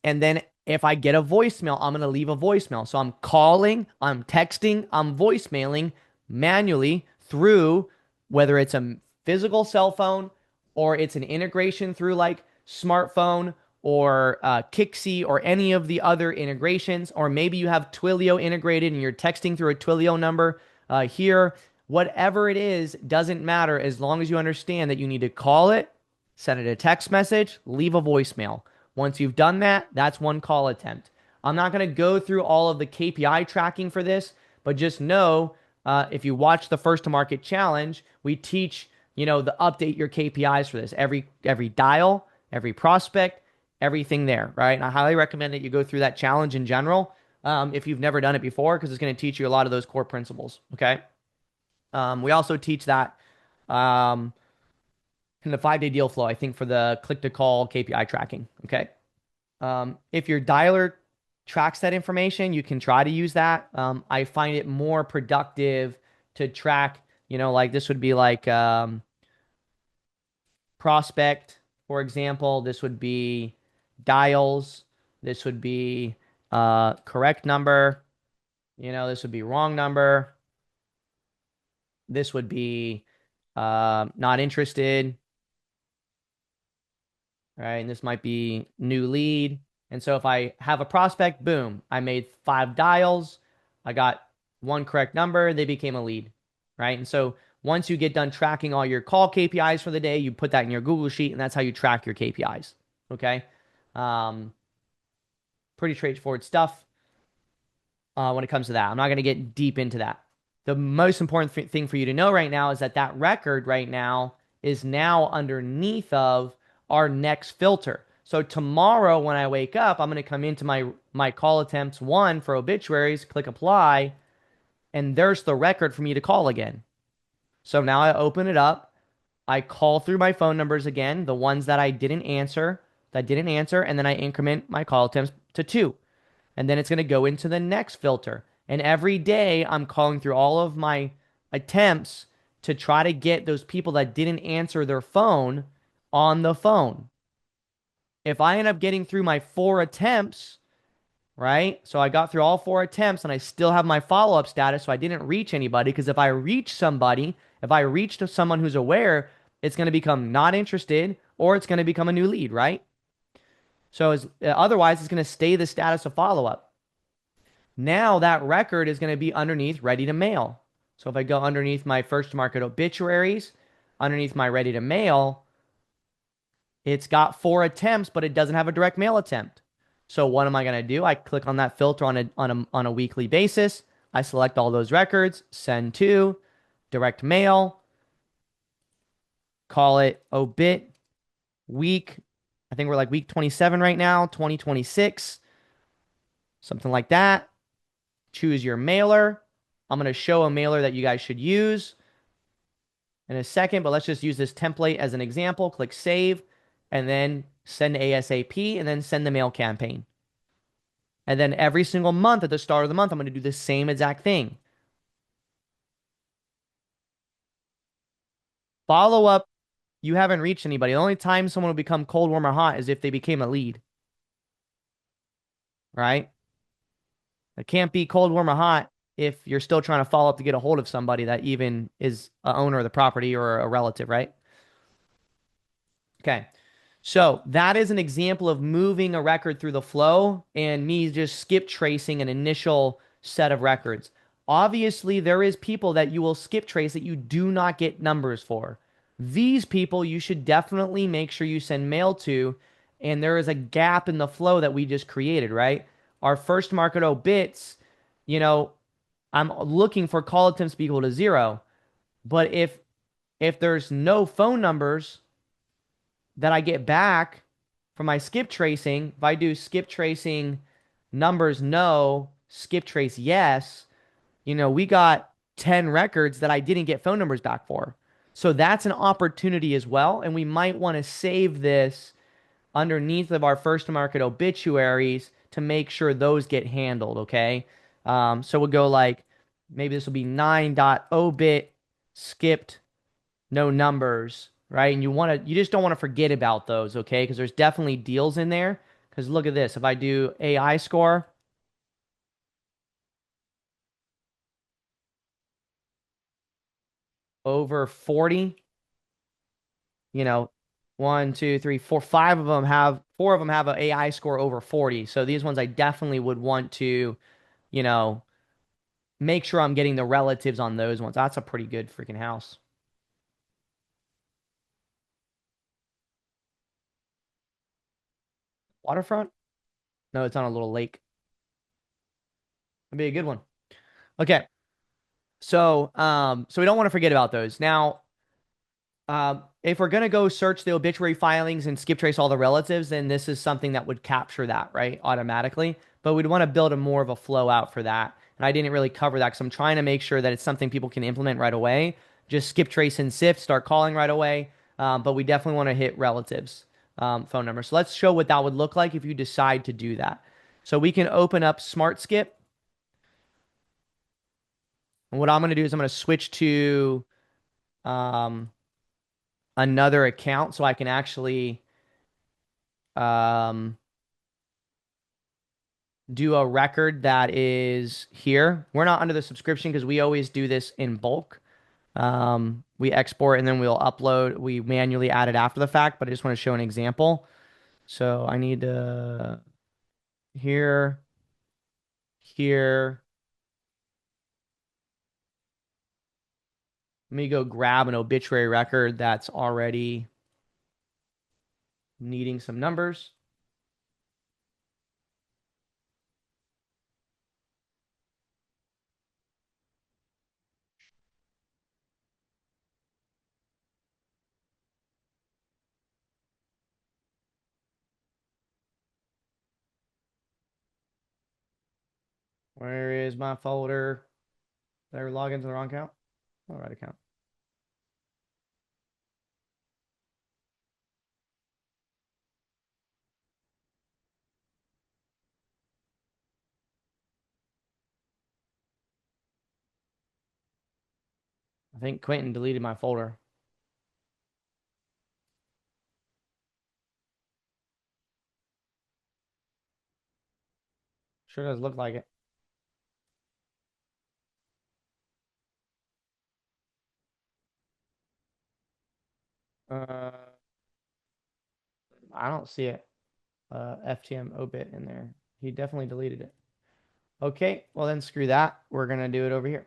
And then if I get a voicemail, I'm going to leave a voicemail. So I'm calling, I'm texting, I'm voicemailing manually through whether it's a physical cell phone or it's an integration through like smartphone or Kixi or any of the other integrations, or maybe you have Twilio integrated and you're texting through a Twilio number here. Whatever it is, doesn't matter as long as you understand that you need to call it, send it a text message, leave a voicemail. Once you've done that, that's one call attempt. I'm not going to go through all of the KPI tracking for this, but just know if you watch the first to market challenge, we teach, the update your KPIs for this. Every dial, every prospect, everything there, right? And I highly recommend that you go through that challenge in general if you've never done it before, because it's going to teach you a lot of those core principles, okay? We also teach that um, in the 5-day deal flow, I think, for the click to call KPI tracking. Okay. If your dialer tracks that information, you can try to use that. I find it more productive to track, like this would be like prospect, for example. This would be dials. This would be correct number. This would be wrong number. This would be not interested. Right? And this might be new lead. And so if I have a prospect, boom, I made 5 dials. I got 1 correct number. They became a lead, right? And so once you get done tracking all your call KPIs for the day, you put that in your Google Sheet, and that's how you track your KPIs. Okay. Pretty straightforward stuff when it comes to that. I'm not going to get deep into that. The most important thing for you to know right now is that that record right now is now underneath of our next filter. So tomorrow when I wake up, I'm going to come into my call attempts 1 for obituaries, click apply, and there's the record for me to call again. So now I open it up, I call through my phone numbers again, the ones that I didn't answer, and then I increment my call attempts to 2. And then it's going to go into the next filter. And every day I'm calling through all of my attempts to try to get those people that didn't answer their phone on the phone. If I end up getting through my 4 attempts, right? So I got through all 4 attempts and I still have my follow-up status, so I didn't reach anybody, because if I reach somebody, if I reach to someone who's aware, it's going to become not interested or it's going to become a new lead, right? So otherwise, it's going to stay the status of follow-up. Now that record is going to be underneath ready to mail. So if I go underneath my first to market obituaries, underneath my ready to mail, it's got 4 attempts, but it doesn't have a direct mail attempt. So what am I going to do? I click on that filter on a weekly basis. I select all those records, send to, direct mail, call it obit week. I think we're like week 27 right now, 2026. something like that. Choose your mailer. I'm going to show a mailer that you guys should use in a second, but let's just use this template as an example. Click save and then send ASAP and then send the mail campaign. And then every single month at the start of the month, I'm going to do the same exact thing. Follow up. You haven't reached anybody. The only time someone will become cold, warm, or hot is if they became a lead, right? It can't be cold, warm, or hot if you're still trying to follow up to get a hold of somebody that even is a owner of the property or a relative, right? Okay. So that is an example of moving a record through the flow and me just skip tracing an initial set of records. Obviously, there is people that you will skip trace that you do not get numbers for. These people you should definitely make sure you send mail to, and there is a gap in the flow that we just created, right? Our first market obits, you know, I'm looking for call attempts to be equal to 0. But if there's no phone numbers that I get back from my skip tracing, if I do skip tracing numbers no, skip trace yes, we got 10 records that I didn't get phone numbers back for. So that's an opportunity as well. And we might want to save this underneath of our first market obituaries to make sure those get handled. Okay. So we'll go like maybe this will be 9.obit skipped no numbers, right? And you just don't want to forget about those, okay? Because there's definitely deals in there. Because look at this. If I do AI score over 40, you know, one, two, three, four, four of them have an AI score over 40. So these ones I definitely would want to, you know, make sure I'm getting the relatives on those ones. That's a pretty good freaking house. Waterfront? No, it's on a little lake. That'd be a good one. Okay. So we don't want to forget about those. Now, if we're gonna go search the obituary filings and skip trace all the relatives, then this is something that would capture that, right, automatically. But we'd want to build a more of a flow out for that. And I didn't really cover that because I'm trying to make sure that it's something people can implement right away. Just skip trace and sift, start calling right away. But we definitely want to hit relatives phone number. So let's show what that would look like if you decide to do that. So we can open up Smart Skip. And what I'm going to do is I'm going to switch to um, another account so I can actually um, do a record that is here. We're not under the subscription because we always do this in bulk. We export and then we'll upload. We manually add it after the fact, but I just want to show an example. So I need to here, here. Let me go grab an obituary record that's already needing some numbers. Where is my folder? Did I log into the wrong account? Oh, right account. I think Quentin deleted my folder. Sure does look like it. Uh, I don't see it. FTM obit in there. He definitely deleted it. Okay, well then screw that. We're gonna do it over here.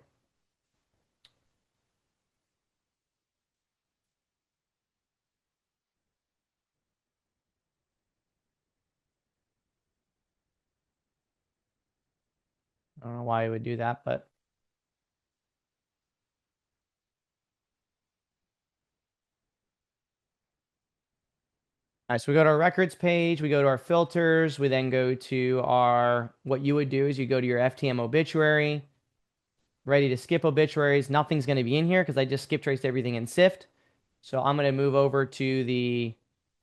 I don't know why he would do that, but All right, so we go to our records page, we go to our filters, we then go to our, what you would do is you go to your FTM obituary, ready to skip obituaries. Nothing's going to be in here because I just skip traced everything in Sift. So I'm going to move over to the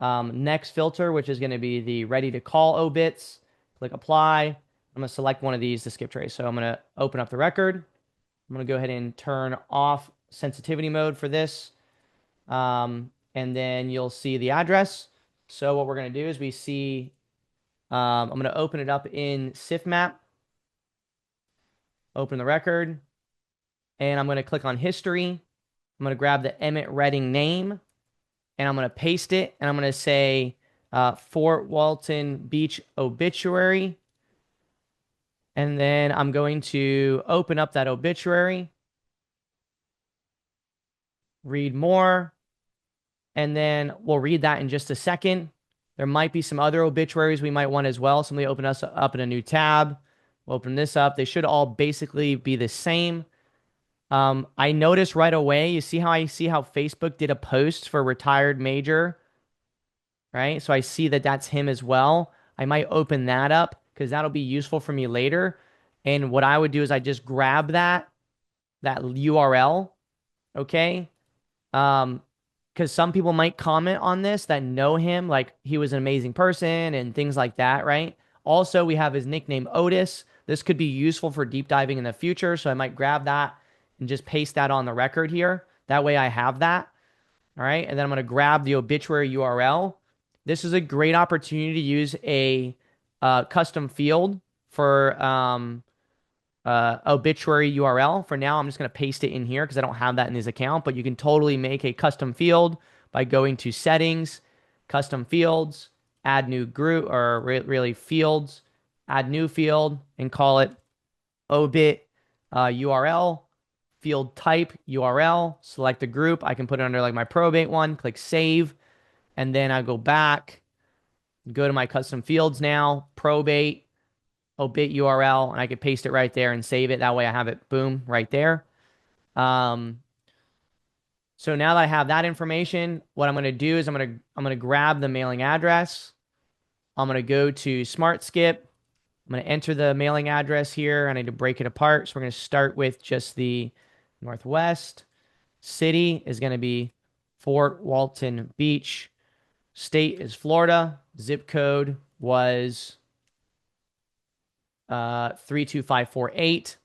next filter, which is going to be the ready to call obits. Click apply. I'm going to select one of these to skip trace. So I'm going to open up the record. I'm going to go ahead and turn off sensitivity mode for this. And then you'll see the address. So what we're going to do is we see, I'm going to open it up in SIF map, open the record, and I'm going to click on history. I'm going to grab the Emmett Redding name, and I'm going to paste it, and I'm going to say Fort Walton Beach obituary. And then I'm going to open up that obituary, read more, and then we'll read that in just a second. There might be some other obituaries we might want as well. So let me open us up in a new tab. We'll open this up. They should all basically be the same. I noticed right away, you see how Facebook did a post for retired major, right? So I see that that's him as well. I might open that up because that'll be useful for me later. And what I would do is I just grab that URL, okay? Because some people might comment on this that know him, like he was an amazing person and things like that, right? Also, we have his nickname Otis. This could be useful for deep diving in the future, so I might grab that and just paste that on the record here. That way I have that. All right, and then I'm going to grab the obituary URL. This is a great opportunity to use a custom field for obituary URL. For now, I'm just going to paste it in here because I don't have that in his account, but you can totally make a custom field by going to settings, custom fields, add new group, or really fields, add new field, and call it obit URL, field type URL, select the group. I can put it under like my probate one, click save, and then I go back, go to my custom fields now, probate, obit URL, and I could paste it right there and save it. That way I have it, boom, right there. Um, so now that I have that information, what I'm going to do is I'm going to grab the mailing address. I'm going to go to Smart Skip. I'm going to enter the mailing address here. I need to break it apart. So we're going to start with just the Northwest. City is going to be Fort Walton Beach. State is Florida. Zip code was 32548.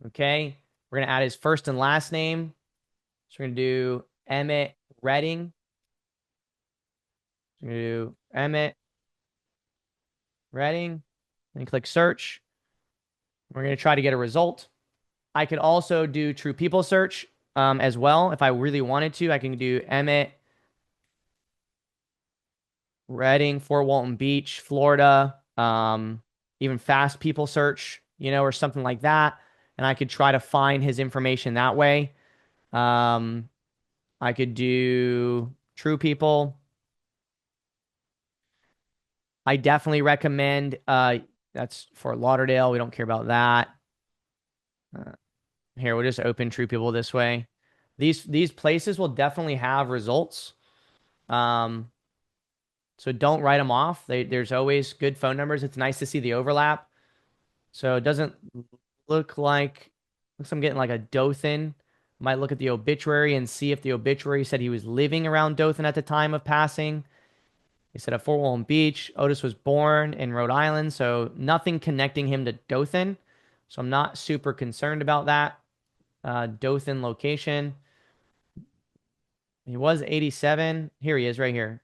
Okay. We're going to add his first and last name. So we're going to do Emmett Redding. So we're going to do Emmett Redding and click search. We're going to try to get a result. I could also do true people search as well. If I really wanted to, I can do Emmett Redding, Fort Walton Beach, Florida, even fast people search, or something like that. And I could try to find his information that way. I could do true people. I definitely recommend, that's Fort Lauderdale. We don't care about that. Here, we'll just open true people this way. These places will definitely have results. So don't write them off. There's always good phone numbers. It's nice to see the overlap. So it doesn't looks I'm getting like a Dothan. Might look at the obituary and see if the obituary said he was living around Dothan at the time of passing. He said at Fort Walton Beach. Otis was born in Rhode Island, so nothing connecting him to Dothan. So I'm not super concerned about that. Dothan location. He was 87. Here he is right here.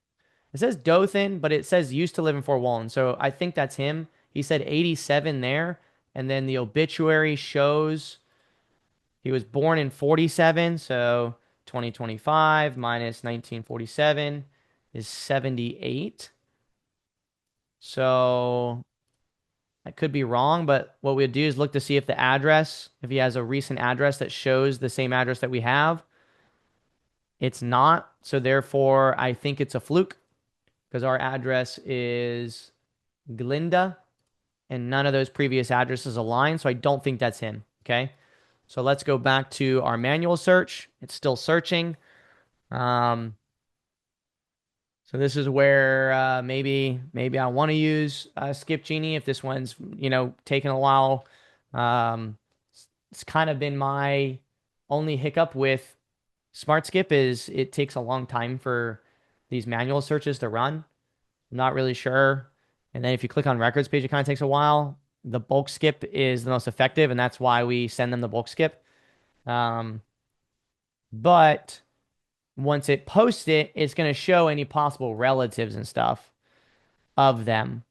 It says Dothan, but it says used to live in Fort Walton. So I think that's him. He said 87 there. And then the obituary shows he was born in 47. So 2025 minus 1947 is 78. So I could be wrong, but what we'd do is look to see if the address, if he has a recent address that shows the same address that we have. It's not. So therefore, I think it's a fluke because our address is Glinda and none of those previous addresses align. So I don't think that's him. Okay. So let's go back to our manual search. It's still searching. Um, so this is where maybe I want to use Skip Genie if this one's taking a while. Um, it's kind of been my only hiccup with Smart Skip is it takes a long time for these manual searches to run. I'm not really sure. And then if you click on records page, it kind of takes a while. The bulk skip is the most effective, and that's why we send them the bulk skip. Um, but once it posts it, it's going to show any possible relatives and stuff of them.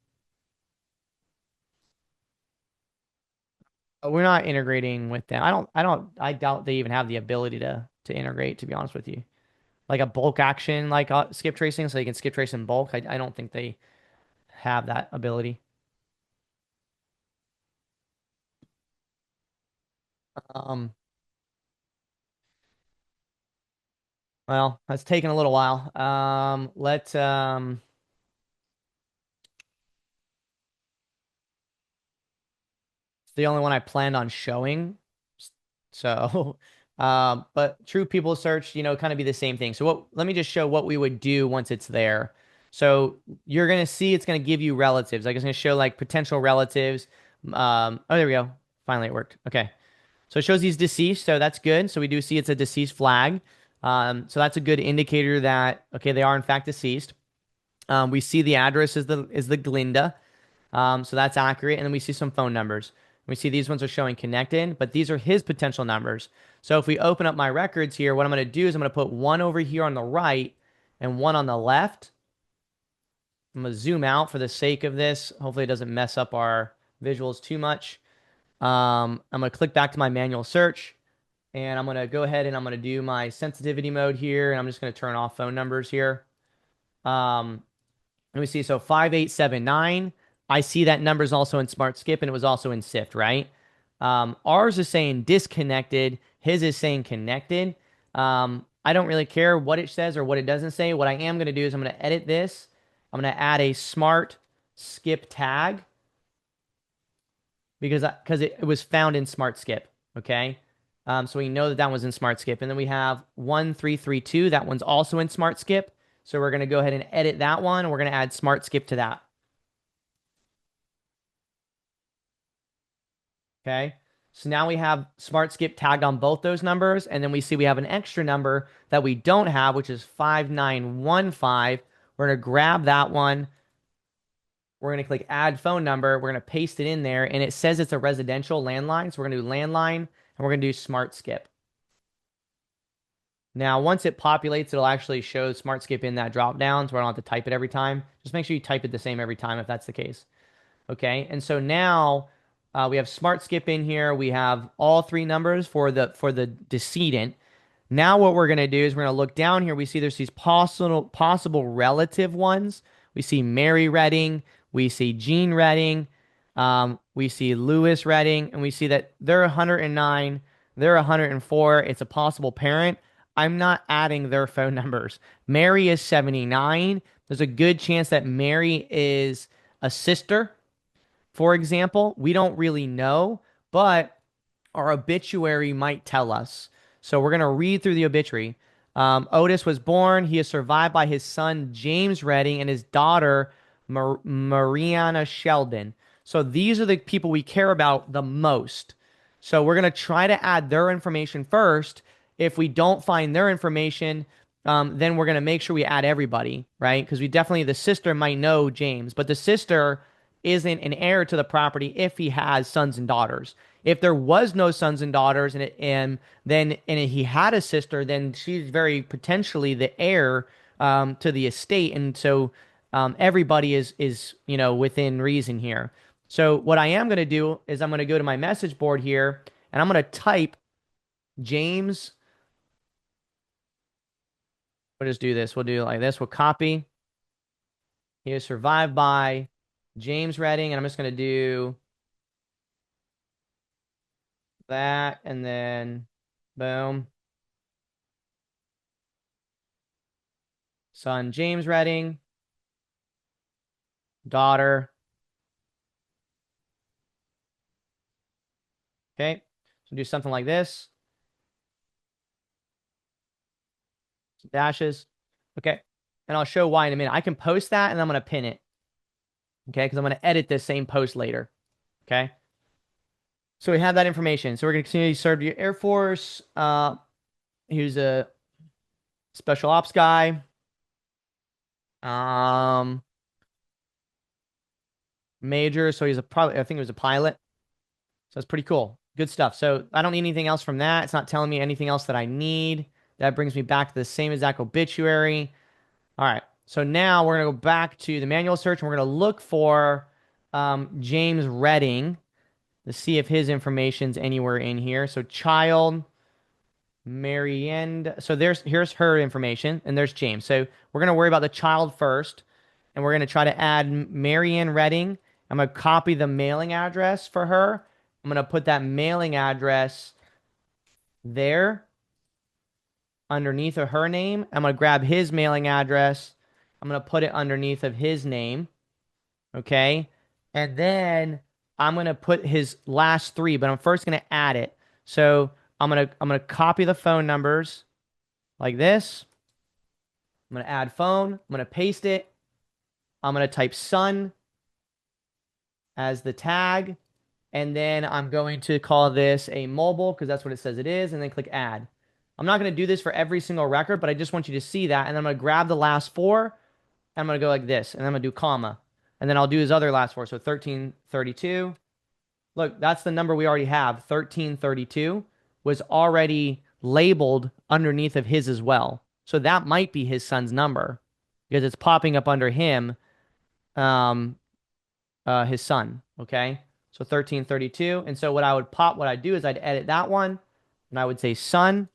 But we're not integrating with them. I doubt they even have the ability to integrate, to be honest with you. Like a bulk action, like skip tracing, so you can skip trace in bulk. I don't think they have that ability. Um, well, that's taken a little while. It's the only one I planned on showing. So, but true people search, kind of be the same thing. So let me just show what we would do once it's there. So you're going to see it's going to give you relatives. Like it's going to show like potential relatives. Oh, there we go. Finally it worked. Okay. So it shows he's deceased. So that's good. So we do see it's a deceased flag. So that's a good indicator that, okay, they are in fact deceased. We see the address is the Glinda. So that's accurate. And then we see some phone numbers. We see these ones are showing connected, but these are his potential numbers. So if we open up my records here, what I'm going to do is I'm going to put one over here on the right and one on the left. I'm going to zoom out for the sake of this. Hopefully it doesn't mess up our visuals too much. I'm going to click back to my manual search and I'm going to go ahead and I'm going to do my sensitivity mode here. And I'm just going to turn off phone numbers here. Um, Let me see. So 5879. I see that number's also in Smart Skip and it was also in Sift, right? Ours is saying disconnected. His is saying connected. I don't really care what it says or what it doesn't say. What I am going to do is I'm going to edit this. I'm going to add a Smart Skip tag because it was found in Smart Skip. Okay. So we know that that was in Smart Skip. And then we have 1332. That one's also in Smart Skip. So we're going to go ahead and edit that one. And we're going to add Smart Skip to that. Okay. So now we have Smart Skip tagged on both those numbers. And then we see we have an extra number that we don't have, which is 5915. We're going to grab that one. We're going to click add phone number. We're going to paste it in there. And it says it's a residential landline. So we're going to do landline and we're going to do Smart Skip. Now, once it populates, it'll actually show Smart Skip in that drop down. So I don't have to type it every time. Just make sure you type it the same every time if that's the case. Okay, and so now we have Smart Skip in here. We have all three numbers for the decedent. Now what we're gonna do is we're gonna look down here. We see there's these possible relative ones. We see Mary Redding. We see Jean Redding. We see Lewis Redding, and we see that they're 109. They're 104. It's a possible parent. I'm not adding their phone numbers. Mary is 79. There's a good chance that Mary is a sister, for example. We don't really know, but our obituary might tell us. So we're going to read through the obituary. Otis was born. He is survived by his son, James Redding, and his daughter, Mariana Sheldon. So these are the people we care about the most. So we're going to try to add their information first. If we don't find their information, then we're going to make sure we add everybody, right? Because we definitely, the sister might know James, but the sister isn't an heir to the property if he has sons and daughters. If there was no sons and daughters and he had a sister, then she's very potentially the heir to the estate. And so everybody is within reason here. So what I am going to do is I'm going to go to my message board here and I'm going to type James. We'll just do this. We'll do it like this. We'll copy. He was survived by James Redding, and I'm just going to do that, and then boom. Son James Redding, daughter. Okay, so do something like this. Dashes. Okay. And I'll show why in a minute. I can post that and I'm going to pin it. Okay. Because I'm going to edit this same post later. Okay. So we have that information. So we're going to continue to serve the Air Force. He was a special ops guy. Major. So he's probably, I think he was a pilot. So that's pretty cool. Good stuff. So I don't need anything else from that. It's not telling me anything else that I need. That brings me back to the same exact obituary. All right. So now we're going to go back to the manual search and we're going to look for James Redding to see if his information's anywhere in here. So child, Marianne. So here's her information and there's James. So we're going to worry about the child first and we're going to try to add Marianne Redding. I'm going to copy the mailing address for her. I'm going to put that mailing address there underneath of her name. I'm going to grab his mailing address. I'm going to put it underneath of his name. Okay. And then I'm going to put his last three, but I'm first going to add it. So I'm going to copy the phone numbers like this. I'm going to add phone. I'm going to paste it. I'm going to type son as the tag. And then I'm going to call this a mobile because that's what it says it is. And then click add. I'm not going to do this for every single record, but I just want you to see that. And I'm going to grab the last four. And I'm going to go like this. And I'm going to do comma. And then I'll do his other last four. So 1332. Look, that's the number we already have. 1332 was already labeled underneath of his as well. So that might be his son's number because it's popping up under him, his son. Okay. So 1332. And so what I'd do is I'd edit that one and I would say son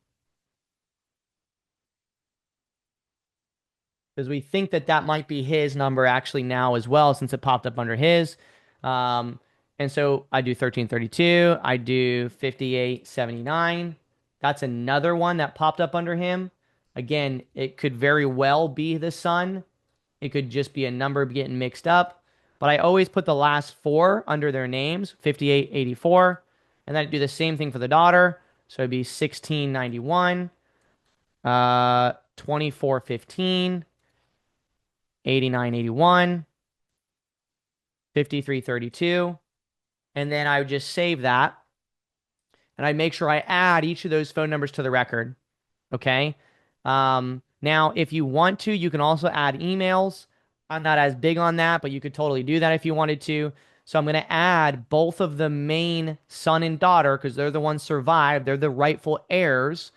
because we think that that might be his number actually now as well since it popped up under his. And so I do 1332. I do 5879. That's another one that popped up under him. Again, it could very well be the son. It could just be a number getting mixed up. But I always put the last four under their names, 5884. And then I do the same thing for the daughter. So it'd be 1691, 2415, 8981, 5332. And then I would just save that. And I make sure I add each of those phone numbers to the record. Okay. Now, if you want to, you can also add emails. I'm not as big on that, but you could totally do that if you wanted to. So I'm going to add both of the main son and daughter because they're the ones survived. They're the rightful heirs.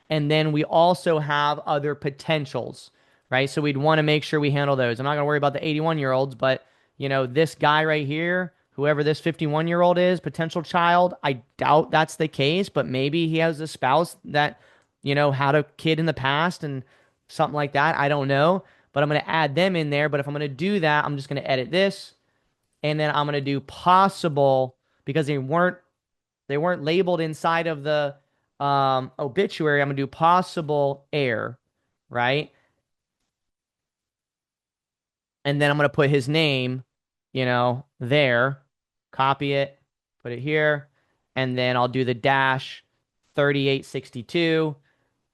And then we also have other potentials, right? So we'd want to make sure we handle those. I'm not going to worry about the 81-year-olds, but this guy right here, whoever this 51-year-old is, potential child, I doubt that's the case, but maybe he has a spouse that, had a kid in the past and something like that. I don't know, but I'm going to add them in there. But if I'm going to do that, I'm just going to edit this and then I'm going to do possible because they weren't labeled inside of the obituary. I'm going to do possible heir, right? And then I'm going to put his name, there, copy it, put it here, and then I'll do the dash 3862,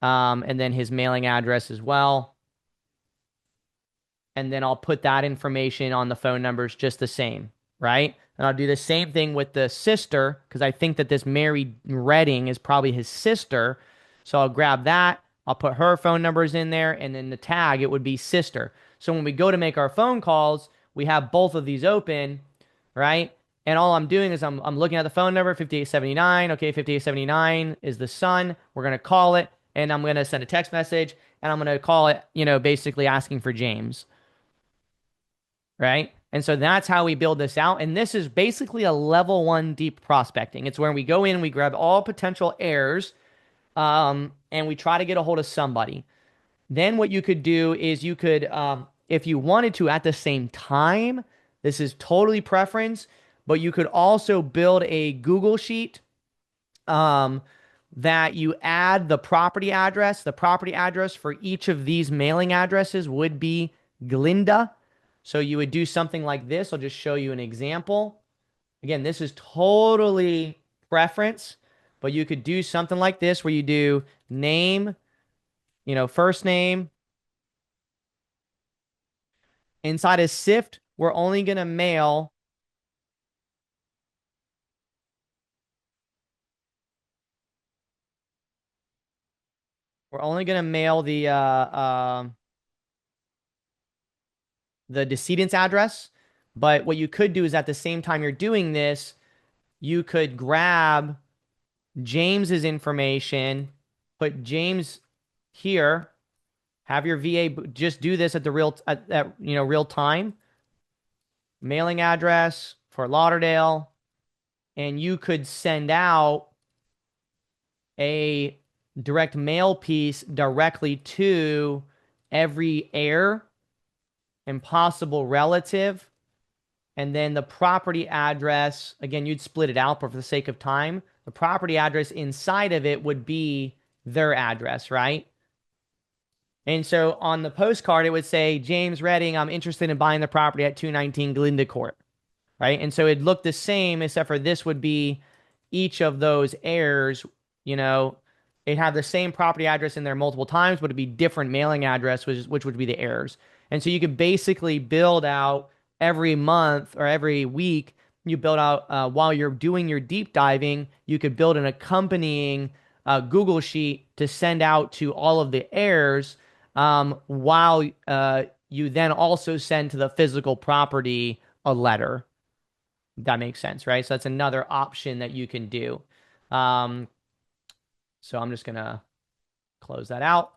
and then his mailing address as well. And then I'll put that information on the phone numbers just the same, right? And I'll do the same thing with the sister because I think that this Mary Redding is probably his sister. So I'll grab that. I'll put her phone numbers in there, and then the tag, it would be sister. So when we go to make our phone calls, we have both of these open, right? And all I'm doing is I'm looking at the phone number, 5879. Okay, 5879 is the son. We're going to call it, and I'm going to send a text message, and I'm going to call it, basically asking for James, right? And so that's how we build this out. And this is basically a level 1 deep prospecting. It's where we go in, we grab all potential heirs, and we try to get a hold of somebody. Then what you could do is you could, if you wanted to at the same time, this is totally preference, but you could also build a Google sheet that you add the property address. The property address for each of these mailing addresses would be Glinda. So you would do something like this. I'll just show you an example. Again, this is totally preference, but you could do something like this where you do name, first name. Inside of Sift, we're only going to mail the decedent's address. But what you could do is at the same time you're doing this, you could grab James's information, put James here, have your VA just do this at the real time, mailing address for Lauderdale, and you could send out a direct mail piece directly to every heir and possible relative. And then the property address, again, you'd split it out, but for the sake of time, the property address inside of it would be their address, right? And so on the postcard, it would say, James Redding, I'm interested in buying the property at 219 Glinda Court, right? And so it'd look the same, except for this would be each of those heirs, you know, it'd have the same property address in there multiple times, but it'd be different mailing address, which would be the heirs. And so you could basically build out every month or every week, you build out while you're doing your deep diving, you could build an accompanying Google sheet to send out to all of the heirs while you then also send to the physical property a letter. That makes sense, right? So that's another option that you can do. So I'm just gonna close that out.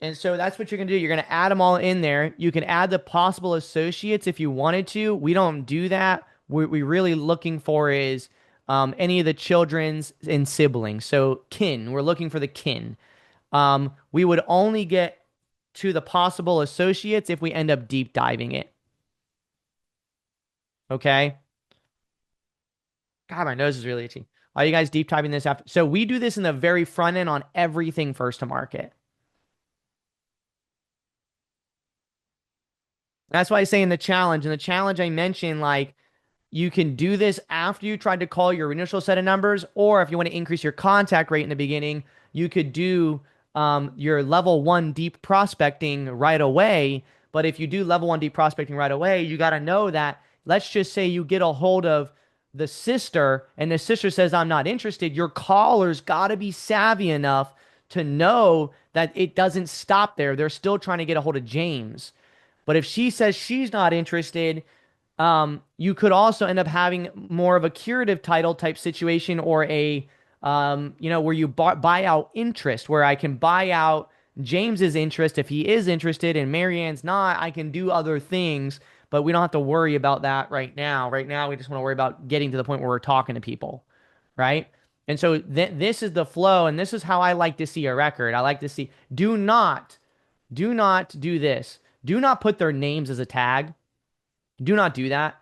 And so that's what you're gonna do. You're gonna add them all in there. You can add the possible associates if you wanted to. We don't do that. What we're really looking for is any of the children's and siblings. So kin. We're looking for the kin. We would only get to the possible associates if we end up deep diving it. Okay. God, my nose is really itchy. Are you guys deep diving this after? So we do this in the very front end on everything first to market. That's why I say in the challenge I mentioned, like, you can do this after you tried to call your initial set of numbers, or if you want to increase your contact rate in the beginning, you could do your level one deep prospecting right away. But if you do level one deep prospecting right away, you got to know that, let's just say you get a hold of the sister and the sister says, I'm not interested. Your caller's got to be savvy enough to know that it doesn't stop there. They're still trying to get a hold of James. But if she says she's not interested, you could also end up having more of a curative title type situation, or where you buy out interest, where I can buy out James's interest if he is interested and Marianne's not. I can do other things, but we don't have to worry about that right now. Right now, we just want to worry about getting to the point where we're talking to people, right? And so this is the flow, and this is how I like to see a record. I like to see, do not do this. Do not put their names as a tag. Do not do that.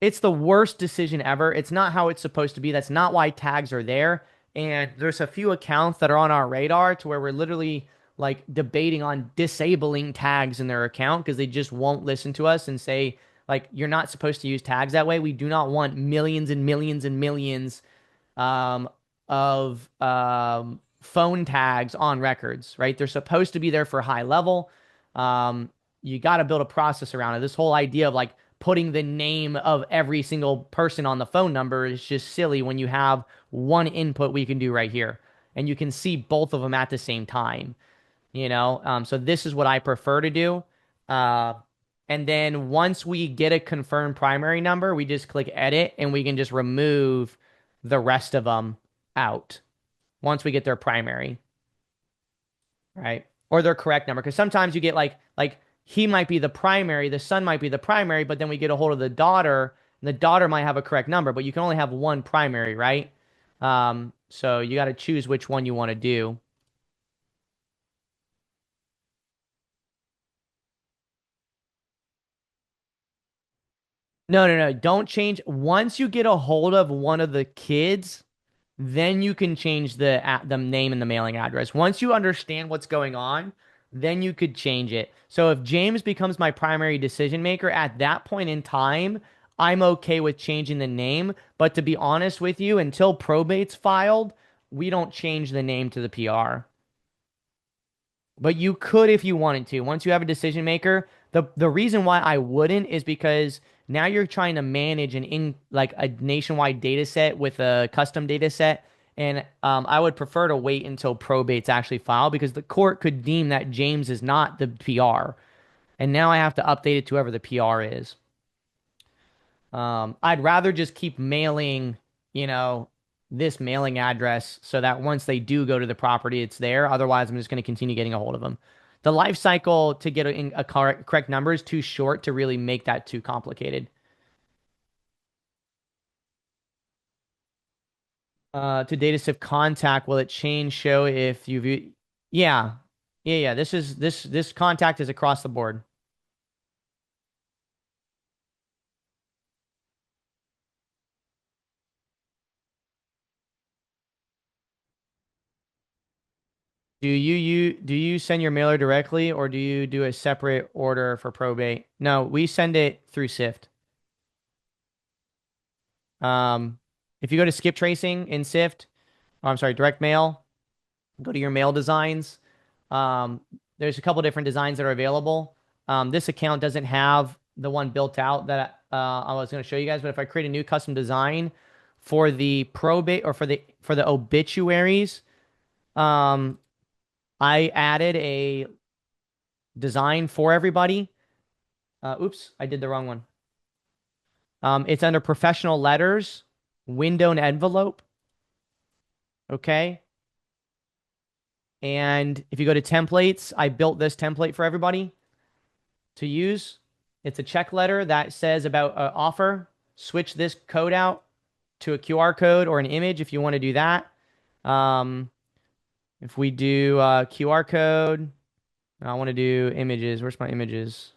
It's the worst decision ever. It's not how it's supposed to be. That's not why tags are there. And there's a few accounts that are on our radar to where we're literally like debating on disabling tags in their account because they just won't listen to us and say, like, you're not supposed to use tags that way. We do not want millions and millions and millions um, of phone tags on records, right? They're supposed to be there for high level. Um, you got to build a process around it. This whole idea of like putting the name of every single person on the phone number is just silly when you have one input we can do right here. And you can see both of them at the same time, you know? So this is what I prefer to do. Uh, and then once we get a confirmed primary number, we just click edit and we can just remove the rest of them out once we get their primary, right? Or their correct number. Because sometimes you get like he might be the primary, the son might be the primary, but then we get a hold of the daughter, and the daughter might have a correct number, but you can only have one primary, right? So you got to choose which one you want to do. No, no, no. Don't change. Once you get a hold of one of the kids, then you can change the name and the mailing address. Once you understand what's going on, then you could change it. So if James becomes my primary decision maker at that point in time, I'm okay with changing the name. But to be honest with you, until probate's filed, we don't change the name to the PR. But you could if you wanted to. Once you have a decision maker, the reason why I wouldn't is because now you're trying to manage an in like a nationwide data set with a custom data set. And I would prefer to wait until probate's actually filed because the court could deem that James is not the PR. And now I have to update it to whoever the PR is. I'd rather just keep mailing, you know, this mailing address so that once they do go to the property, it's there. Otherwise, I'm just going to continue getting a hold of them. The life cycle to get a correct number is too short to really make that too complicated. To DataSift contact, will it change show if you view? Yeah, yeah. This contact is across the board. Do you send your mailer directly or do you do a separate order for probate? No, we send it through Sift. Um, if you go to skip tracing in Sift, or I'm sorry, direct mail, go to your mail designs. Um, there's a couple different designs that are available. This account doesn't have the one built out that I was going to show you guys, but if I create a new custom design for the probate or for the obituaries, um, I added a design for everybody. Oops, I did the wrong one. It's under professional letters, window and envelope. Okay. And if you go to templates, I built this template for everybody to use. It's a check letter that says about offer. Switch this code out to a QR code or an image if you want to do that. Um, if we do QR code, I want to do images. Where's my images?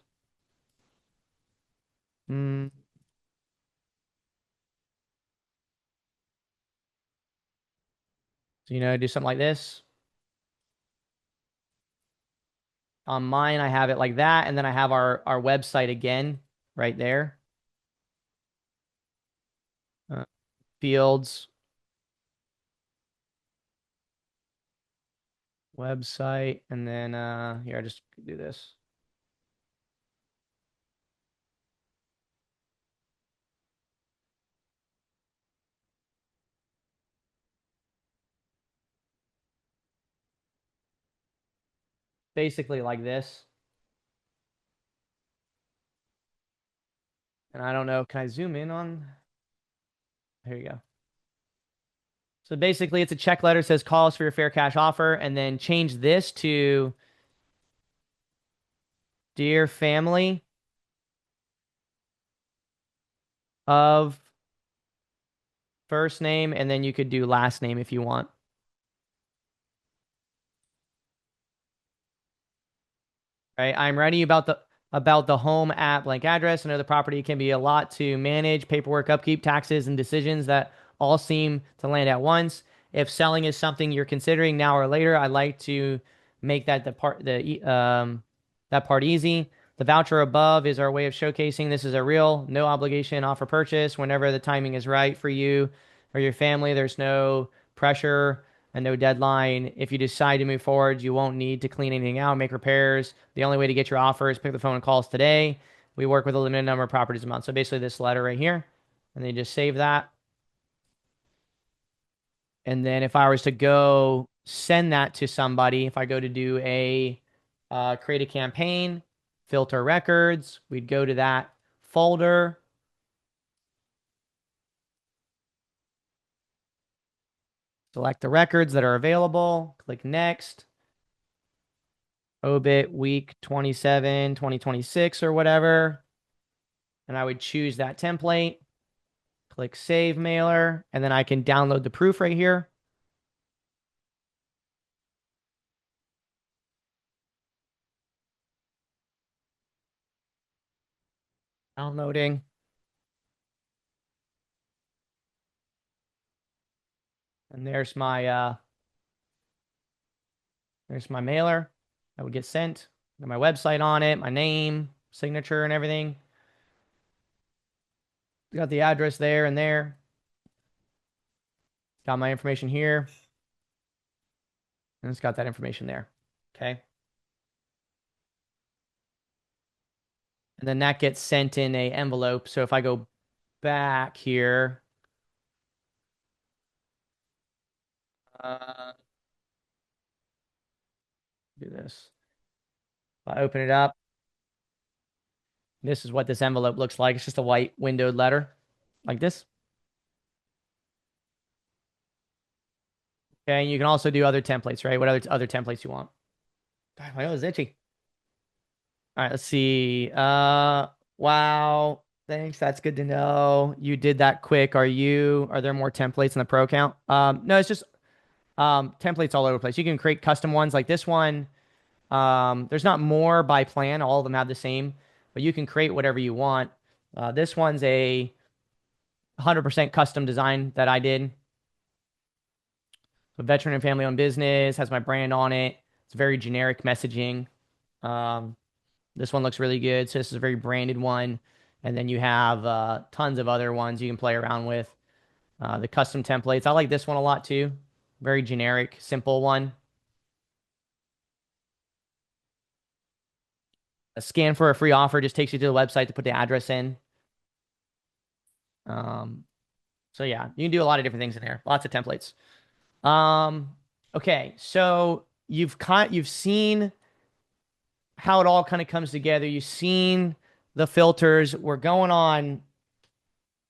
Hmm. So, do something like this. On mine, I have it like that, and then I have our website again right there. Fields, website, and then here I just do this. Basically like this. And I don't know, can I zoom in on? Here you go. So basically, it's a check letter says call us for your fair cash offer, and then change this to dear family of first name, and then you could do last name if you want. Right? I'm writing about the home at blank address. I know the property can be a lot to manage, paperwork, upkeep, taxes, and decisions that all seem to land at once. If selling is something you're considering now or later, I'd like to make that part easy. The voucher above is our way of showcasing this is a real, no obligation offer purchase. Whenever the timing is right for you or your family, there's no pressure and no deadline. If you decide to move forward, you won't need to clean anything out, make repairs. The only way to get your offer is pick the phone and call us today. We work with a limited number of properties a month. So basically this letter right here, and then you just save that. And then if I was to go send that to somebody, if I go to do create a campaign, filter records, we'd go to that folder, select the records that are available, click next. Obit week 27, 2026 or whatever. And I would choose that template, click save mailer, and then I can download the proof right here. Downloading. And there's my mailer that would get sent. Got my website on it, my name, signature, and everything. Got the address there and there. Got my information here. And it's got that information there. Okay. and then that gets sent in a envelope. So if I go back here, uh, do this. If I open it up, this is what this envelope looks like. It's just a white windowed letter like this. Okay, and you can also do other templates, right? What other templates you want? God, my nose is itchy. All right, let's see. Wow. Thanks. That's good to know. You did that quick. Are there more templates in the pro account? No, it's just templates all over the place. You can create custom ones like this one. There's not more by plan. All of them have the same, but you can create whatever you want. This one's a 100% custom design that I did. A veteran and family owned business has my brand on it. It's very generic messaging. Um, This one looks really good. So this is a very branded one. And then you have tons of other ones you can play around with. The custom templates. I like this one a lot too. Very generic, simple one. A scan for a free offer just takes you to the website to put the address in. Um, so yeah, you can do a lot of different things in there. Lots of templates. Um, okay, so you've seen how it all kind of comes together. You've seen the filters. We're going on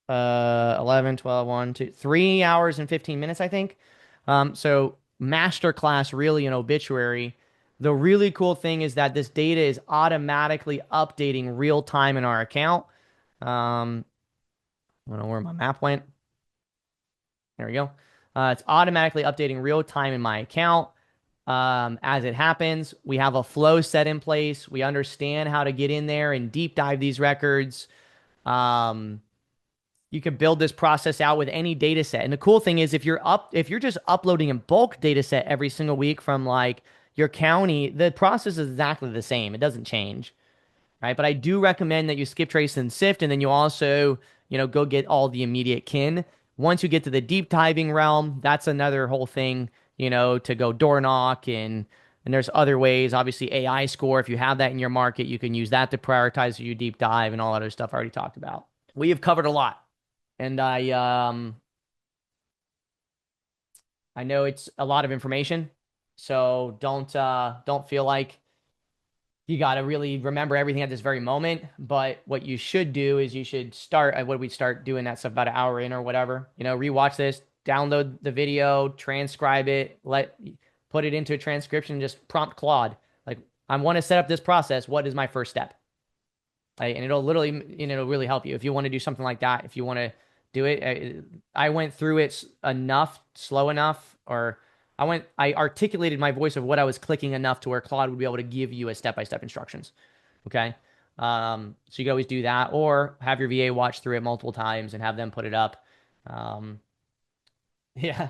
11, 12, 1, 2, 3 hours and 15 minutes, I think. So masterclass really in obituary. The really cool thing is that this data is automatically updating real time in our account. I don't know where my map went. There we go. It's automatically updating real time in my account. As it happens, we have a flow set in place. We understand how to get in there and deep dive these records. Um, you can build this process out with any data set. And the cool thing is if you're just uploading a bulk data set every single week from like your county, the process is exactly the same. It doesn't change, right? But I do recommend that you skip trace and sift, and then you also, go get all the immediate kin. Once you get to the deep diving realm, that's another whole thing, to go door knock and there's other ways. Obviously, AI score, if you have that in your market, you can use that to prioritize your deep dive and all other stuff I already talked about. We have covered a lot. And I know it's a lot of information, so don't feel like you got to really remember everything at this very moment. But what you should do is you should start. What we start doing that stuff about an hour in or whatever. Rewatch this, download the video, transcribe it, put it into a transcription, just prompt Claude. Like, I want to set up this process. What is my first step? Right? And it'll really help you if you want to do something like that. If you want to do it, I went through it slow enough, or I articulated my voice of what I was clicking enough to where Claude would be able to give you a step-by-step instructions. Okay. So you can always do that, or have your VA watch through it multiple times and have them put it up. Um, yeah,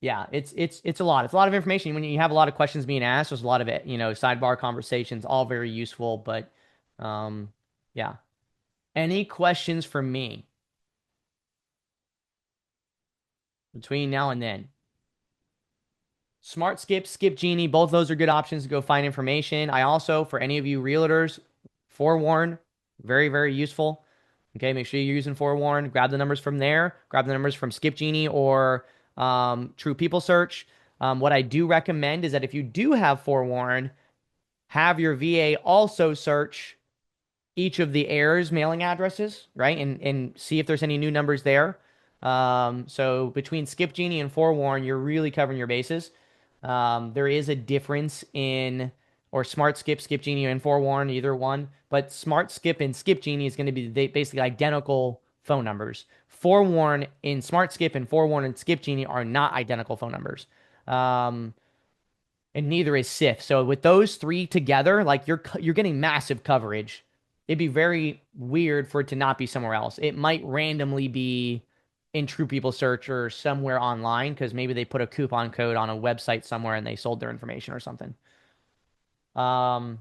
yeah, it's a lot. It's a lot of information. When you have a lot of questions being asked, there's a lot of it, sidebar conversations, all very useful. But um, yeah. Any questions for me between now and then? Smart Skip, Skip Genie, both those are good options to go find information. I also, for any of you realtors, Forewarn, very, very useful. Okay, make sure you're using Forewarn. Grab the numbers from there. Grab the numbers from Skip Genie or True People Search. What I do recommend is that if you do have Forewarn, have your VA also search each of the heirs' mailing addresses, right? And see if there's any new numbers there. So between Skip Genie and Forewarn, you're really covering your bases. There is a difference in, or Smart Skip, Skip Genie, and Forewarn, either one. But Smart Skip and Skip Genie is going to be basically identical phone numbers. Forewarn in Smart Skip and Forewarn and Skip Genie are not identical phone numbers. And neither is SIF. So with those three together, like you're getting massive coverage. It'd be very weird for it to not be somewhere else. It might randomly be in True People Search or somewhere online because maybe they put a coupon code on a website somewhere and they sold their information or something. Um,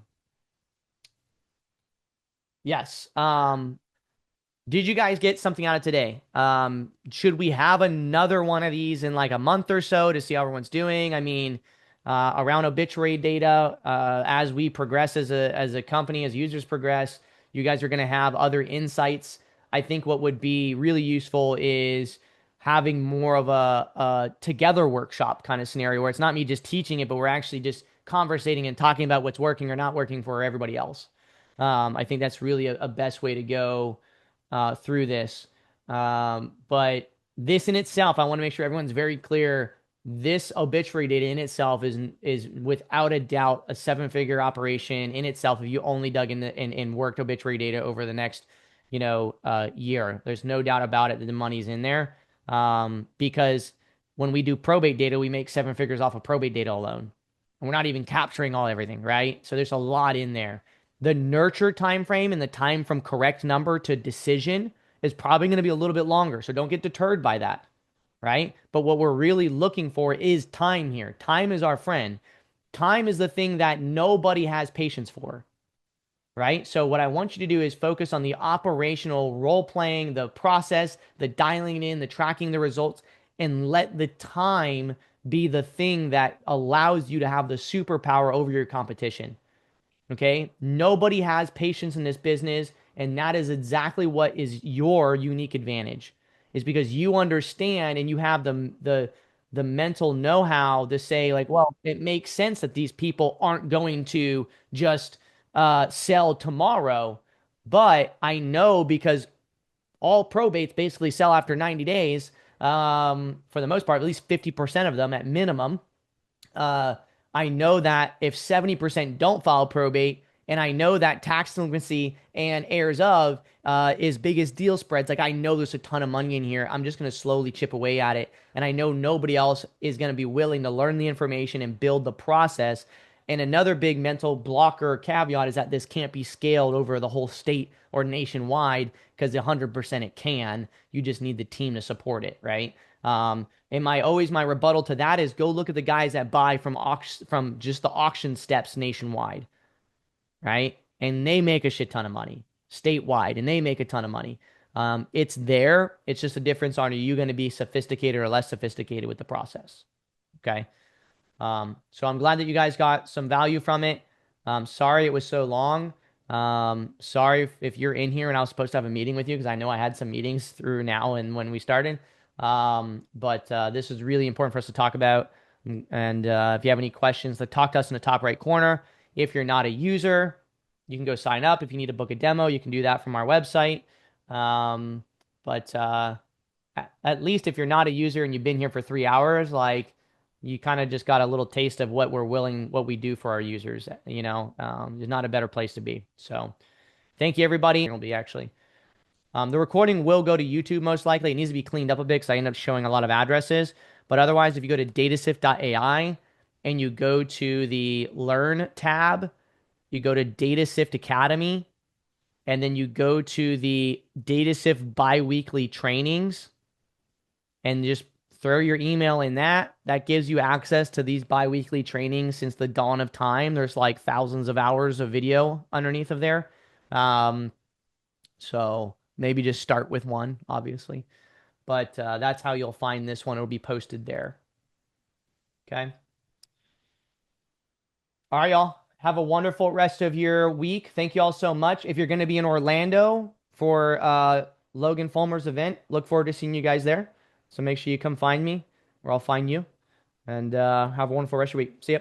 yes. Did you guys get something out of today? Should we have another one of these in like a month or so to see how everyone's doing? I mean, around obituary data. As we progress as a company, as users progress, you guys are going to have other insights. I think what would be really useful is having more of a together workshop kind of scenario where it's not me just teaching it, but we're actually just conversating and talking about what's working or not working for everybody else. I think that's really a best way to go through this. But this in itself, I want to make sure everyone's very clear. This obituary data in itself is without a doubt a seven-figure operation in itself if you only dug in and worked obituary data over the next, year. There's no doubt about it that the money's in there. Because when we do probate data, we make seven figures off of probate data alone. And we're not even capturing everything, right? So there's a lot in there. The nurture time frame and the time from correct number to decision is probably going to be a little bit longer. So don't get deterred by that, right? But what we're really looking for is time here. Time is our friend. Time is the thing that nobody has patience for, right? So what I want you to do is focus on the operational role playing, the process, the dialing in, the tracking the results, and let the time be the thing that allows you to have the superpower over your competition. Okay. Nobody has patience in this business. And that is exactly what is your unique advantage, is because you understand and you have the mental know-how to say, like, well, it makes sense that these people aren't going to just sell tomorrow. But I know because all probates basically sell after 90 days, for the most part, at least 50% of them at minimum. uh, I know that if 70% don't file probate, and I know that tax delinquency and heirs of is biggest deal spreads, like I know there's a ton of money in here. I'm just going to slowly chip away at it. And I know nobody else is going to be willing to learn the information and build the process. And another big mental blocker caveat is that this can't be scaled over the whole state or nationwide, because 100% it can. You just need the team to support it, right? And my rebuttal to that is go look at the guys that buy from just the auction steps nationwide, right? And they make a shit ton of money statewide, and they make a ton of money. It's there. It's just a difference on, are you going to be sophisticated or less sophisticated with the process? Okay. So I'm glad that you guys got some value from it. Sorry it was so long. Sorry if you're in here and I was supposed to have a meeting with you, because I know I had some meetings through now and when we started. But this is really important for us to talk about. And if you have any questions, talk to us in the top right corner. If you're not a user, you can go sign up. If you need to book a demo, you can do that from our website. But at least if you're not a user and you've been here for 3 hours, like, you kind of just got a little taste of what we do for our users. There's not a better place to be. So thank you, everybody. It'll be actually. The recording will go to YouTube most likely. It needs to be cleaned up a bit because I end up showing a lot of addresses. But otherwise, if you go to datasift.ai and you go to the Learn tab, you go to DataSift Academy, and then you go to the DataSift biweekly trainings, and just throw your email in that. That gives you access to these biweekly trainings since the dawn of time. There's like thousands of hours of video underneath of there. So maybe just start with one, obviously. But that's how you'll find this one. It'll be posted there. Okay. All right, y'all. Have a wonderful rest of your week. Thank you all so much. If you're going to be in Orlando for Logan Fulmer's event, look forward to seeing you guys there. So make sure you come find me, or I'll find you. And have a wonderful rest of your week. See ya.